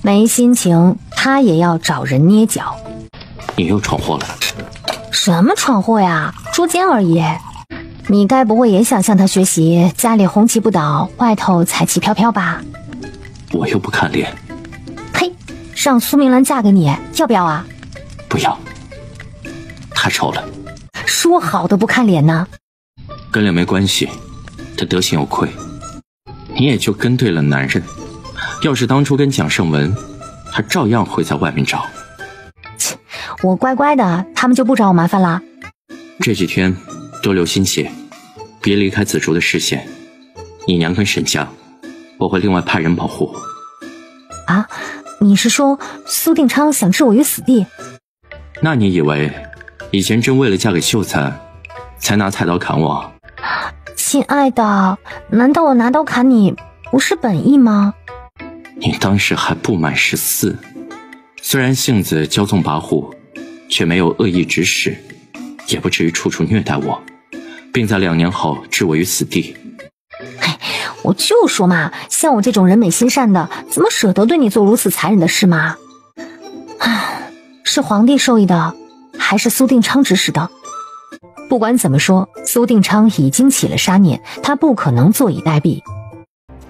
没心情，他也要找人捏脚。你又闯祸了。什么闯祸呀？捉奸而已。你该不会也想向他学习，家里红旗不倒，外头彩旗飘飘吧？我又不看脸。呸！让苏明兰嫁给你，要不要啊？不要。太丑了。说好的不看脸呢？跟脸没关系，他德行有亏，你也就跟对了男人。要是当初跟蒋胜文，他照样会在外面找。切，我乖乖的，他们就不找我麻烦了。这几天多留心些，别离开紫竹的视线。你娘跟沈家，我会另外派人保护。啊，你是说苏定昌想置我于死地？那你以为以前真为了嫁给秀才才拿菜刀砍我？亲爱的，难道我拿刀砍你不是本意吗？你当时还不满14，虽然性子骄纵跋扈，却没有恶意指使，也不至于处处虐待我，并在2年后置我于死地。我就说嘛，像我这种人美心善的，怎么舍得对你做如此残忍的事嘛？是皇帝授意的，还是苏定昌指使的？不管怎么说，苏定昌已经起了杀念，他不可能坐以待毙。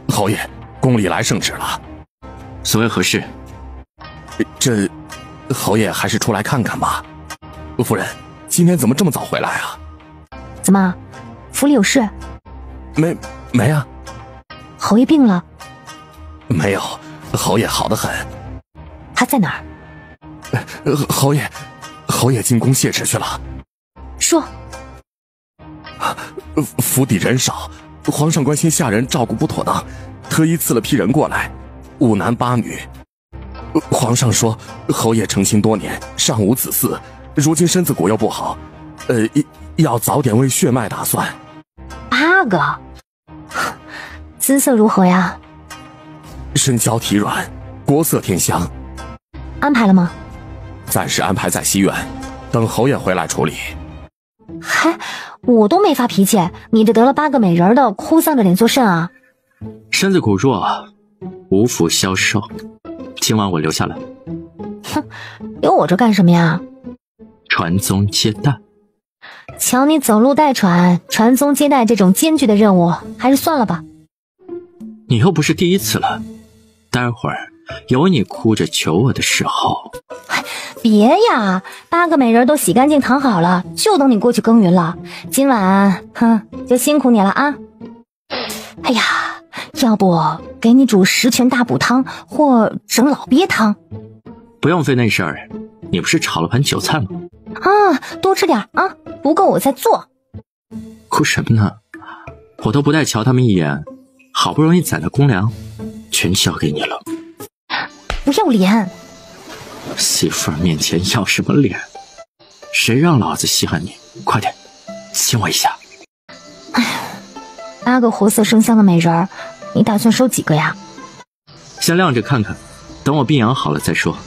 侯爷，宫里来圣旨了。所谓何事？这侯爷还是出来看看吧。夫人，今天怎么这么早回来啊？怎么，府里有事？没啊。侯爷病了？没有，侯爷好得很。他在哪儿？侯爷进宫谢旨去了。说。府邸人少，皇上关心下人照顾不妥当，特意赐了批人过来，5男8女。皇上说侯爷成亲多年，尚无子嗣，如今身子骨又不好，要早点为血脉打算。8个？姿色如何呀？身娇体软，国色天香。安排了吗？暂时安排在西院，等侯爷回来处理。嗨，我都没发脾气，你这得了8个美人的，哭丧着脸做甚啊？身子骨弱，无福消受。今晚我留下来。哼，留我这干什么呀？传宗接代。瞧你走路带喘，传宗接代这种艰巨的任务，还是算了吧。你又不是第一次了，待会儿有你哭着求我的时候。别呀，8个美人都洗干净躺好了，就等你过去耕耘了。今晚，就辛苦你了啊。哎呀，要不给你煮10全大补汤，或整老鳖汤。不用费那事儿，你不是炒了盘韭菜吗？啊，多吃点啊，不够我再做。哭什么呢？我都不带瞧他们一眼，好不容易攒的公粮，全交给你了。不要脸！媳妇儿面前要什么脸？谁让老子稀罕你？快点，亲我一下。8个活色生香的美人儿，你打算收几个呀？先晾着看看，等我病养好了再说。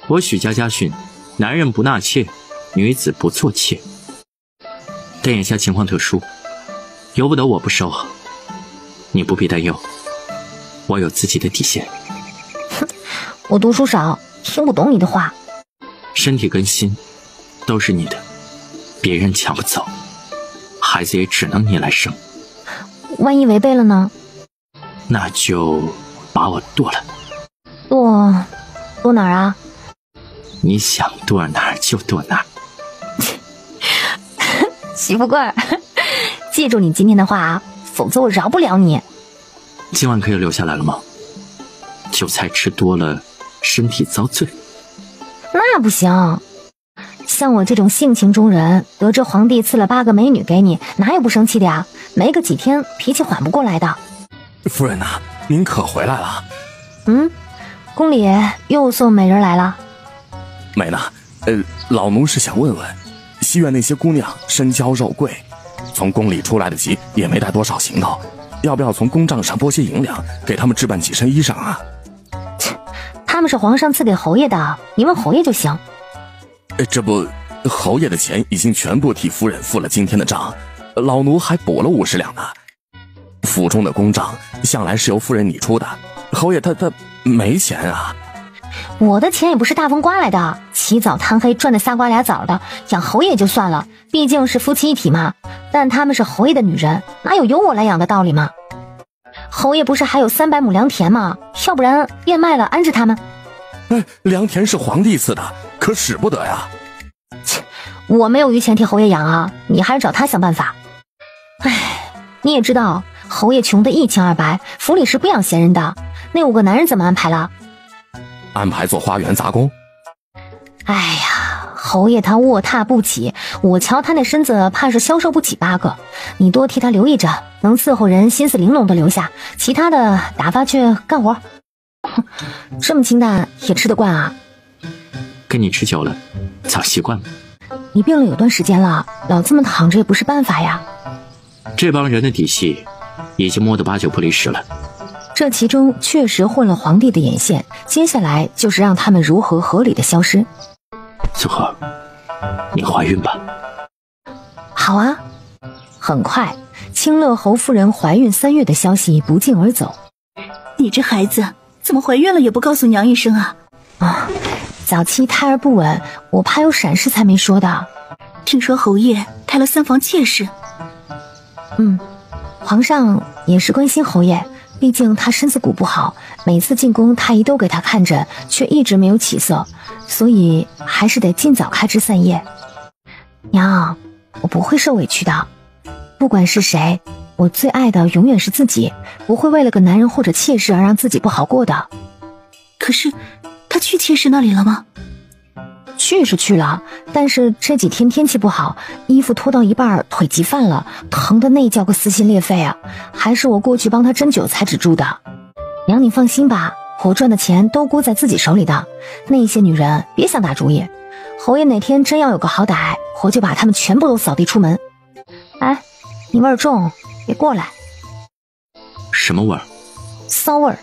我许家家训，男人不纳妾，女子不做妾。但眼下情况特殊，由不得我不收。你不必担忧，我有自己的底线。哼，我读书少，听不懂你的话。身体跟心都是你的，别人抢不走，孩子也只能你来生。万一违背了呢？那就把我剁了。剁哪儿啊？你想剁哪儿就剁哪儿。媳妇贵儿，记住你今天的话啊，否则我饶不了你。今晚可以留下来了吗？韭菜吃多了，身体遭罪。那不行，像我这种性情中人，得知皇帝赐了8个美女给你，哪有不生气的呀？没个几天，脾气缓不过来的。夫人呐，您可回来了？宫里又送美人来了？没呢，老奴是想问问，西院那些姑娘身娇肉贵，从宫里出来的急，也没带多少行头，要不要从公账上拨些银两，给他们置办几身衣裳啊？他们是皇上赐给侯爷的，你问侯爷就行。这不，侯爷的钱已经全部替夫人付了今天的账，老奴还补了50两呢。府中的公账向来是由夫人你出的，侯爷他没钱啊。我的钱也不是大风刮来的，起早贪黑赚得仨瓜俩枣的，养侯爷就算了，毕竟是夫妻一体嘛。但他们是侯爷的女人，哪有由我来养的道理嘛？侯爷不是还有300亩良田吗？要不然变卖了安置他们。良田是皇帝赐的，可使不得呀。切，我没有余钱替侯爷养啊，你还是找他想办法。唉，你也知道侯爷穷得一清二白，府里是不养闲人的，那5个男人怎么安排了？安排做花园杂工。哎呀，侯爷他卧榻不起，我瞧他那身子怕是消受不起8个，你多替他留意着，能伺候人心思玲珑的留下，其他的打发去干活。这么清淡也吃得惯啊？跟你吃久了，早习惯了。你病了有段时间了，老这么躺着也不是办法呀。这帮人的底细已经摸得8、9不离10了。这其中确实混了皇帝的眼线，接下来就是让他们如何合理的消失。素荷，你怀孕吧。好啊。很快，清乐侯夫人怀孕3月的消息不胫而走。你这孩子怎么怀孕了也不告诉娘一声啊？早期胎儿不稳，我怕有闪失才没说的。听说侯爷开了3房妾室。皇上也是关心侯爷，毕竟他身子骨不好，每次进宫太医都给他看着，却一直没有起色，所以还是得尽早开枝散叶。娘，我不会受委屈的，不管是谁，我最爱的永远是自己，不会为了个男人或者妾室而让自己不好过的。可是他去妾室那里了吗？去是去了，但是这几天天气不好，衣服脱到一半腿急犯了，疼得那叫个撕心裂肺啊！还是我过去帮他针灸才止住的。娘你放心吧，我赚的钱都估在自己手里的，那些女人别想打主意。侯爷哪天真要有个好歹，我就把他们全部都扫地出门。哎，你味儿重，别过来。什么味儿？骚味儿。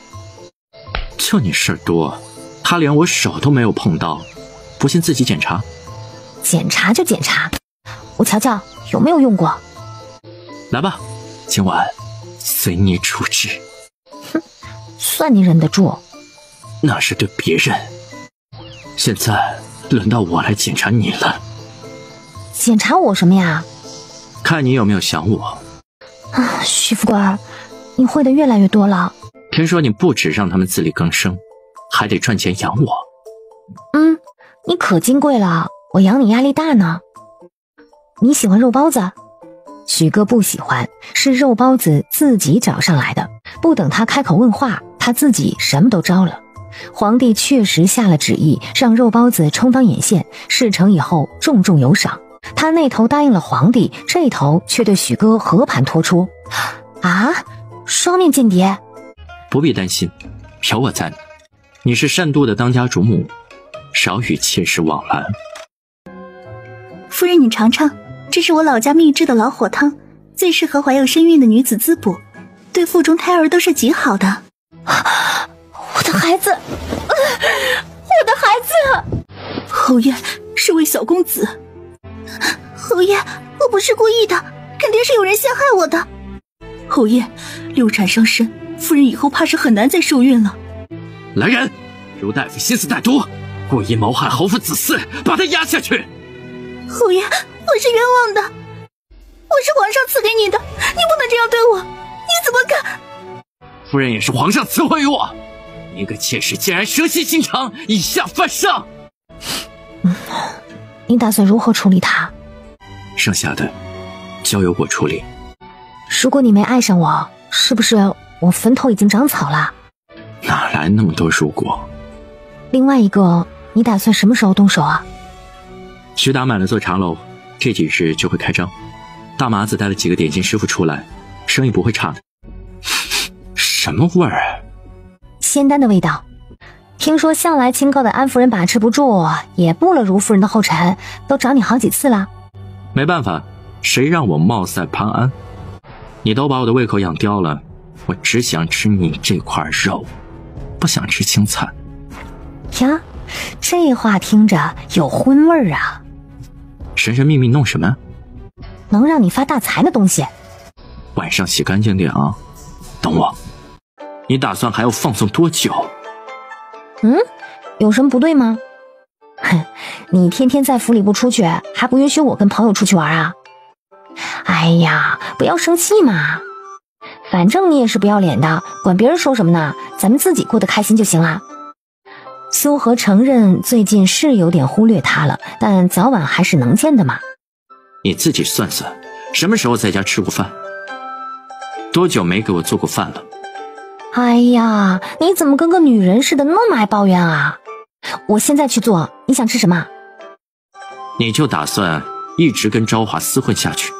就你事儿多，他连我手都没有碰到，不信自己检查。检查就检查，我瞧瞧有没有用过。来吧，今晚随你处置。哼，算你忍得住。那是对别人，现在轮到我来检查你了。检查我什么呀？看你有没有想我。徐副官，你会的越来越多了。听说你不止让他们自力更生，还得赚钱养我。你可金贵了，我养你压力大呢。你喜欢肉包子？许哥不喜欢，是肉包子自己找上来的。不等他开口问话，他自己什么都招了。皇帝确实下了旨意，让肉包子充当眼线，事成以后重重有赏。他那头答应了皇帝，这头却对许哥和盘托出。双面间谍？不必担心，有我在呢。你是善妒的当家主母，少与妾室往来。夫人，你尝尝，这是我老家秘制的老火汤，最适合怀有身孕的女子滋补，对腹中胎儿都是极好的。我的孩子，我的孩子！侯爷是位小公子。侯爷，我不是故意的，肯定是有人陷害我的。侯爷，流产伤身，夫人以后怕是很难再受孕了。来人，刘大夫心思歹毒，故意谋害侯府子嗣，把他压下去。侯爷，我是冤枉的，我是皇上赐给你的，你不能这样对我，你怎么敢？夫人也是皇上赐予我，一个妾室竟然蛇蝎心肠，以下犯上。你打算如何处理他？剩下的交由我处理。如果你没爱上我，是不是我坟头已经长草了？哪来那么多如果？另外一个，你打算什么时候动手啊？徐达买了座茶楼，这几日就会开张。大麻子带了几个点心师傅出来，生意不会差的。什么味儿啊？仙丹的味道。听说向来清高的安夫人把持不住，也步了如夫人的后尘，都找你好几次了。没办法，谁让我貌赛潘安？你都把我的胃口养刁了，我只想吃你这块肉，不想吃青菜。呀，这话听着有荤味儿啊！神神秘秘弄什么？能让你发大财的东西。晚上洗干净点啊！等我。你打算还要放纵多久？有什么不对吗？哼，你天天在府里不出去，还不允许我跟朋友出去玩啊？哎呀，不要生气嘛，反正你也是不要脸的，管别人说什么呢？咱们自己过得开心就行了。苏和承认最近是有点忽略他了，但早晚还是能见的嘛。你自己算算，什么时候在家吃过饭？多久没给我做过饭了？哎呀，你怎么跟个女人似的那么爱抱怨啊？我现在去做，你想吃什么？你就打算一直跟昭华厮混下去？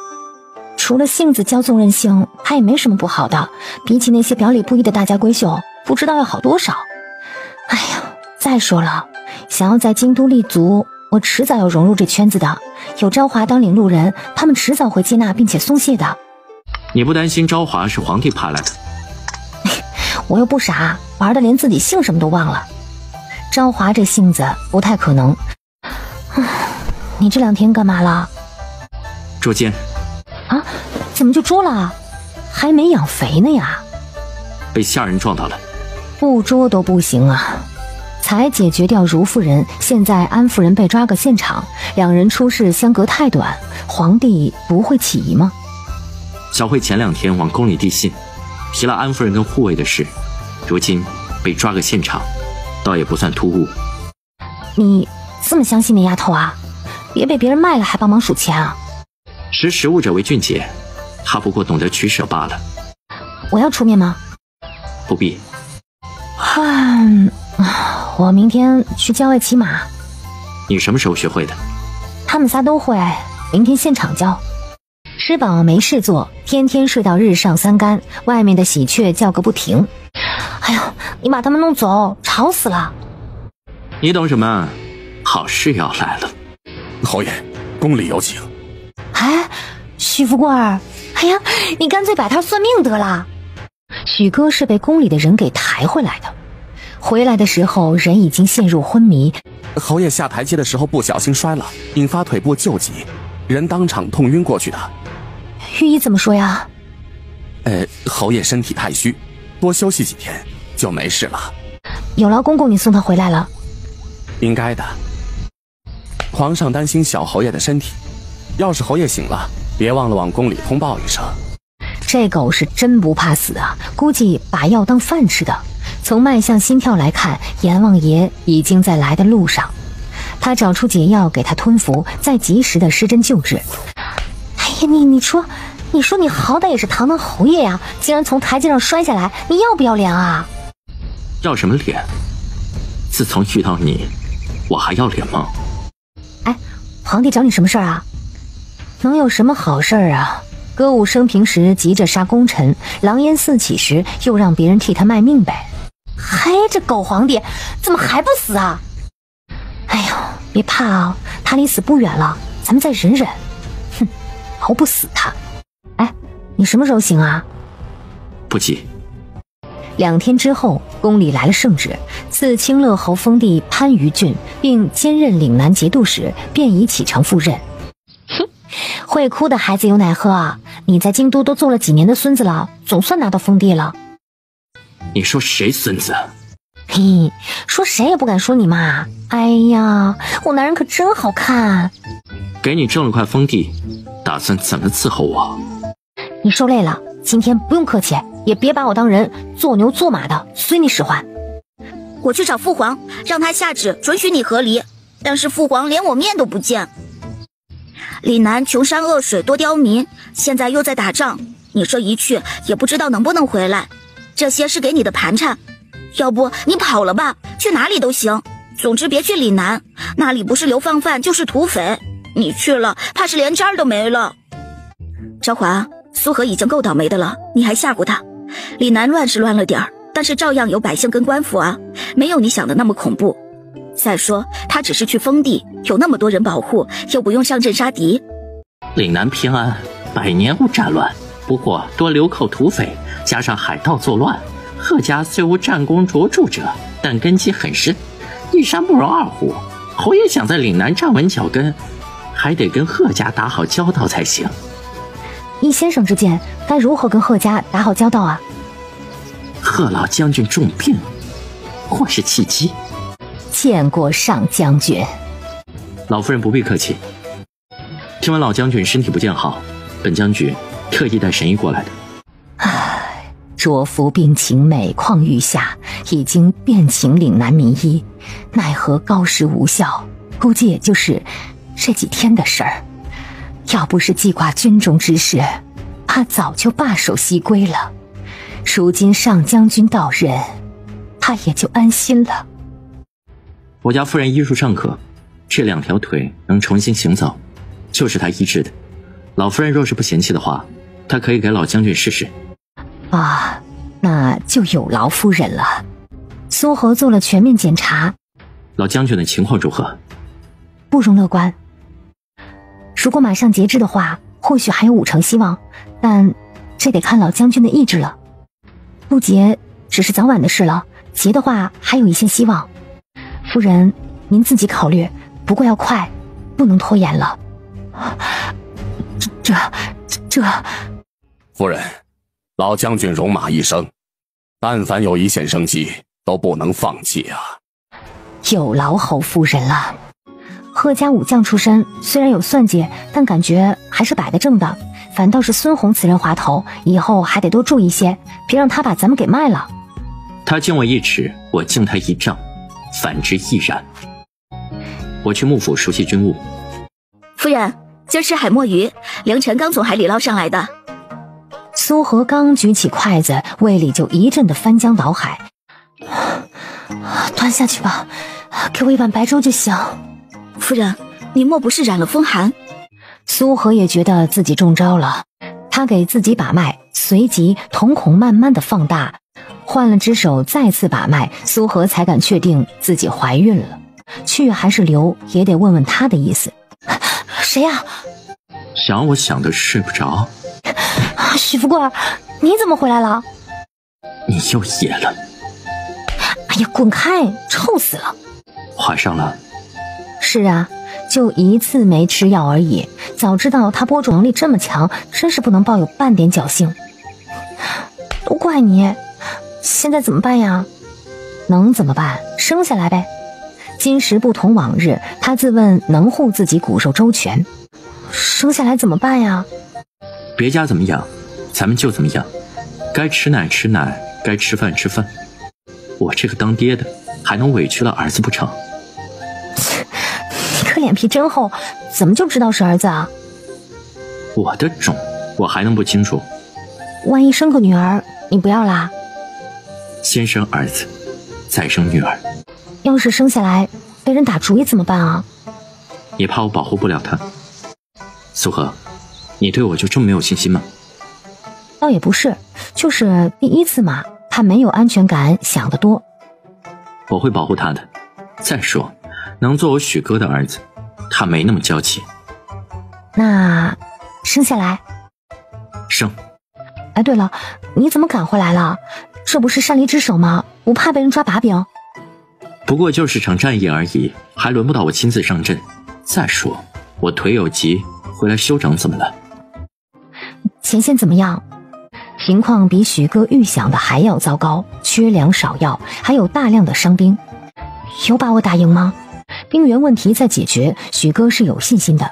除了性子骄纵任性，他也没什么不好的，比起那些表里不一的大家闺秀，不知道要好多少。哎呀，再说了，想要在京都立足，我迟早要融入这圈子的，有昭华当领路人，他们迟早会接纳并且松懈的。你不担心昭华是皇帝派来的？我又不傻，玩的连自己姓什么都忘了。昭华这性子不太可能。你这2天干嘛了？捉奸。啊？怎么就捉了？还没养肥呢呀？被下人撞到了。不捉都不行啊！才解决掉如夫人，现在安夫人被抓个现场，两人出事相隔太短，皇帝不会起疑吗？小慧前2天往宫里递信，提了安夫人跟护卫的事，如今被抓个现场，倒也不算突兀。你这么相信那丫头啊？别被别人卖了还帮忙数钱啊！识时务者为俊杰，她不过懂得取舍罢了。我要出面吗？不必。我明天去郊外骑马。你什么时候学会的？他们仨都会，明天现场教。吃饱没事做，天天睡到日上3竿，外面的喜鹊叫个不停。哎呀，你把他们弄走，吵死了。你懂什么？好事要来了。侯爷，宫里有请。哎，许富贵儿，哎呀，你干脆摆摊算命得了。许哥是被宫里的人给抬回来的，回来的时候人已经陷入昏迷。侯爷下台阶的时候不小心摔了，引发腿部旧疾，人当场痛晕过去的。御医怎么说呀？侯爷身体太虚，多休息几天就没事了。有劳公公你送他回来了。应该的。皇上担心小侯爷的身体，要是侯爷醒了，别忘了往宫里通报一声。这狗是真不怕死啊，估计把药当饭吃的。从脉象心跳来看，阎王爷已经在来的路上。他找出解药给他吞服，再及时的施针救治。哎呀，你说你好歹也是堂堂侯爷呀，竟然从台阶上摔下来，你要不要脸啊？要什么脸？自从遇到你，我还要脸吗？哎，皇帝找你什么事儿啊？能有什么好事儿啊？歌舞升平时急着杀功臣，狼烟四起时又让别人替他卖命呗。嘿，这狗皇帝怎么还不死啊？哎呦，别怕啊，他离死不远了，咱们再忍忍。哼，熬不死他。哎，你什么时候醒啊？不急。2天之后，宫里来了圣旨，赐清乐侯封地番禺郡，并兼任岭南节度使，便已启程赴任。哼，会哭的孩子有奶喝啊！你在京都都做了几年的孙子了，总算拿到封地了。你说谁孙子？嘿，说谁也不敢说你嘛。哎呀，我男人可真好看。给你挣了块封地，打算怎么伺候我？你受累了，今天不用客气，也别把我当人，做牛做马的随你使唤。我去找父皇，让他下旨准许你和离，但是父皇连我面都不见。岭南穷山恶水多刁民，现在又在打仗，你这一去也不知道能不能回来，这些是给你的盘缠，要不你跑了吧，去哪里都行，总之别去岭南，那里不是流放犯就是土匪，你去了怕是连渣儿都没了。昭华，苏和已经够倒霉的了，你还吓唬他。岭南乱是乱了点儿，但是照样有百姓跟官府啊，没有你想的那么恐怖。再说他只是去封地，有那么多人保护，又不用上阵杀敌。岭南平安，100年无战乱，不过多流寇土匪，加上海盗作乱。贺家虽无战功卓著者，但根基很深，一山不容二虎。侯爷想在岭南站稳脚跟，还得跟贺家打好交道才行。依先生之见，该如何跟贺家打好交道啊？贺老将军重病，或是契机。见过上将军。老夫人不必客气。听闻老将军身体不见好，本将军特意带神医过来的。卓夫病情每况愈下，已经遍请岭南名医，奈何高施无效，估计也就是这几天的事儿。要不是记挂军中之事，他早就罢手西归了。如今上将军到任，他也就安心了。我家夫人医术尚可，这2条腿能重新行走，就是他医治的。老夫人若是不嫌弃的话，他可以给老将军试试。啊，那就有劳夫人了。苏和做了全面检查，老将军的情况如何？不容乐观。如果马上截肢的话，或许还有5成希望，但这得看老将军的意志了。不截只是早晚的事了，截的话还有一线希望。夫人，您自己考虑，不过要快，不能拖延了。这，夫人，老将军戎马一生，但凡有一线生机，都不能放弃啊！有劳侯夫人了。贺家武将出身，虽然有算计，但感觉还是摆得正的。反倒是孙红此人滑头，以后还得多注意些，别让他把咱们给卖了。他敬我1尺，我敬他1丈，反之亦然。我去幕府熟悉军务。夫人，今儿吃海墨鱼，凌晨刚从海里捞上来的。苏和刚举起筷子，胃里就一阵的翻江倒海。端下去吧，给我1碗白粥就行。夫人，你莫不是染了风寒？苏和也觉得自己中招了，他给自己把脉，随即瞳孔慢慢的放大，换了只手再次把脉，苏和才敢确定自己怀孕了。去还是留，也得问问他的意思。谁呀？想我想的睡不着。许富贵，你怎么回来了？你又野了。哎呀，滚开，臭死了。怀上了？是啊，就1次没吃药而已，早知道他播种能力这么强，真是不能抱有半点侥幸。都怪你，现在怎么办呀？能怎么办？生下来呗。今时不同往日，他自问能护自己骨肉周全。生下来怎么办呀？别家怎么养，咱们就怎么养。该吃奶吃奶，该吃饭吃饭。我这个当爹的还能委屈了儿子不成？你可脸皮真厚，怎么就知道是儿子啊？我的种，我还能不清楚？万一生个女儿，你不要啦？先生儿子，再生女儿。要是生下来被人打主意怎么办啊？你怕我保护不了他？苏和，你对我就这么没有信心吗？倒也不是，就是第1次嘛，他没有安全感，想得多。我会保护他的。再说，能做我许哥的儿子，他没那么娇气。那生下来？生。哎，对了，你怎么赶回来了？这不是擅离职守吗？不怕被人抓把柄？不过就是场战役而已，还轮不到我亲自上阵。再说，我腿有疾，回来休整怎么了？前线怎么样？情况比许哥预想的还要糟糕，缺粮少药，还有大量的伤兵。有把握打赢吗？兵源问题再解决，许哥是有信心的。